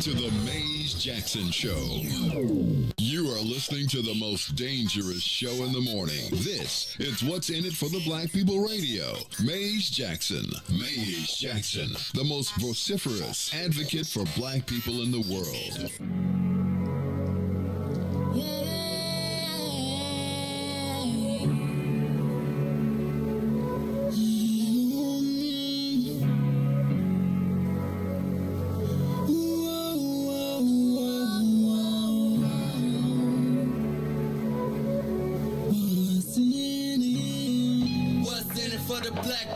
Speaker 9: to the Maze Jackson Show. You are listening to the most dangerous show in the morning. This is What's in It for the Black People Radio. Maze Jackson. Maze Jackson, the most vociferous advocate for black people in the world.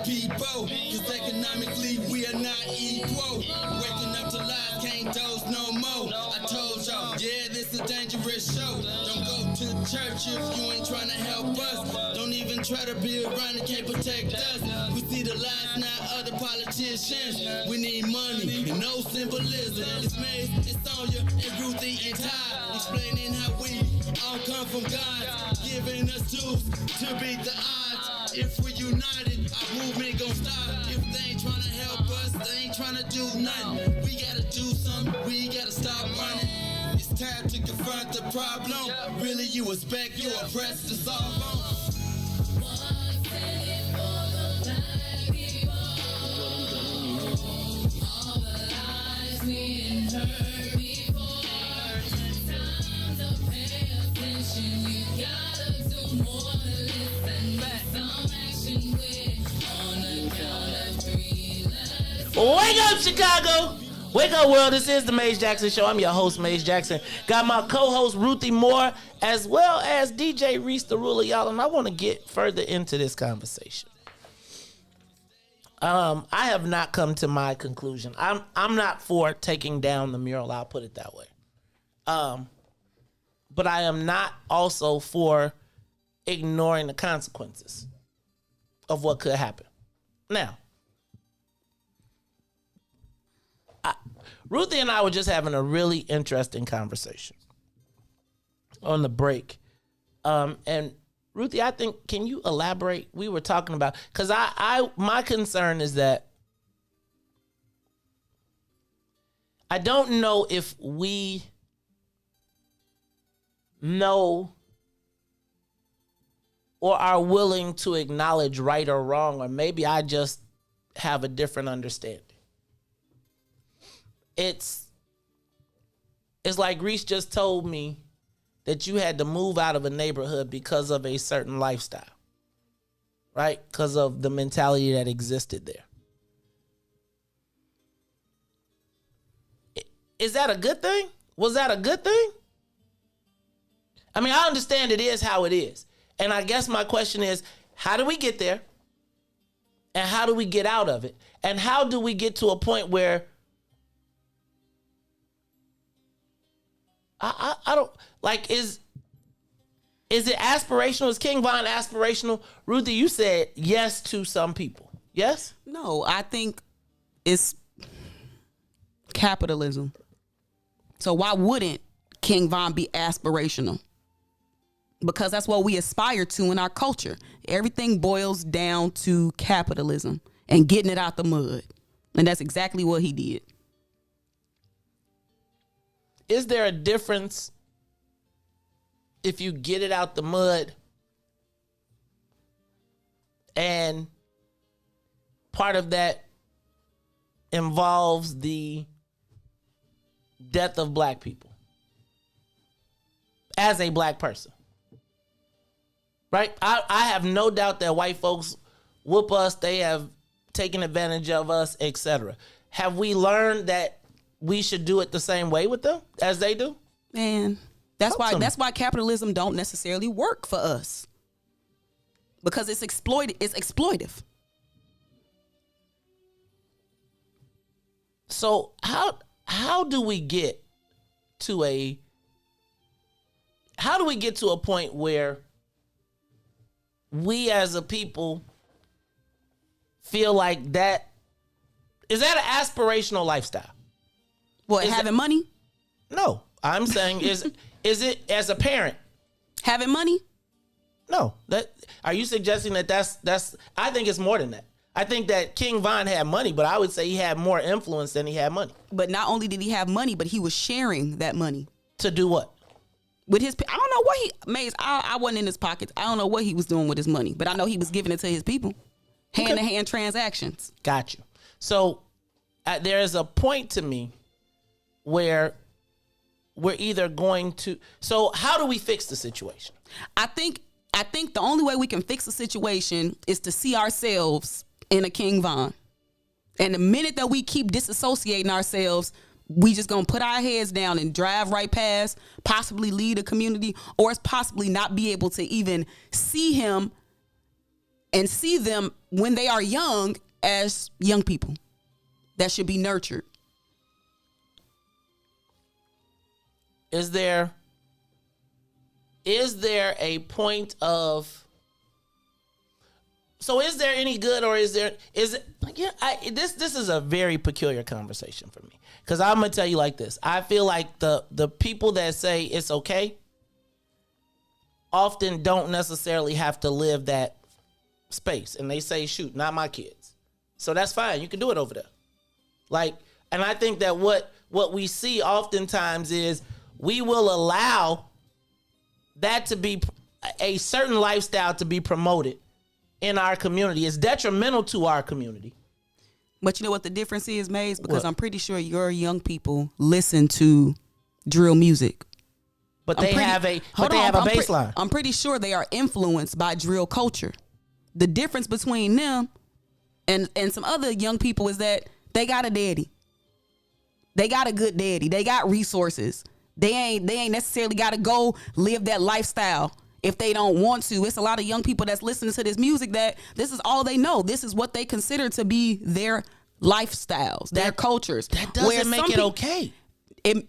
Speaker 10: People, cause economically we are not equal. Waking up to lies, can't doze no more. I told y'all, yeah, this is a dangerous show. Don't go to church if you ain't trying to help us. Don't even try to be around and can't protect us. We see the lies, not other politicians. We need money and no symbolism. It's Maze, it's Sonia, and Ruthie, and Todd, explaining how we all come from God, giving us tools to beat the odds. If we're united, our movement gon' stop. If they ain't tryna help us, they ain't tryna do nothing. We gotta do something, we gotta stop running. It's time to confront the problem. Really, you expect your oppressed to solve on.
Speaker 1: Wake up, Chicago! Wake up, world. This is the Maze Jackson Show. I'm your host, Maze Jackson. Got my co-host, Ruthie Moore, as well as DJ Reese the Ruler, y'all. And I want to get further into this conversation. I have not come to my conclusion. I'm not for taking down the mural. I'll put it that way. But I am not also for ignoring the consequences of what could happen. Now, Ruthie and I were just having a really interesting conversation on the break. And Ruthie, I think, can you elaborate? We were talking about, because my concern is that I don't know if we know or are willing to acknowledge right or wrong, or maybe I just have a different understanding. It's like Reese just told me that you had to move out of a neighborhood because of a certain lifestyle, right? Because of the mentality that existed there. Is that a good thing? Was that a good thing? I mean, I understand it is how it is. And I guess my question is, how do we get there? And how do we get out of it? And how do we get to a point where I don't, like, is it aspirational? Is King Von aspirational? Ruthie, you said yes to some people. Yes?
Speaker 11: No, I think it's capitalism. So why wouldn't King Von be aspirational? Because that's what we aspire to in our culture. Everything boils down to capitalism and getting it out the mud. And that's exactly what he did.
Speaker 1: Is there a difference if you get it out the mud and part of that involves the death of black people as a black person? Right? I have no doubt that white folks whoop us. They have taken advantage of us, etc. Have we learned that we should do it the same way with them as they do?
Speaker 11: Man, that's why capitalism don't necessarily work for us. Because it's exploitive.
Speaker 1: So how do we get to a point where we as a people feel like that is that an aspirational lifestyle?
Speaker 11: What, having money?
Speaker 1: No, I'm saying is it as a parent
Speaker 11: having money?
Speaker 1: No, are you suggesting that's? I think it's more than that. I think that King Von had money, but I would say he had more influence than he had money.
Speaker 11: But not only did he have money, but he was sharing that money.
Speaker 1: To do what?
Speaker 11: With his, I don't know what he, Maze, I wasn't in his pockets. I don't know what he was doing with his money, but I know he was giving it to his people. Hand-to-hand transactions.
Speaker 1: Got you. So there is a point to me where we're either going to, so how do we fix the situation?
Speaker 11: I think the only way we can fix the situation is to see ourselves in a King Von. And the minute that we keep disassociating ourselves, we just gonna put our heads down and drive right past, possibly lead a community, or it's possibly not be able to even see him and see them when they are young as young people that should be nurtured.
Speaker 1: Is there a point of, so is there any good, or is it this is a very peculiar conversation for me, because I'm gonna tell you like this. I feel like the people that say it's okay often don't necessarily have to live that space, and they say, shoot, not my kids, so that's fine, you can do it over there. Like, and I think that what we see oftentimes is we will allow that to be a certain lifestyle to be promoted in our community. It's detrimental to our community.
Speaker 11: But you know what the difference is, Maze? Because I'm pretty sure your young people listen to drill music.
Speaker 1: But they have a baseline.
Speaker 11: I'm pretty sure they are influenced by drill culture. The difference between them and some other young people is that they got a daddy. They got a good daddy. They got resources. They ain't necessarily got to go live that lifestyle if they don't want to. It's a lot of young people that's listening to this music that this is all they know. This is what they consider to be their lifestyles, their cultures.
Speaker 1: That doesn't make it okay.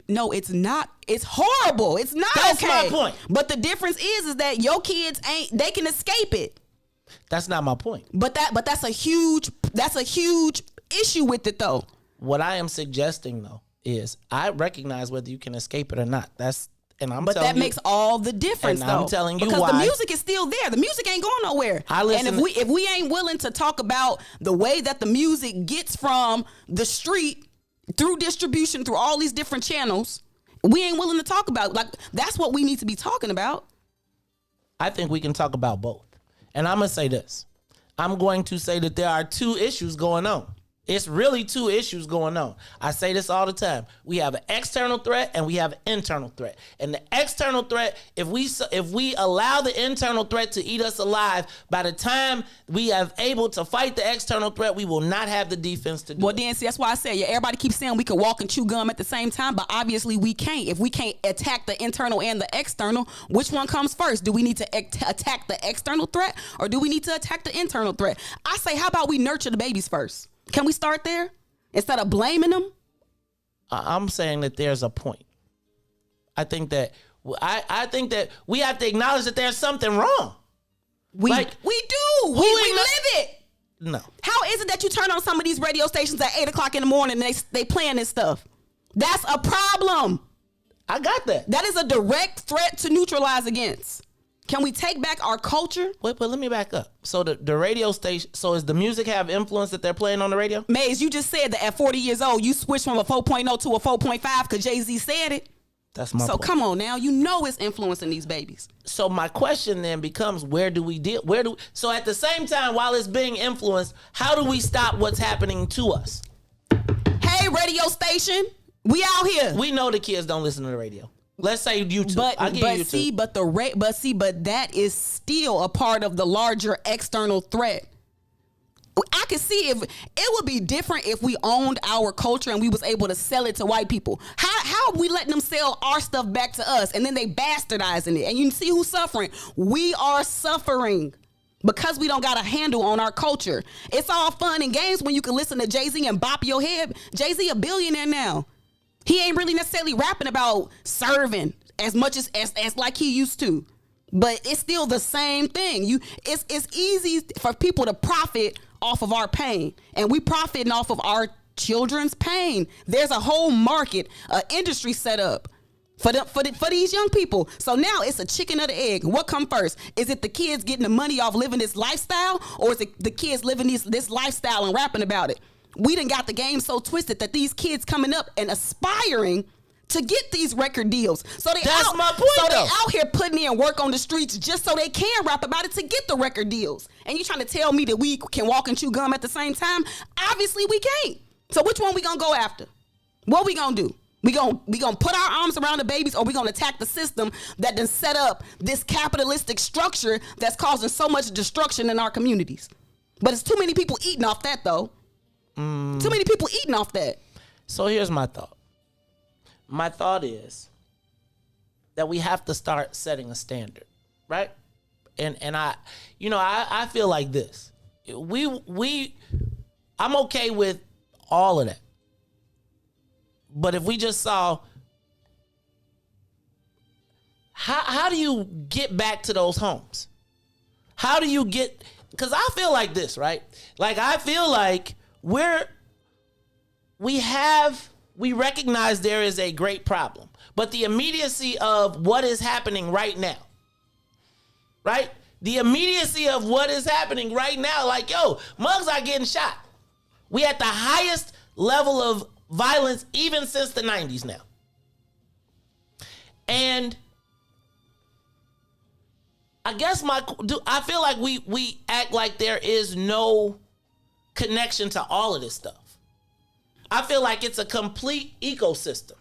Speaker 11: No, it's not. It's horrible. It's not
Speaker 1: That's
Speaker 11: okay.
Speaker 1: my point.
Speaker 11: But the difference is that your kids they can escape it.
Speaker 1: That's not my point.
Speaker 11: But that's a huge issue with it though.
Speaker 1: What I am suggesting though is I recognize whether you can escape it or not. But that
Speaker 11: makes all the difference,
Speaker 1: and
Speaker 11: though.
Speaker 1: I'm telling you
Speaker 11: because
Speaker 1: why.
Speaker 11: The music is still there. The music ain't going nowhere. And if we ain't willing to talk about the way that the music gets from the street through distribution, through all these different channels, we ain't willing to talk about. Like, that's what we need to be talking about.
Speaker 1: I think we can talk about both. And I'm going to say this. I'm going to say that there are two issues going on. It's really two issues going on. I say this all the time. We have an external threat and we have an internal threat. And the external threat, if we allow the internal threat to eat us alive, by the time we are able to fight the external threat, we will not have the defense to do it.
Speaker 11: Well, then, see, that's why I said, everybody keeps saying we can walk and chew gum at the same time, but obviously we can't. If we can't attack the internal and the external, which one comes first? Do we need to attack the external threat or do we need to attack the internal threat? I say, how about we nurture the babies first? Can we start there instead of blaming them?
Speaker 1: I'm saying that there's a point. I think that we have to acknowledge that there's something wrong.
Speaker 11: We do. We live it.
Speaker 1: No.
Speaker 11: How is it that you turn on some of these radio stations at 8:00 in the morning and they playing this stuff? That's a problem.
Speaker 1: I got that.
Speaker 11: That is a direct threat to neutralize against. Can we take back our culture?
Speaker 1: But let me back up. So the radio station, so does the music have influence that they're playing on the radio?
Speaker 11: Maze, you just said that at 40 years old, you switched from a 4.0 to a 4.5 because Jay-Z said it.
Speaker 1: That's my point.
Speaker 11: So come on now, you know it's influencing these babies.
Speaker 1: So my question then becomes, where do we deal? So at the same time, while it's being influenced, how do we stop what's happening to us?
Speaker 11: Hey, radio station, we out here.
Speaker 1: We know the kids don't listen to the radio. Let's say YouTube.
Speaker 11: But that is still a part of the larger external threat. I could see if it would be different if we owned our culture and we was able to sell it to white people. How are we letting them sell our stuff back to us and then they bastardizing it? And you see who's suffering. We are suffering because we don't got a handle on our culture. It's all fun and games when you can listen to Jay-Z and bop your head. Jay-Z a billionaire now. He ain't really necessarily rapping about serving as much as like he used to. But it's still the same thing. It's easy for people to profit off of our pain. And we profiting off of our children's pain. There's a whole market, industry set up for these young people. So now it's a chicken or the egg. What come first? Is it the kids getting the money off living this lifestyle, or is it the kids living this lifestyle and rapping about it? We done got the game so twisted that these kids coming up and aspiring to get these record deals. So they
Speaker 1: That's
Speaker 11: out,
Speaker 1: my point,
Speaker 11: so they
Speaker 1: though.
Speaker 11: out here putting in work on the streets just so they can rap about it to get the record deals. And you trying to tell me that we can walk and chew gum at the same time? Obviously we can't. So which one we gonna go after? What we gonna do? We gonna put our arms around the babies, or we gonna attack the system that done set up this capitalistic structure that's causing so much destruction in our communities? But it's too many people eating off that, though. Too many people eating off that.
Speaker 1: So here's my thought. My thought is that we have to start setting a standard, right? And I feel like this. I'm okay with all of that. But if we just saw, how do you get back to those homes? How do you get, because I feel like this, right? Like, I feel like we recognize there is a great problem, but the immediacy of what is happening right now, right? The immediacy of what is happening right now, like, yo, mugs are getting shot. We at the highest level of violence even since the 90s now. And I guess I feel like we act like there is no connection to all of this stuff. I feel like it's a complete ecosystem.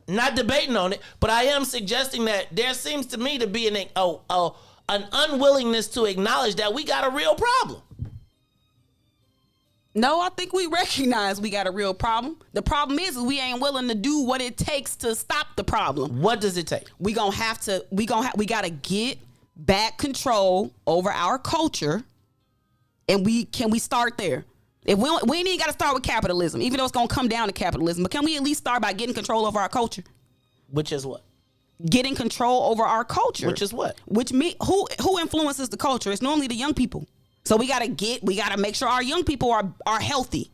Speaker 1: Not debating on it, but I am suggesting that there seems to me to be an unwillingness to acknowledge that we got a real problem.
Speaker 11: No, I think we recognize we got a real problem. The problem is we ain't willing to do what it takes to stop the problem.
Speaker 1: What does it take?
Speaker 11: We gotta get back control over our culture, and we start there. If we ain't even gotta start with capitalism, even though it's gonna come down to capitalism, but can we at least start by getting control over our culture?
Speaker 1: Which is what?
Speaker 11: Getting control over our culture.
Speaker 1: Which is what?
Speaker 11: Who influences the culture? It's normally the young people. So we gotta make sure our young people are healthy.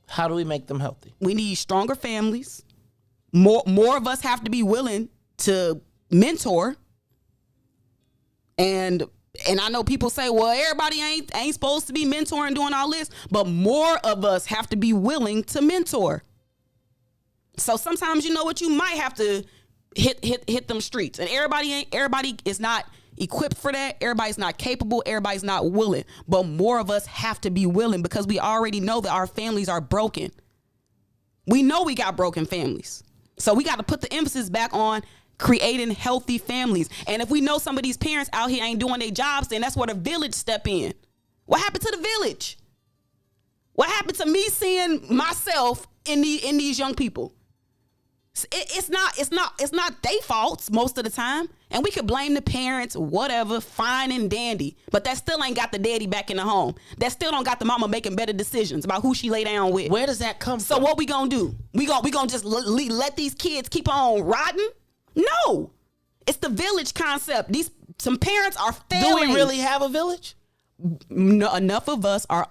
Speaker 1: How do we make them healthy?
Speaker 11: We need stronger families. More of us have to be willing to mentor. And I know people say, well, everybody ain't supposed to be mentoring, doing all this, but more of us have to be willing to mentor. So sometimes, you know what, you might have to hit them streets, and everybody is not equipped for that. Everybody's not capable. Everybody's not willing, but more of us have to be willing, because we already know that our families are broken. We know we got broken families. So we got to put the emphasis back on creating healthy families. And if we know some of these parents out here ain't doing their jobs, then that's where the village step in. What happened to the village? What happened to me seeing myself in these young people? It's not their faults most of the time. And we could blame the parents, whatever, fine and dandy. But that still ain't got the daddy back in the home. That still don't got the mama making better decisions about who she lay down with.
Speaker 1: Where does that come from?
Speaker 11: So what we gonna do? We gonna just let these kids keep on rotting? No. It's the village concept. Some parents are failing.
Speaker 1: Do we really have a village?
Speaker 11: No, enough of us are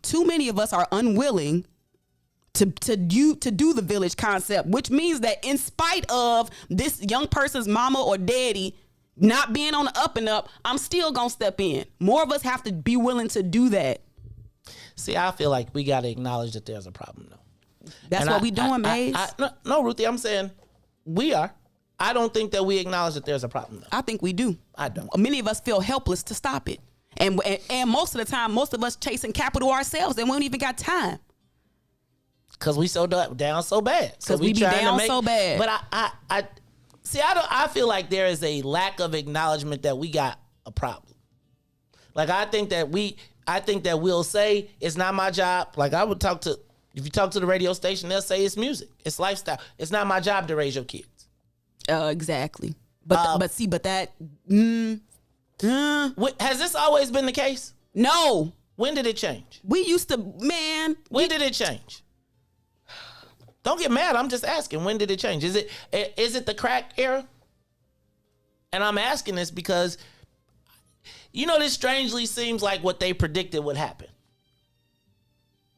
Speaker 11: too many of us are unwilling to do the village concept, which means that in spite of this young person's mama or daddy not being on the up and up, I'm still gonna step in. More of us have to be willing to do that.
Speaker 1: See, I feel like we got to acknowledge that there's a problem, though.
Speaker 11: That's what we doing, Maze.
Speaker 1: No, Ruthie, I'm saying we are. I don't think that we acknowledge that there's a problem, though.
Speaker 11: I think we do.
Speaker 1: I don't.
Speaker 11: Many of us feel helpless to stop it. And most of the time, most of us chasing capital ourselves, and we don't even got time.
Speaker 1: Because we so down so bad.
Speaker 11: Because we be down so bad.
Speaker 1: But I feel like there is a lack of acknowledgement that we got a problem. Like, I think that we'll say it's not my job. Like, if you talk to the radio station, they'll say it's music, it's lifestyle. It's not my job to raise your kids.
Speaker 11: Exactly. But that.
Speaker 1: Has this always been the case?
Speaker 11: No.
Speaker 1: When did it change?
Speaker 11: We used to,
Speaker 1: When did it change? Don't get mad. I'm just asking. When did it change? Is it the crack era? And I'm asking this because, this strangely seems like what they predicted would happen.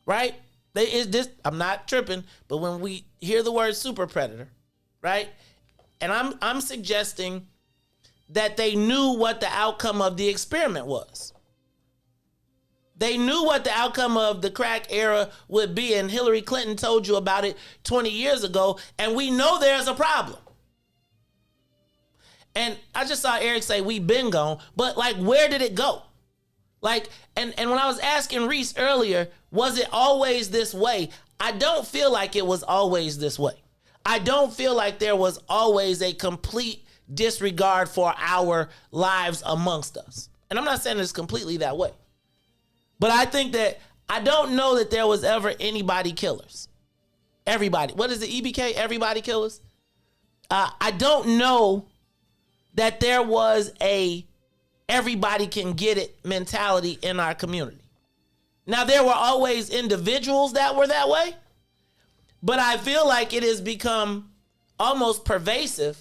Speaker 1: Right? I'm not tripping, but when we hear the word super predator, right? And I'm suggesting that they knew what the outcome of the experiment was. They knew what the outcome of the crack era would be, and Hillary Clinton told you about it 20 years ago, and we know there's a problem. And I just saw Eric say, we been gone, but like, where did it go? Like, and when I was asking Reese earlier, was it always this way? I don't feel like it was always this way. I don't feel like there was always a complete disregard for our lives amongst us. And I'm not saying it's completely that way. But I think that I don't know that there was ever anybody killers. Everybody. What is it, EBK? Everybody killers? I don't know that there was a everybody can get it mentality in our community. Now, there were always individuals that were that way, but I feel like it has become almost pervasive.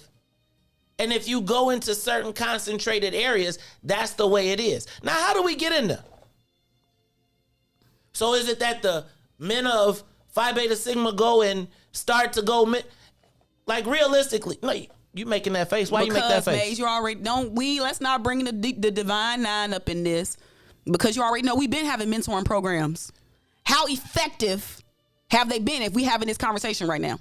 Speaker 1: And if you go into certain concentrated areas, that's the way it is. Now, how do we get in there? So is it that the men of Phi Beta Sigma go and start to go, like realistically, no, you making that face. Why you make that face?
Speaker 6: Maze, you already let's not bring the Divine Nine up in this, because you already know we've been having mentoring programs. How effective have they been if we having this conversation right now?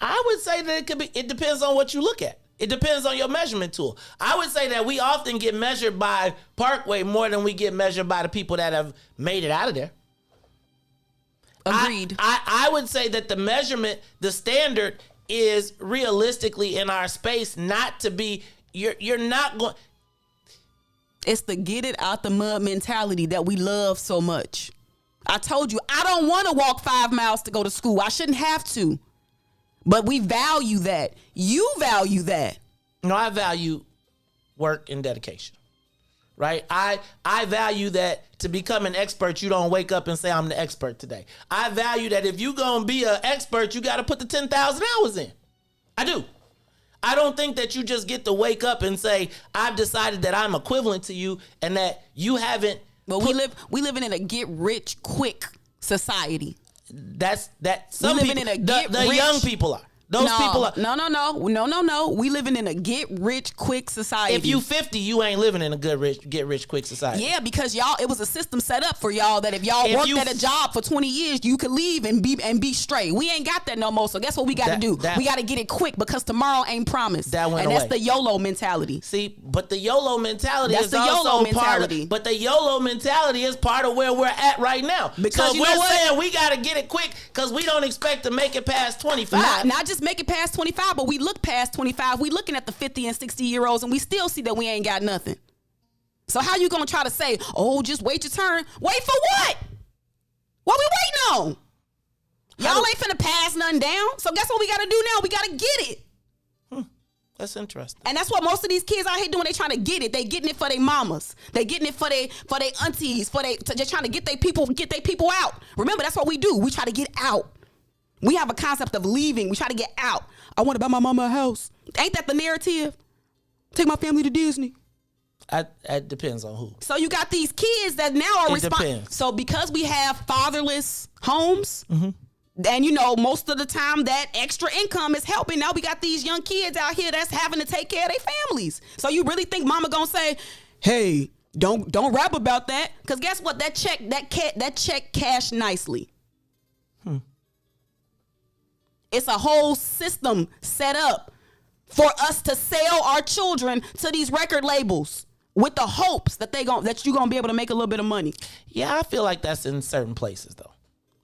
Speaker 1: I would say that it depends on what you look at. It depends on your measurement tool. I would say that we often get measured by Parkway more than we get measured by the people that have made it out of there.
Speaker 6: Agreed.
Speaker 1: I would say that the measurement, the standard is realistically in our space not to be, you're not going.
Speaker 6: It's the get it out the mud mentality that we love so much. I told you, I don't want to walk 5 miles to go to school. I shouldn't have to. But we value that. You value that.
Speaker 1: No, I value work and dedication, right? I value that to become an expert, you don't wake up and say, I'm the expert today. I value that if you're going to be an expert, you got to put the 10,000 hours in. I do. I don't think that you just get to wake up and say, I've decided that I'm equivalent to you and that you haven't.
Speaker 6: But we living in a get rich quick society.
Speaker 1: Some people, the young people are. Those people are.
Speaker 6: No. We living in a get rich quick society.
Speaker 1: If you 50, you ain't living in a get rich quick society.
Speaker 6: Yeah, because y'all, it was a system set up for y'all that if y'all worked at a job for 20 years, you could leave and be straight. We ain't got that no more. So guess what we got to do? We got to get it quick because tomorrow ain't promised. That's the YOLO mentality.
Speaker 1: See, but the YOLO mentality is also part of. But the YOLO mentality is part of where we're at right now. Because so we're saying we got to get it quick because we don't expect to make it past 25.
Speaker 6: Not just make it past 25, but we look past 25. We looking at the 50 and 60-year-olds, and we still see that we ain't got nothing. So how you gonna try to say, oh, just wait your turn? Wait for what? What we waiting on? Y'all ain't finna pass nothing down. So guess what we gotta do now? We gotta get it.
Speaker 1: That's interesting.
Speaker 6: And that's what most of these kids out here doing. They trying to get it. They getting it for their mamas. They getting it for their aunties. Just trying to get their people out. Remember, that's what we do. We try to get out. We have a concept of leaving. We try to get out. I want to buy my mama a house. Ain't that the narrative? Take my family to Disney.
Speaker 1: It depends on who.
Speaker 6: So you got these kids that now are responsible. So because we have fatherless homes, and you know, most of the time that extra income is helping. Now we got these young kids out here that's having to take care of their families. So you really think mama gonna say, hey, don't rap about that? Because guess what? That check cashed nicely. It's a whole system set up for us to sell our children to these record labels with the hopes that you're gonna be able to make a little bit of money.
Speaker 1: Yeah, I feel like that's in certain places though.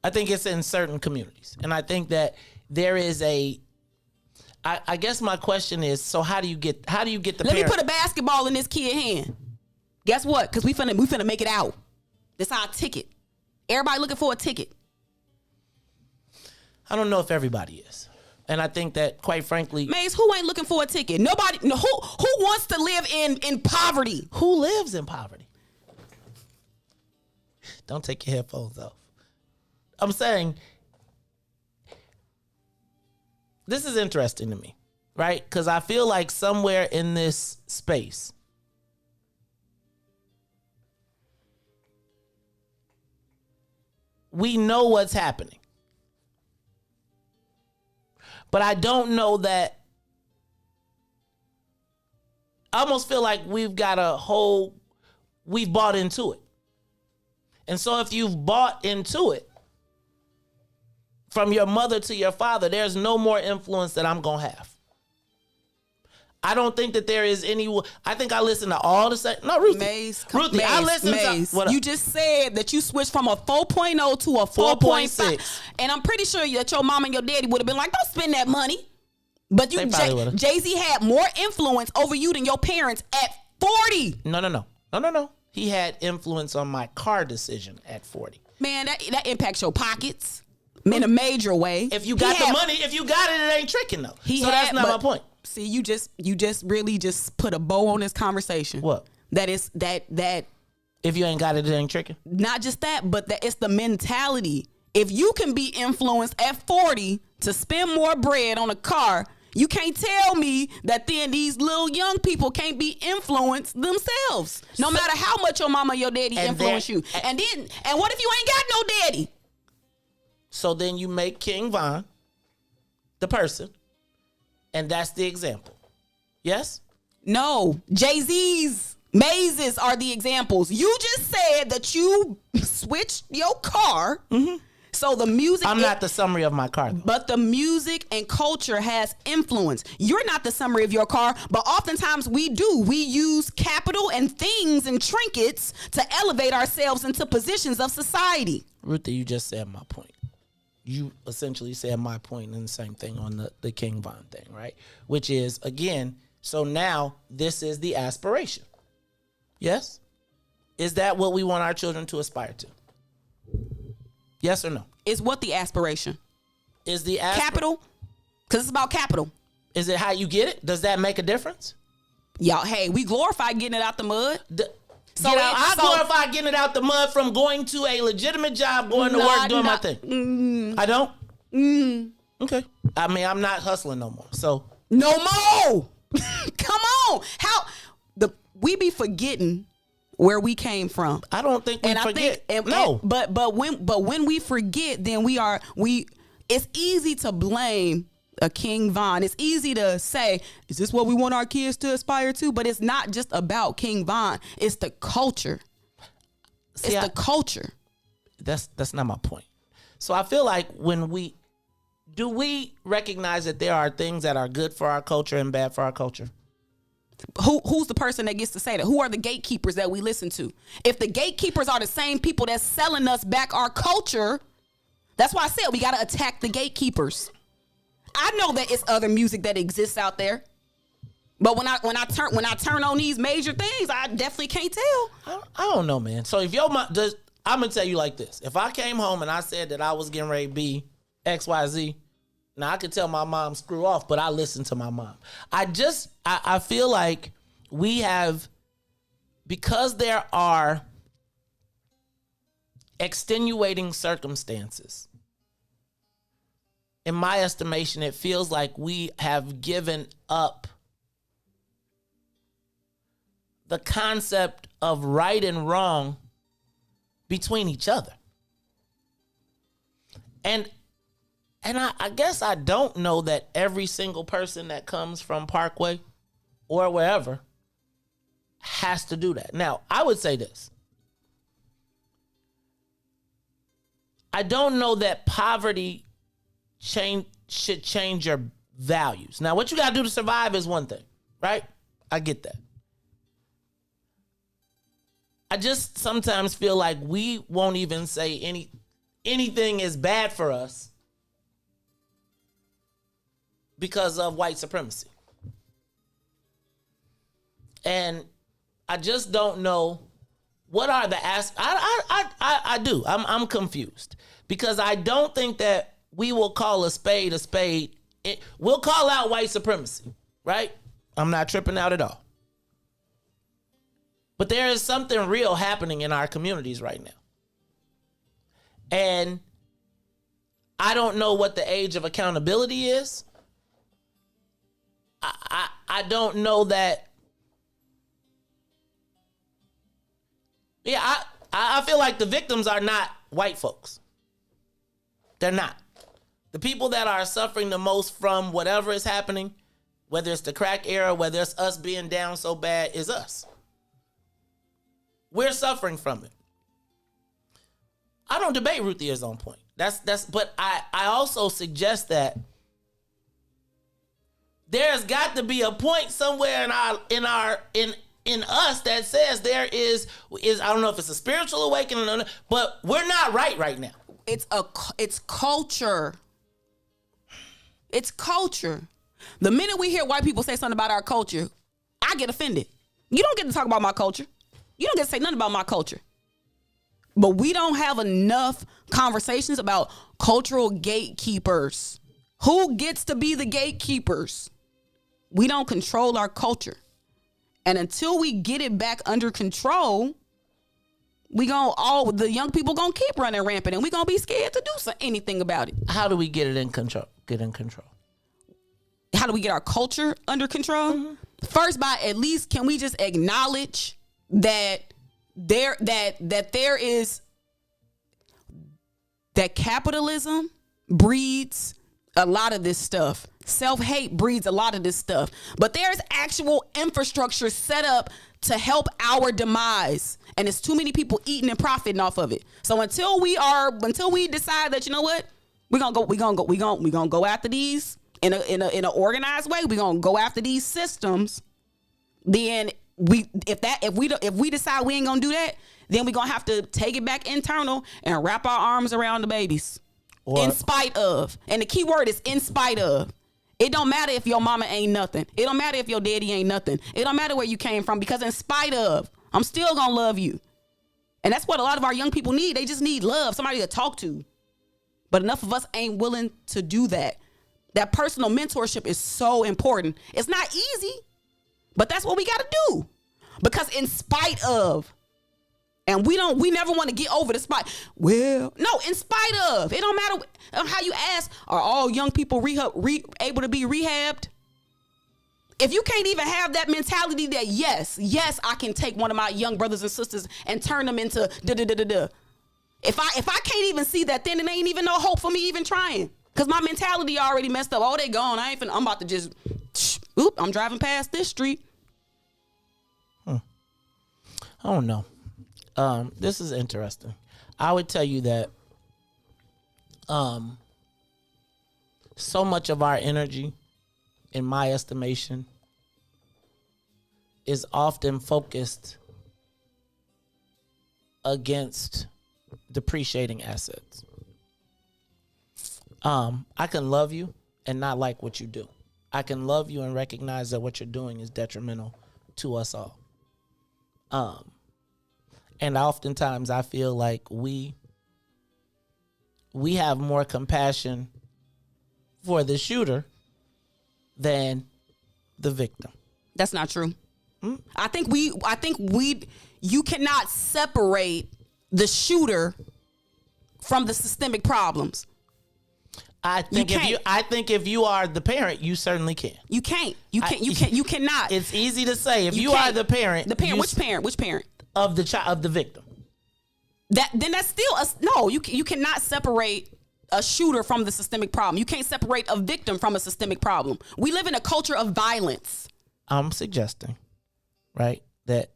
Speaker 1: I think it's in certain communities, and I think that there is I guess my question is, so how do you get the
Speaker 6: Let me put a basketball in this kid's hand. Guess what? Because we finna make it out. That's our ticket. Everybody looking for a ticket.
Speaker 1: I don't know if everybody is. And I think that, quite frankly...
Speaker 6: Maze, who ain't looking for a ticket? Nobody. No, who wants to live in poverty?
Speaker 1: Who lives in poverty? Don't take your headphones off. I'm saying, this is interesting to me, right? Because I feel like somewhere in this space, we know what's happening. But I don't know that. I almost feel like we've bought into it. And so if you've bought into it, from your mother to your father, there's no more influence that I'm going to have. I don't think that there is any. I think I listen to all the same. No, Ruthie. Ruthie, I listen to. What
Speaker 6: you just said that you switched from a 4.0 to a 4.6. And I'm pretty sure that your mom and your daddy would have been like, don't spend that money. But Jay-Z had more influence over you than your parents at 40.
Speaker 1: No. He had influence on my car decision at 40.
Speaker 6: Man, that impacts your pockets in a major way.
Speaker 1: If you got the money, if you got it, it ain't tricking though. That's not my point.
Speaker 6: See, you just really just put a bow on this conversation.
Speaker 1: What?
Speaker 6: That
Speaker 1: if you ain't got it, it ain't tricking.
Speaker 6: Not just that, but that it's the mentality. If you can be influenced at 40 to spend more bread on a car, you can't tell me that then these little young people can't be influenced themselves. No matter how much your mama or your daddy influence you. And what if you ain't got no daddy?
Speaker 1: So then you make King Von the person, and that's the example. Yes?
Speaker 6: No. Jay-Z's, Maze's are the examples. You just said that you switched your car. Mm-hmm. So the music...
Speaker 1: I'm not the summary of my car, though.
Speaker 6: But the music and culture has influence. You're not the summary of your car, but oftentimes we do. We use capital and things and trinkets to elevate ourselves into positions of society.
Speaker 1: Ruthie, you just said my point. You essentially said my point in the same thing on the King Von thing, right? Which is, again, so now this is the aspiration. Yes? Is that what we want our children to aspire to? Yes or no?
Speaker 6: Is what the aspiration?
Speaker 1: Is the
Speaker 6: capital? Because it's about capital.
Speaker 1: Is it how you get it? Does that make a difference?
Speaker 6: Y'all, hey, we glorify getting it out the mud.
Speaker 1: I glorify getting it out the mud from going to a legitimate job, going to work, doing my thing. I don't? Okay. I mean, I'm not hustling no more. So
Speaker 6: no more. Come on. We be forgetting where we came from.
Speaker 1: I don't think we forget. No.
Speaker 6: But when we forget, then it's easy to blame a King Von. It's easy to say, is this what we want our kids to aspire to? But it's not just about King Von. It's the culture. The culture.
Speaker 1: That's not my point. So I feel like we recognize that there are things that are good for our culture and bad for our culture?
Speaker 6: Who's the person that gets to say that? Who are the gatekeepers that we listen to? If the gatekeepers are the same people that's selling us back our culture, that's why I said we got to attack the gatekeepers. I know that it's other music that exists out there, but when I turn on these major things, I definitely can't tell.
Speaker 1: I don't know, man. So if your mom does, I'm gonna tell you like this: if I came home and I said that I was getting ready to be XYZ. Now, I could tell my mom screw off, but I listen to my mom. I feel like we have, because there are extenuating circumstances, in my estimation, it feels like we have given up the concept of right and wrong between each other. And I guess I don't know that every single person that comes from Parkway or wherever has to do that. Now, I would say this. I don't know that poverty should change your values. Now, what you got to do to survive is one thing, right? I get that. I just sometimes feel like we won't even say anything is bad for us because of white supremacy. And I just don't know what are the I do. I'm confused because I don't think that we will call a spade a spade. We'll call out white supremacy, right? I'm not tripping out at all. But there is something real happening in our communities right now. And I don't know what the age of accountability is. I don't know that. Yeah, I feel like the victims are not white folks. They're not. The people that are suffering the most from whatever is happening, whether it's the crack era, whether it's us being down so bad, is us. We're suffering from it. I don't debate Ruthie is on point. But I also suggest that there's got to be a point somewhere in us that says there is I don't know if it's a spiritual awakening, but we're not right now.
Speaker 6: It's culture. It's culture. The minute we hear white people say something about our culture, I get offended. You don't get to talk about my culture. You don't get to say nothing about my culture. But we don't have enough conversations about cultural gatekeepers. Who gets to be the gatekeepers? We don't control our culture. And until we get it back under control, the young people gonna keep running rampant, and we gonna be scared to do anything about it.
Speaker 1: How do we get it in control?
Speaker 6: How do we get our culture under control? Mm-hmm. First, by at least can we just acknowledge that there is that capitalism breeds a lot of this stuff. Self-hate breeds a lot of this stuff. But there's actual infrastructure set up to help our demise. And it's too many people eating and profiting off of it. So until we decide that, you know what, we're gonna go after these in an organized way. We're gonna go after these systems. Then if we decide we ain't gonna do that, then we're gonna have to take it back internal and wrap our arms around the babies. In spite of. And the key word is in spite of. It don't matter if your mama ain't nothing. It don't matter if your daddy ain't nothing. It don't matter where you came from, because in spite of, I'm still gonna love you. And that's what a lot of our young people need. They just need love, somebody to talk to. But enough of us ain't willing to do that. That personal mentorship is so important. It's not easy, but that's what we gotta do. Because in spite of, and we never want to get over the spot. Well, no, in spite of. It don't matter how you ask, are all young people able to be rehabbed? If you can't even have that mentality that yes, I can take one of my young brothers and sisters and turn them into da-da-da-da-da. If I can't even see that, then it ain't even no hope for me even trying. Because my mentality already messed up. Oh, they gone. I'm about to just, I'm driving past this street.
Speaker 1: I don't know. This is interesting. I would tell you that so much of our energy, in my estimation, is often focused against depreciating assets. I can love you and not like what you do. I can love you and recognize that what you're doing is detrimental to us all. And oftentimes I feel like we have more compassion for the shooter than the victim.
Speaker 6: That's not true. I think you cannot separate the shooter from the systemic problems.
Speaker 1: I think if you are the parent, you certainly can.
Speaker 6: You can't. You cannot.
Speaker 1: It's easy to say if you are the parent.
Speaker 6: The parent. Which parent?
Speaker 1: Of the child, of the victim.
Speaker 6: That's still no. You cannot separate a shooter from the systemic problem. You can't separate a victim from a systemic problem. We live in a culture of violence.
Speaker 1: I'm suggesting, right, that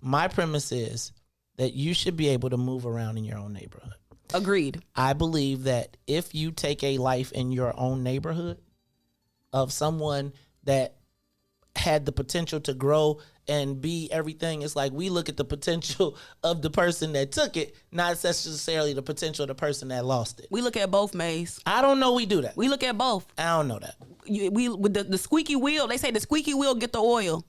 Speaker 1: my premise is that you should be able to move around in your own neighborhood.
Speaker 6: Agreed.
Speaker 1: I believe that if you take a life in your own neighborhood of someone that had the potential to grow and be everything, it's like we look at the potential of the person that took it, not necessarily the potential of the person that lost it.
Speaker 6: We look at both, Maze.
Speaker 1: I don't know we do that.
Speaker 6: We look at both.
Speaker 1: I don't know that.
Speaker 6: We with the squeaky wheel, they say the squeaky wheel get the oil.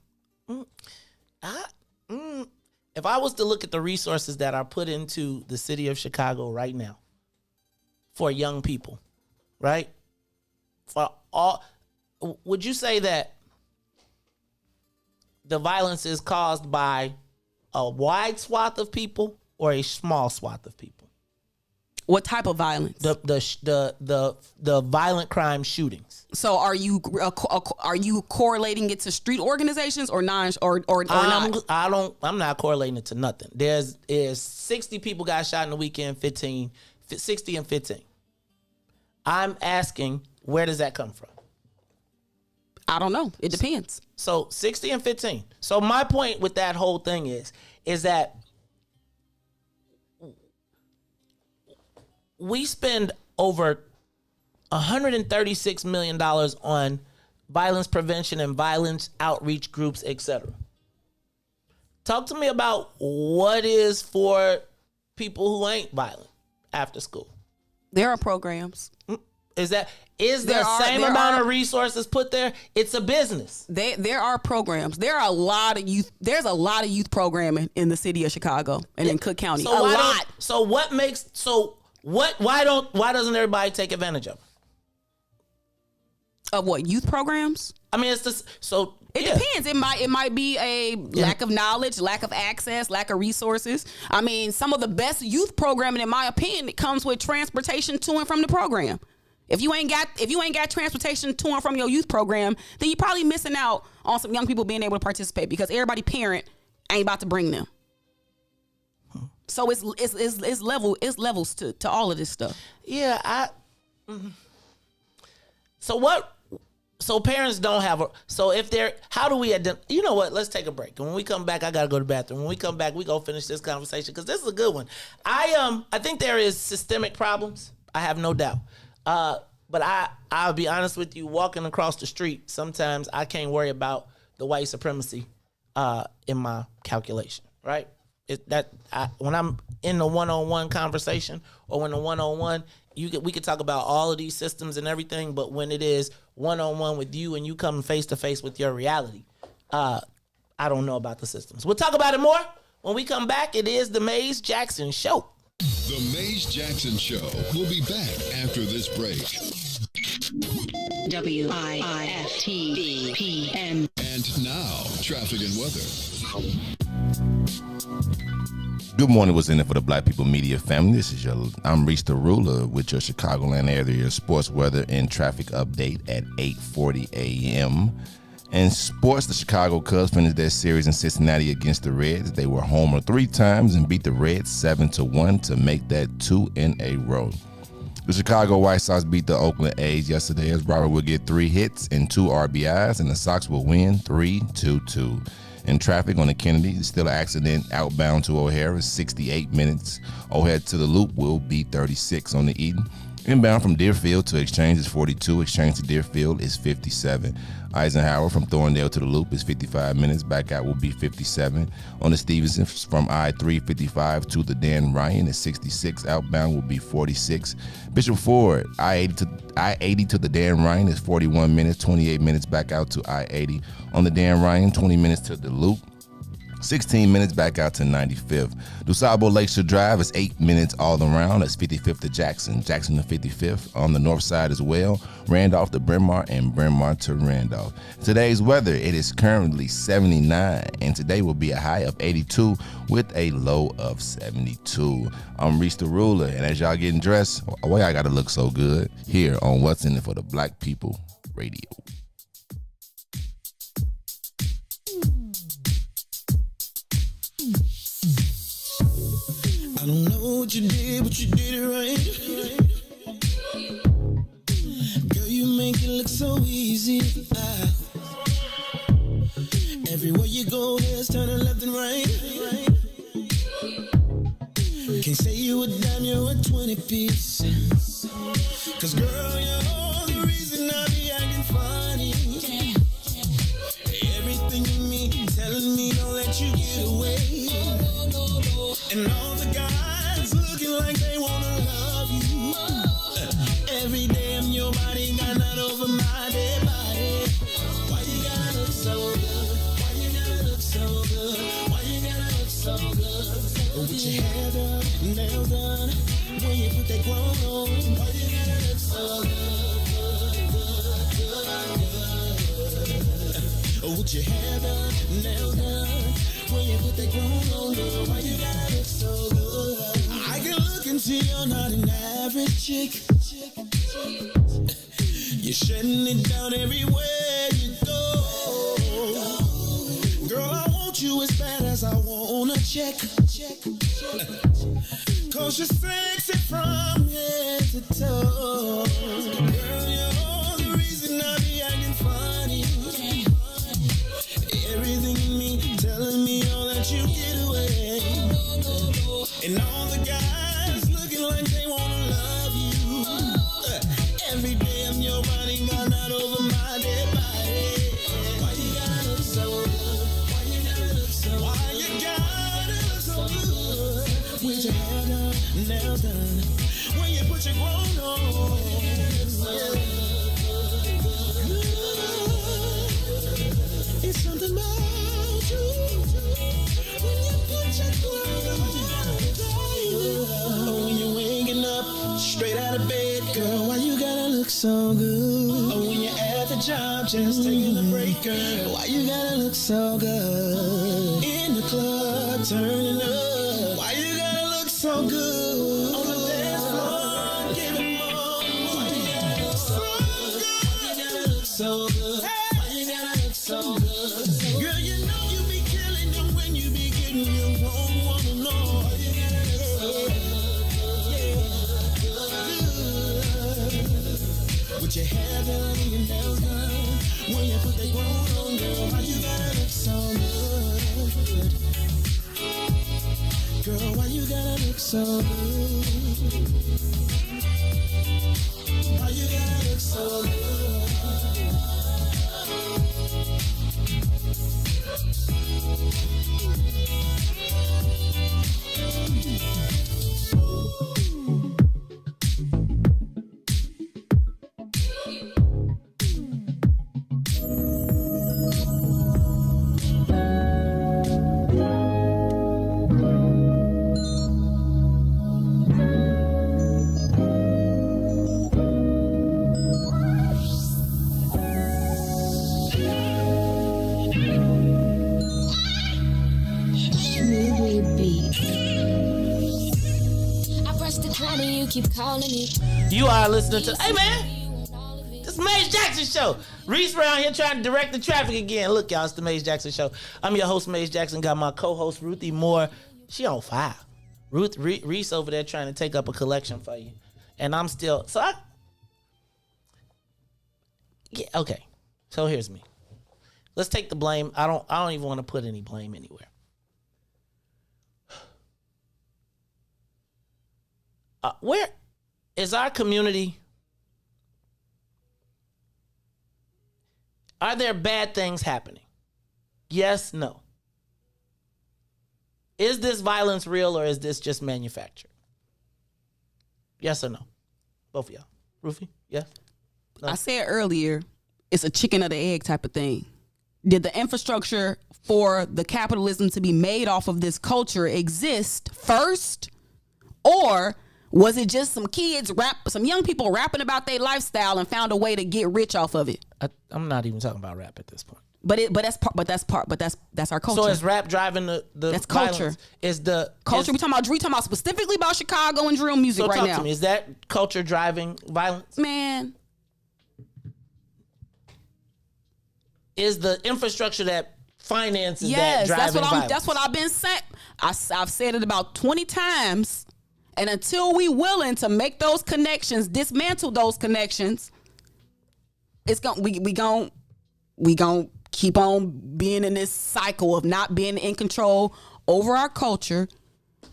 Speaker 1: If I was to look at the resources that are put into the city of Chicago right now for young people, right? For all, would you say that the violence is caused by a wide swath of people or a small swath of people?
Speaker 6: What type of violence?
Speaker 1: The violent crime shootings.
Speaker 6: So are you correlating it to street organizations or not?
Speaker 1: I'm not correlating it to nothing. There's 60 people got shot in the weekend, 60 and 15. I'm asking, where does that come from?
Speaker 6: I don't know. It depends.
Speaker 1: So 60 and 15. So my point with that whole thing is that we spend over $136 million on violence prevention and violence outreach groups, etc. Talk to me about what is for people who ain't violent after school.
Speaker 6: There are programs.
Speaker 1: Is the same amount of resources put there? It's a business.
Speaker 6: There are programs. There are a lot of youth. There's a lot of youth programming in the city of Chicago and in Cook County.
Speaker 1: So why doesn't everybody take advantage of it?
Speaker 6: Of what, youth programs?
Speaker 1: I mean, it's just so.
Speaker 6: It depends. It might be a lack of knowledge, lack of access, lack of resources. I mean, some of the best youth programming, in my opinion, it comes with transportation to and from the program. If you ain't got transportation to and from your youth program, then you're probably missing out on some young people being able to participate because everybody parent ain't about to bring them. So it's levels to all of this stuff.
Speaker 1: Yeah, So parents don't have how do we identify? You know what? Let's take a break. And when we come back, I got to go to the bathroom. When we come back, we go finish this conversation because this is a good one. I think there is systemic problems. I have no doubt. But I'll be honest with you, walking across the street, sometimes I can't worry about the white supremacy in my calculation, right? When I'm in the one-on-one conversation or when the one-on-one, we could talk about all of these systems and everything, but when it is one-on-one with you and you come face-to-face with your reality, I don't know about the systems. We'll talk about it more when we come back. It is the Maze Jackson Show.
Speaker 9: The Maze Jackson Show will be back after this break.
Speaker 15: WIFTBPM.
Speaker 9: And now, traffic and weather.
Speaker 12: Good morning, what's in it for the Black People Media family. I'm Reese the Ruler with your Chicagoland area sports weather and traffic update at 8:40 a.m. In sports, the Chicago Cubs finished their series in Cincinnati against the Reds. They were homer 3 times and beat the Reds 7-1 to make that 2 in a row. The Chicago White Sox beat the Oakland A's yesterday as Robert will get 3 hits and 2 RBIs, and the Sox will win 3-2. In traffic on the Kennedy, still an accident outbound to O'Hare is 68 minutes. O'Hare to the Loop will be 36 on the Eden. Inbound from Deerfield to Exchange is 42. Exchange to Deerfield is 57. Eisenhower from Thorndale to the Loop is 55 minutes. Back out will be 57. On the Stevenson from I-355 to the Dan Ryan is 66. Outbound will be 46. Bishop Ford, I-80 to the Dan Ryan is 41 minutes. 28 minutes back out to I-80. On the Dan Ryan, 20 minutes to the Loop. 16 minutes back out to 95th. DuSable Lakeshore Drive is 8 minutes all around. That's 55th to Jackson. Jackson to 55th on the north side as well. Randolph to Bryn Mawr and Bryn Mawr to Randolph. Today's weather, it is currently 79 and today will be a high of 82 with a low of 72. I'm Reese the Ruler, and as y'all getting dressed, why y'all gotta look so good here on What's in It for the Black People Radio.
Speaker 10: I don't know what you did, but you did it right. Girl, you make it look so easy. Everywhere you go, there's turning left and right. Can't say you a dime, you're a 20 piece. Cause girl, you're the reason I be acting funny. Everything in me telling me don't let you get away. And all the guys looking like they wanna love you. Every day I'm your body, got nut over my dead body. Why you gotta look so good? Why you gotta look so good? Why you gotta look so good? With your hair done, nails done, when you put that clothes on. Why you gotta look so good? With your hair done, nails done, when you put that clothes on, girl, why you gotta look so good? I can look and see you're not an average chick. You're shutting it down everywhere you go. Girl, I want you as bad as I want a check. Cause you're sexy from head to toe. you're grown on. It's something about you when you put your clothes on. When you're waking up straight out of bed, girl, why you gotta look so good? Or when you're at the job just taking a break, girl, why you gotta look so good? In the club turning up, why you gotta look so good? On the dance floor, giving more. Why you gotta look so good? Why you gotta look so good? Why you gotta look so good? Girl, you know you be killing them when you be getting your own woman on. Why you gotta look so good? With your hair done and your nails done, when you put the grown on, girl, why you gotta look so good? Girl, why you gotta look so good? Why you gotta look so good?
Speaker 2: Keep calling me.
Speaker 1: You are listening to, hey man, this is Maze Jackson Show. Reese around here trying to direct the traffic again. Look, y'all, it's the Maze Jackson Show. I'm your host, Maze Jackson. Got my co-host, Ruthie Moore. She on fire. Reese over there trying to take up a collection for you. And I'm still, okay. So here's me. Let's take the blame. I don't even want to put any blame anywhere. Where is our community? Are there bad things happening? Yes, no. Is this violence real or is this just manufactured? Yes or no? Both of y'all. Ruthie, yes? No?
Speaker 6: I said earlier, it's a chicken or the egg type of thing. Did the infrastructure for the capitalism to be made off of this culture exist first? Or was it just some young people rapping about their lifestyle and found a way to get rich off of it?
Speaker 1: I'm not even talking about rap at this point.
Speaker 6: That's our culture.
Speaker 1: So is rap driving the
Speaker 6: that's
Speaker 1: violence?
Speaker 6: culture?
Speaker 1: Is the
Speaker 6: culture we talking about specifically about Chicago and drill music right now?
Speaker 1: So talk to me. Is that culture driving violence?
Speaker 6: Man,
Speaker 1: is the infrastructure that finances
Speaker 6: that driving
Speaker 1: violence?
Speaker 6: That's what I've been saying. I've said it about 20 times. And until we willing to make those connections, dismantle those connections, we gon' keep on being in this cycle of not being in control over our culture.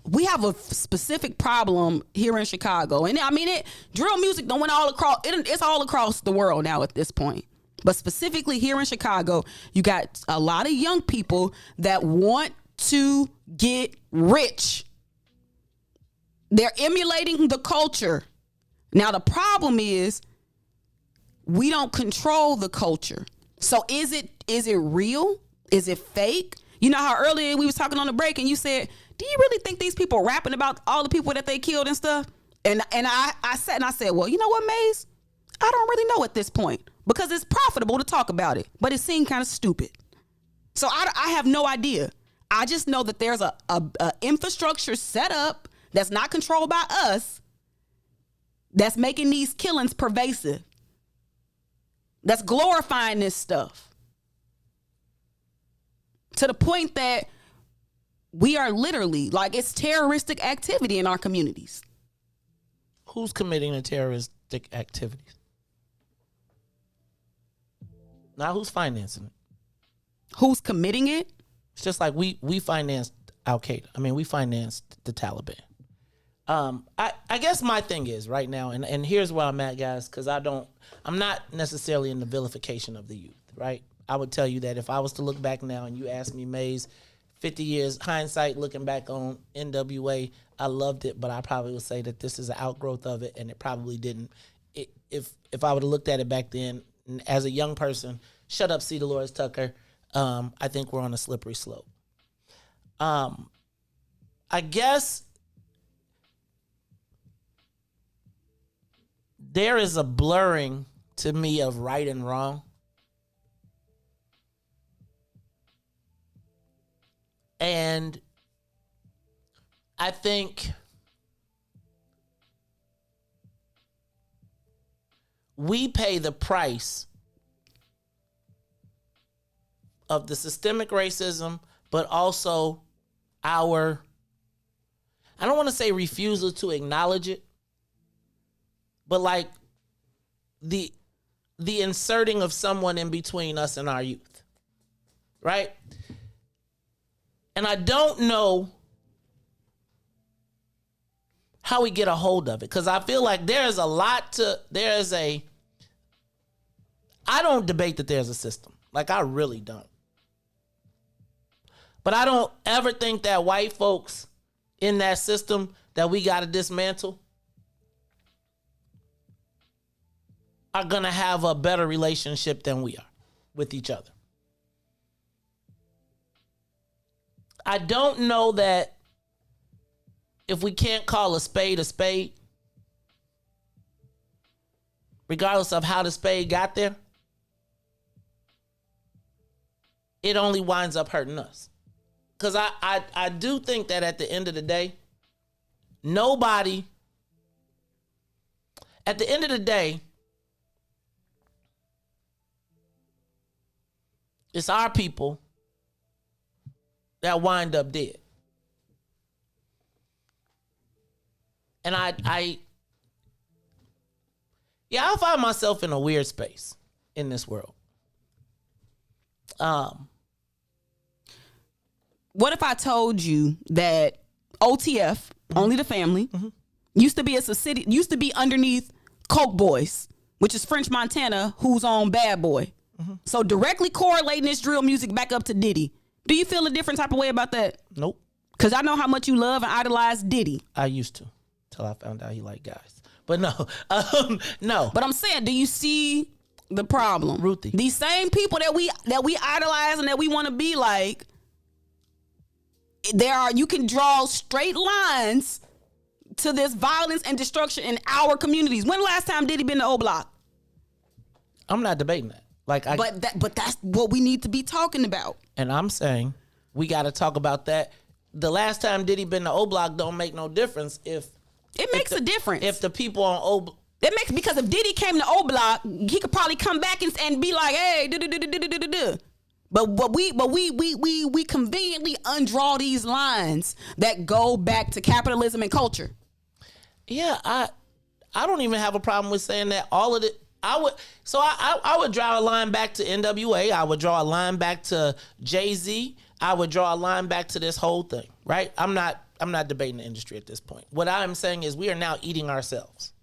Speaker 6: We have a specific problem here in Chicago, and I mean drill music went all across. It's all across the world now at this point. But specifically here in Chicago, you got a lot of young people that want to get rich. They're emulating the culture. Now, the problem is we don't control the culture. So is it real? Is it fake? You know how earlier we was talking on the break and you said, do you really think these people rapping about all the people that they killed and stuff? And I said, well, you know what, Maze? I don't really know at this point because it's profitable to talk about it, but it seemed kind of stupid. So I have no idea. I just know that there's a infrastructure set up that's not controlled by us, that's making these killings pervasive, that's glorifying this stuff to the point that we are literally, like, it's terroristic activity in our communities.
Speaker 1: Who's committing the terroristic activities? Not who's financing it.
Speaker 6: Who's committing it?
Speaker 1: It's just like we financed Al-Qaeda. I mean, we financed the Taliban. I guess my thing is right now, and here's where I'm at, guys, because I'm not necessarily in the vilification of the youth, right? I would tell you that if I was to look back now and you asked me, Maze, 50 years hindsight, looking back on NWA, I loved it, but I probably would say that this is an outgrowth of it, and it probably didn't. If I would have looked at it back then as a young person, shut up, C. Dolores Tucker. I think we're on a slippery slope. I guess there is a blurring to me of right and wrong. And I think we pay the price of the systemic racism, but also our, I don't want to say refusal to acknowledge it, but like the inserting of someone in between us and our youth, right? And I don't know how we get a hold of it, because I feel like there's a lot to, I don't debate that there's a system. Like, I really don't. But I don't ever think that white folks in that system that we got to dismantle are going to have a better relationship than we are with each other. I don't know that if we can't call a spade, regardless of how the spade got there, it only winds up hurting us. Because I do think that at the end of the day, it's our people that wind up dead. And I find myself in a weird space in this world.
Speaker 6: What if I told you that OTF, Only the Family, used to be underneath Coke Boys, which is French Montana, who's on Bad Boy. So directly correlating this drill music back up to Diddy. Do you feel a different type of way about that?
Speaker 1: Nope.
Speaker 6: Because I know how much you love and idolize Diddy.
Speaker 1: I used to, till I found out he liked guys. But no, no.
Speaker 6: But I'm saying, do you see the problem?
Speaker 1: Ruthie.
Speaker 6: These same people that we idolize and that we want to be like, you can draw straight lines to this violence and destruction in our communities. When the last time Diddy been to O Block?
Speaker 1: I'm not debating that.
Speaker 6: But that's what we need to be talking about.
Speaker 1: And I'm saying we got to talk about that. The last time Diddy been to O Block don't make no difference if
Speaker 6: it makes a difference.
Speaker 1: If the people on O Block,
Speaker 6: it makes, because if Diddy came to O Block, he could probably come back and be like, hey, But we conveniently undraw these lines that go back to capitalism and culture.
Speaker 1: Yeah, I don't even have a problem with saying that. All of it, I would draw a line back to NWA. I would draw a line back to Jay-Z. I would draw a line back to this whole thing, right? I'm not debating the industry at this point. What I'm saying is we are now eating ourselves.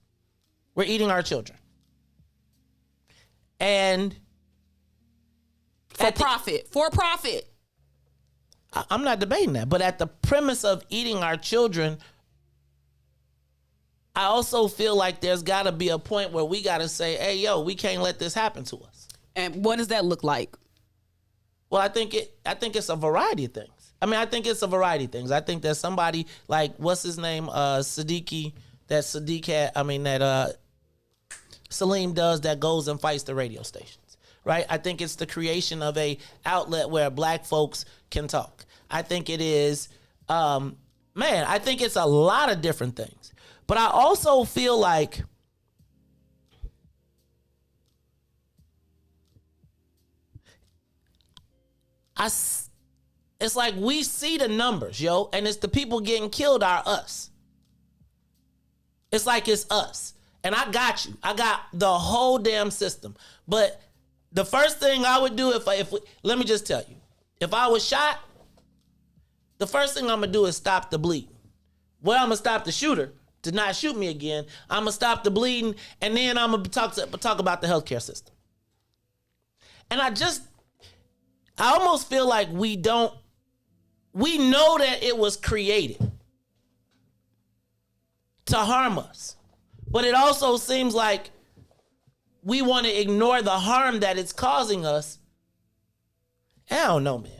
Speaker 1: We're eating our children. And
Speaker 6: for profit.
Speaker 1: I'm not debating that. But at the premise of eating our children, I also feel like there's got to be a point where we got to say, hey, yo, we can't let this happen to us.
Speaker 6: And what does that look like?
Speaker 1: Well, I think it's a variety of things. I think it's a variety of things. I think that somebody like, what's his name? Sadiq had, that Salim does, that goes and fights the radio stations, right? I think it's the creation of a outlet where black folks can talk. I think it is, I think it's a lot of different things. But I also feel like it's like we see the numbers, yo, and it's the people getting killed are us. It's like it's us. And I got you. I got the whole damn system. But the first thing I would do let me just tell you, if I was shot, the first thing I'm going to do is stop the bleeding. Well, I'm going to stop the shooter to not shoot me again. I'm going to stop the bleeding, and then I'm going to talk about the healthcare system. And I almost feel like we don't we know that it was created to harm us. But it also seems like we want to ignore the harm that it's causing us. I don't know, man.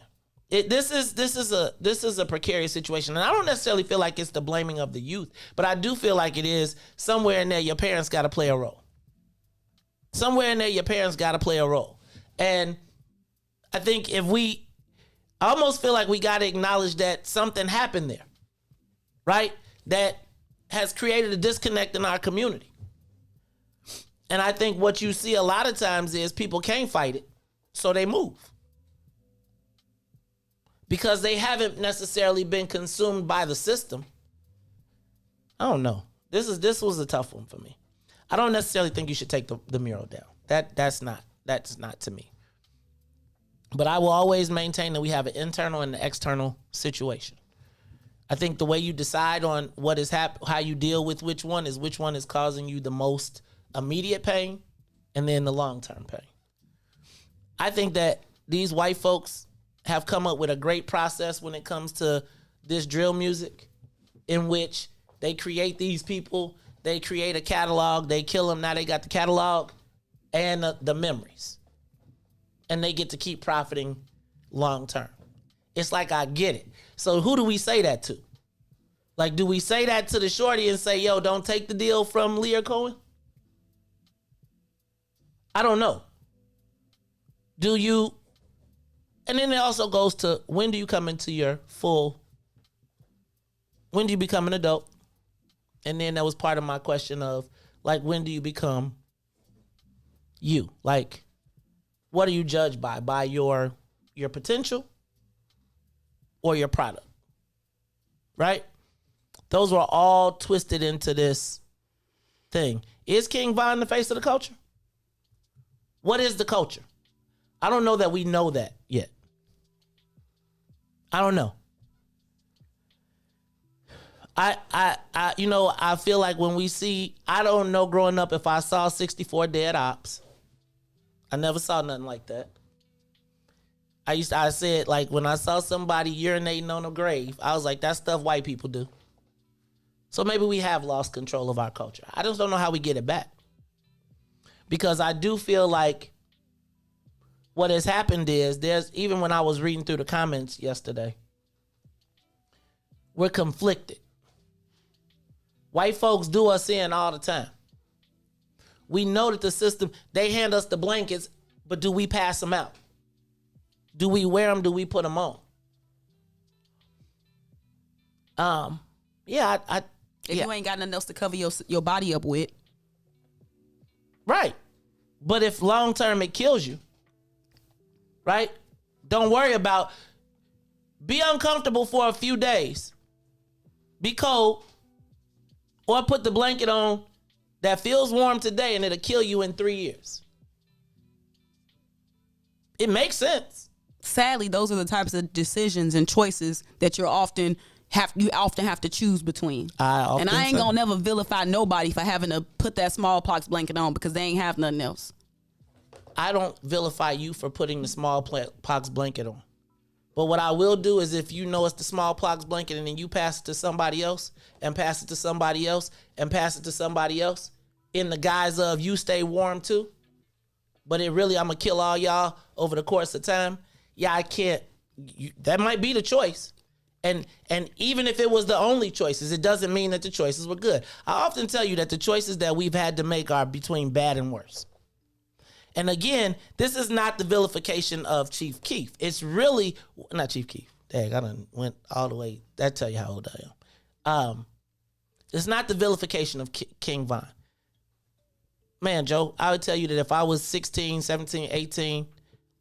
Speaker 1: This is a precarious situation, and I don't necessarily feel like it's the blaming of the youth, but I do feel like it is somewhere in there. Your parents got to play a role. Somewhere in there, your parents got to play a role, and I think I almost feel like we got to acknowledge that something happened there, right? That has created a disconnect in our community, and I think what you see a lot of times is people can't fight it, so they move. Because they haven't necessarily been consumed by the system. I don't know. This was a tough one for me. I don't necessarily think you should take the mural down. That's not to me. But I will always maintain that we have an internal and an external situation. I think the way you decide on what is how you deal with which one is causing you the most immediate pain and then the long-term pain. I think that these white folks have come up with a great process when it comes to this drill music, in which they create these people, they create a catalog, they kill them, now they got the catalog and the memories. And they get to keep profiting long term. It's like, I get it. So who do we say that to? Like, do we say that to the shorty and say, yo, don't take the deal from Lear Cohen? I don't know. Do you? And then it also goes to, when do you come into your when do you become an adult? And then that was part of my question of, like, when do you become you? Like, what are you judged by? By your potential or your product? Right? Those were all twisted into this thing. Is King Von the face of the culture? What is the culture? I don't know that we know that yet. I don't know. I feel like when we see, I don't know growing up if I saw 64 dead ops. I never saw nothing like that. I said, like, when I saw somebody urinating on a grave, I was like, that's stuff white people do. So maybe we have lost control of our culture. I just don't know how we get it back. Because I do feel like what has happened is, even when I was reading through the comments yesterday, we're conflicted. White folks do us in all the time. We know that the system, they hand us the blankets, but do we pass them out? Do we wear them? Do we put them on?
Speaker 6: If you ain't got nothing else to cover your body up with.
Speaker 1: Right. But if long term it kills you, right? Don't worry about, be uncomfortable for a few days. Be cold. Or put the blanket on that feels warm today and it'll kill you in 3 years. It makes sense.
Speaker 6: Sadly, those are the types of decisions and choices that you often have to choose between. And I ain't gonna never vilify nobody for having to put that smallpox blanket on because they ain't have nothing else.
Speaker 1: I don't vilify you for putting the smallpox blanket on. But what I will do is, if you know it's the smallpox blanket and then you pass it to somebody else and pass it to somebody else and pass it to somebody else in the guise of you stay warm too, but it really, I'm going to kill all y'all over the course of time. Yeah, I can't. That might be the choice. And even if it was the only choices, it doesn't mean that the choices were good. I often tell you that the choices that we've had to make are between bad and worse. And again, this is not the vilification of Chief Keef. It's really, not Chief Keef. Dang, I done went all the way. That tell you how old I am. It's not the vilification of King Von. Man, Joe, I would tell you that if I was 16, 17, 18,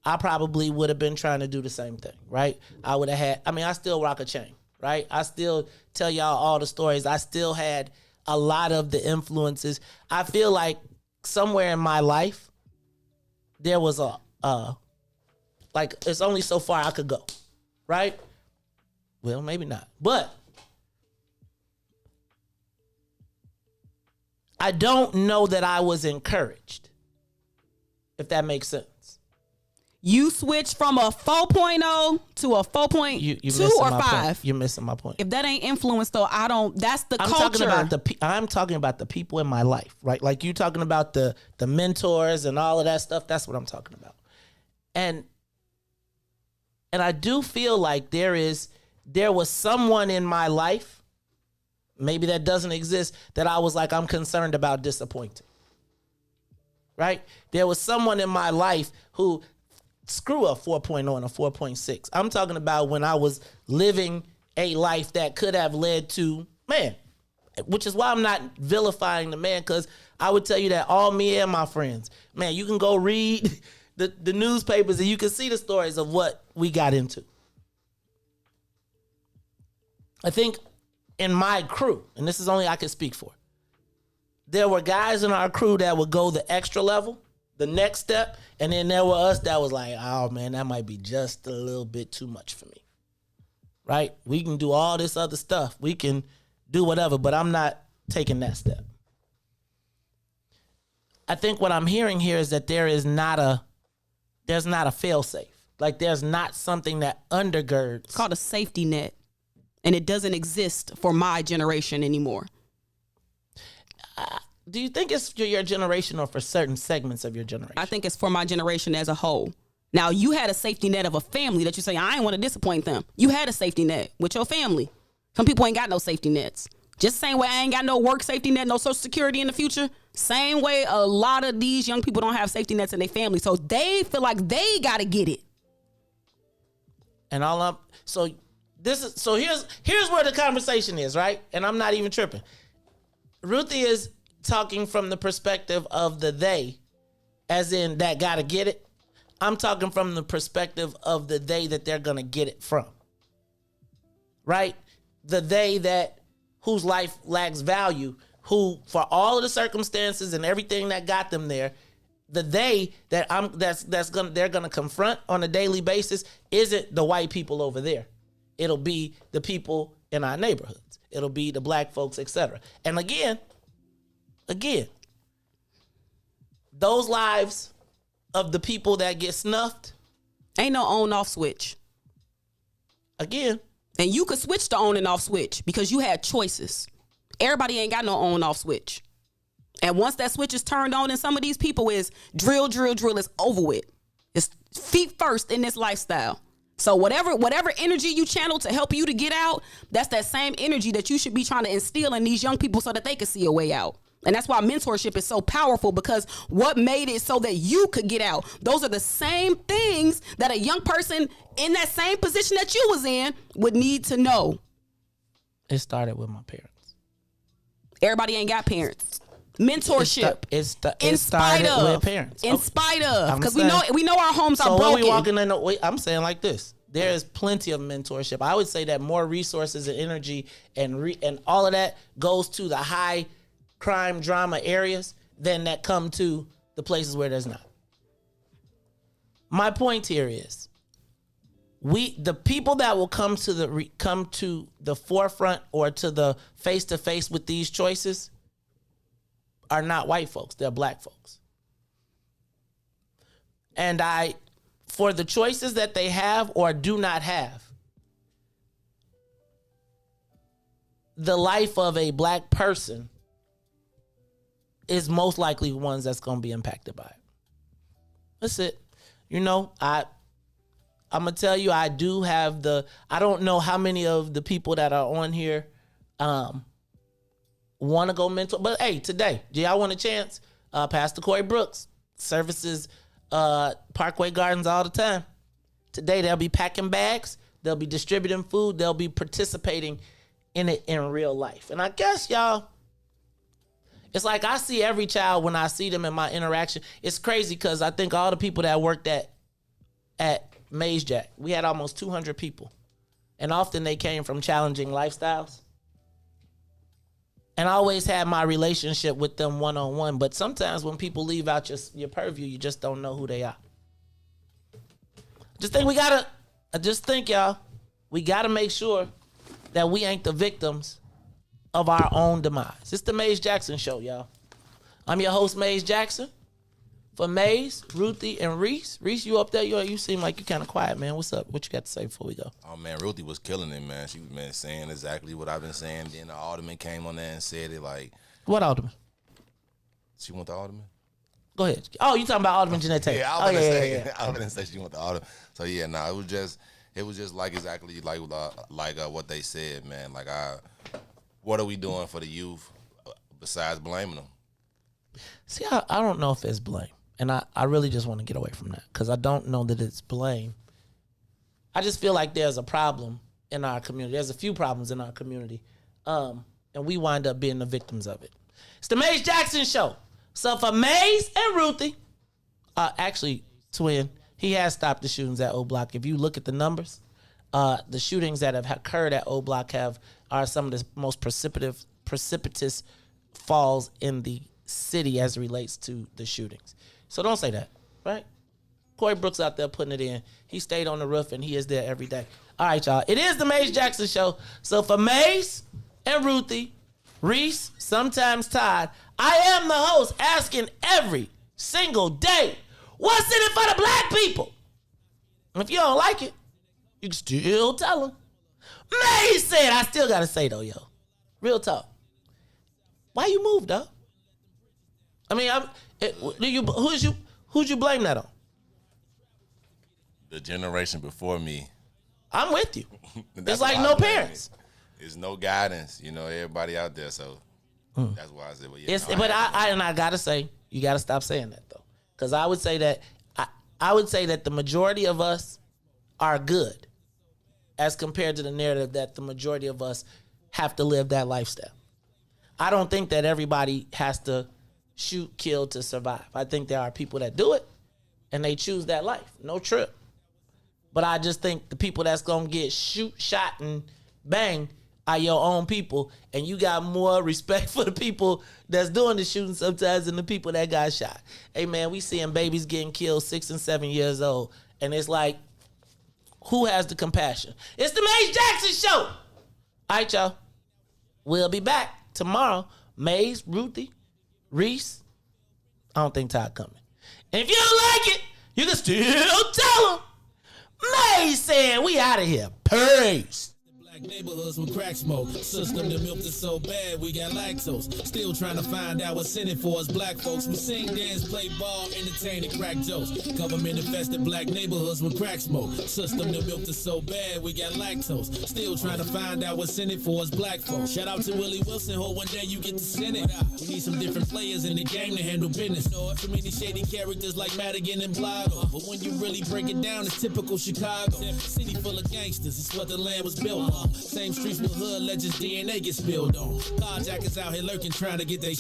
Speaker 1: I probably would have been trying to do the same thing, right? I would have had, I still rock a chain, right? I still tell y'all all the stories. I still had a lot of the influences. I feel like somewhere in my life, there was it's only so far I could go, right? Well, maybe not. But I don't know that I was encouraged, if that makes sense.
Speaker 6: You switch from a 4.0 to a 4.2 or 5.
Speaker 1: You're missing my point.
Speaker 6: If that ain't influence, though, that's the culture.
Speaker 1: I'm talking about the people in my life, right? Like you talking about the mentors and all of that stuff. That's what I'm talking about. And I do feel like there was someone in my life, maybe that doesn't exist, that I was like, I'm concerned about disappointing. Right? There was someone in my life who, screw a 4.0 and a 4.6. I'm talking about when I was living a life that could have led to, man, which is why I'm not vilifying the man, because I would tell you that all me and my friends, man, you can go read the newspapers and you can see the stories of what we got into. I think in my crew, and this is only I can speak for, there were guys in our crew that would go the extra level, the next step, and then there were us that was like, oh man, that might be just a little bit too much for me. Right? We can do all this other stuff. We can do whatever, but I'm not taking that step. I think what I'm hearing here is that there's not a fail-safe. Like there's not something that undergirds.
Speaker 6: It's called a safety net. And it doesn't exist for my generation anymore.
Speaker 1: Do you think it's for your generation or for certain segments of your generation?
Speaker 6: I think it's for my generation as a whole. Now, you had a safety net of a family that you say, I ain't want to disappoint them. You had a safety net with your family. Some people ain't got no safety nets. Just the same way I ain't got no work safety net, no Social Security in the future. Same way a lot of these young people don't have safety nets in their family. So they feel like they got to get it.
Speaker 1: And here's where the conversation is, right? And I'm not even tripping. Ruthie is talking from the perspective of the they, as in that gotta get it. I'm talking from the perspective of the they that they're gonna get it from. Right? The they that whose life lacks value, who for all of the circumstances and everything that got them there, the they that they're gonna confront on a daily basis isn't the white people over there. It'll be the people in our neighborhoods. It'll be the black folks, etc. And again, those lives of the people that get snuffed,
Speaker 6: ain't no on-off switch.
Speaker 1: Again.
Speaker 6: And you could switch the on and off switch because you had choices. Everybody ain't got no on-off switch. And once that switch is turned on in some of these people is drill, is over with. It's feet first in this lifestyle. So whatever energy you channel to help you to get out, that's that same energy that you should be trying to instill in these young people so that they can see a way out. And that's why mentorship is so powerful, because what made it so that you could get out? Those are the same things that a young person in that same position that you was in would need to know.
Speaker 1: It started with my parents.
Speaker 6: Everybody ain't got parents. Mentorship.
Speaker 1: It started with parents.
Speaker 6: In spite of. Because we know our homes are broken.
Speaker 1: So when we walking in, I'm saying like this. There is plenty of mentorship. I would say that more resources and energy and all of that goes to the high crime drama areas than that come to the places where there's not. My point here is the people that will come to the forefront or to the face-to-face with these choices are not white folks, they're black folks. And for the choices that they have or do not have, the life of a black person is most likely ones that's going to be impacted by it. That's it. I'm going to tell you, I do have I don't know how many of the people that are on here want to go mentor. But hey, today, do y'all want a chance? Pastor Corey Brooks services Parkway Gardens all the time. Today, they'll be packing bags. They'll be distributing food. They'll be participating in it in real life. And I guess, y'all, it's like I see every child when I see them in my interaction. It's crazy because I think all the people that worked at Maze Jack, we had almost 200 people. And often they came from challenging lifestyles. And I always had my relationship with them one-on-one. But sometimes when people leave out your purview, you just don't know who they are. I just think, y'all, we got to make sure that we ain't the victims of our own demise. It's the Maze Jackson Show, y'all. I'm your host, Maze Jackson. for Maze, Ruthie, and Reese. Reese, you up there? You seem like you kind of quiet, man. What's up? What you got to say before we go?
Speaker 12: Oh, man, Ruthie was killing it, man. She was saying exactly what I've been saying. Then the Alderman came on there and said it like.
Speaker 1: What Alderman?
Speaker 12: She want the Alderman?
Speaker 1: Go ahead. Oh, you talking about Alderman Jeanette Taylor?
Speaker 12: Yeah, I was gonna say she want the Alderman. So yeah, it was just like exactly like what they said, man. Like what are we doing for the youth besides blaming them?
Speaker 1: See, I don't know if it's blame. And I really just want to get away from that because I don't know that it's blame. I just feel like there's a problem in our community. There's a few problems in our community. And we wind up being the victims of it. It's the Maze Jackson Show. So for Maze and Ruthie, actually, twin, he has stopped the shootings at O Block. If you look at the numbers, the shootings that have occurred at O Block are some of the most precipitous falls in the city as it relates to the shootings. So don't say that, right? Corey Brooks out there putting it in. He stayed on the roof and he is there every day. All right, y'all. It is the Maze Jackson Show. So for Maze and Ruthie, Reese, sometimes Todd, I am the host asking every single day, what's in it for the black people? And if you don't like it, you can still tell them. Maze said, I still got to say though, yo. Real talk. Why you moved, though? I mean, who'd you blame that on?
Speaker 12: The generation before me.
Speaker 1: I'm with you. It's like no parents.
Speaker 12: There's no guidance, everybody out there. So that's why I said, well, yeah.
Speaker 1: I gotta say, you gotta stop saying that though, because I would say that the majority of us are good, as compared to the narrative that the majority of us have to live that lifestyle. I don't think that everybody has to shoot, kill to survive. I think there are people that do it, and they choose that life. No trip. But I just think the people that's gonna get shot, and bang are your own people, and you got more respect for the people that's doing the shooting sometimes than the people that got shot. Hey man, we seeing babies getting killed 6 and 7 years old, and it's like, who has the compassion? It's the Maze Jackson Show. All right, y'all. We'll be back tomorrow. Maze, Ruthie, Reese. I don't think Todd coming. And if you don't like it, you can still tell him. Maze saying we out of here. Peace.
Speaker 5: Neighborhoods with crack smoke. System that milked is so bad we got lactose. Still trying to find out what's in it for us black folks. We sing, dance, play ball, entertain, and crack jokes. Government infested black neighborhoods with crack smoke. System that milked is so bad we got lactose. Still trying to find out what's in it for us black folks. Shout out to Willie Wilson. Hope one day you get to send it. We need some different players in the game to handle business. Too many shady characters like Madigan and Blago. But when you really break it down, it's typical Chicago. City full of gangsters. It's what the land was built on. Same streets with hood legends, DNA gets spilled on. Carjackers out here lurking, trying to get their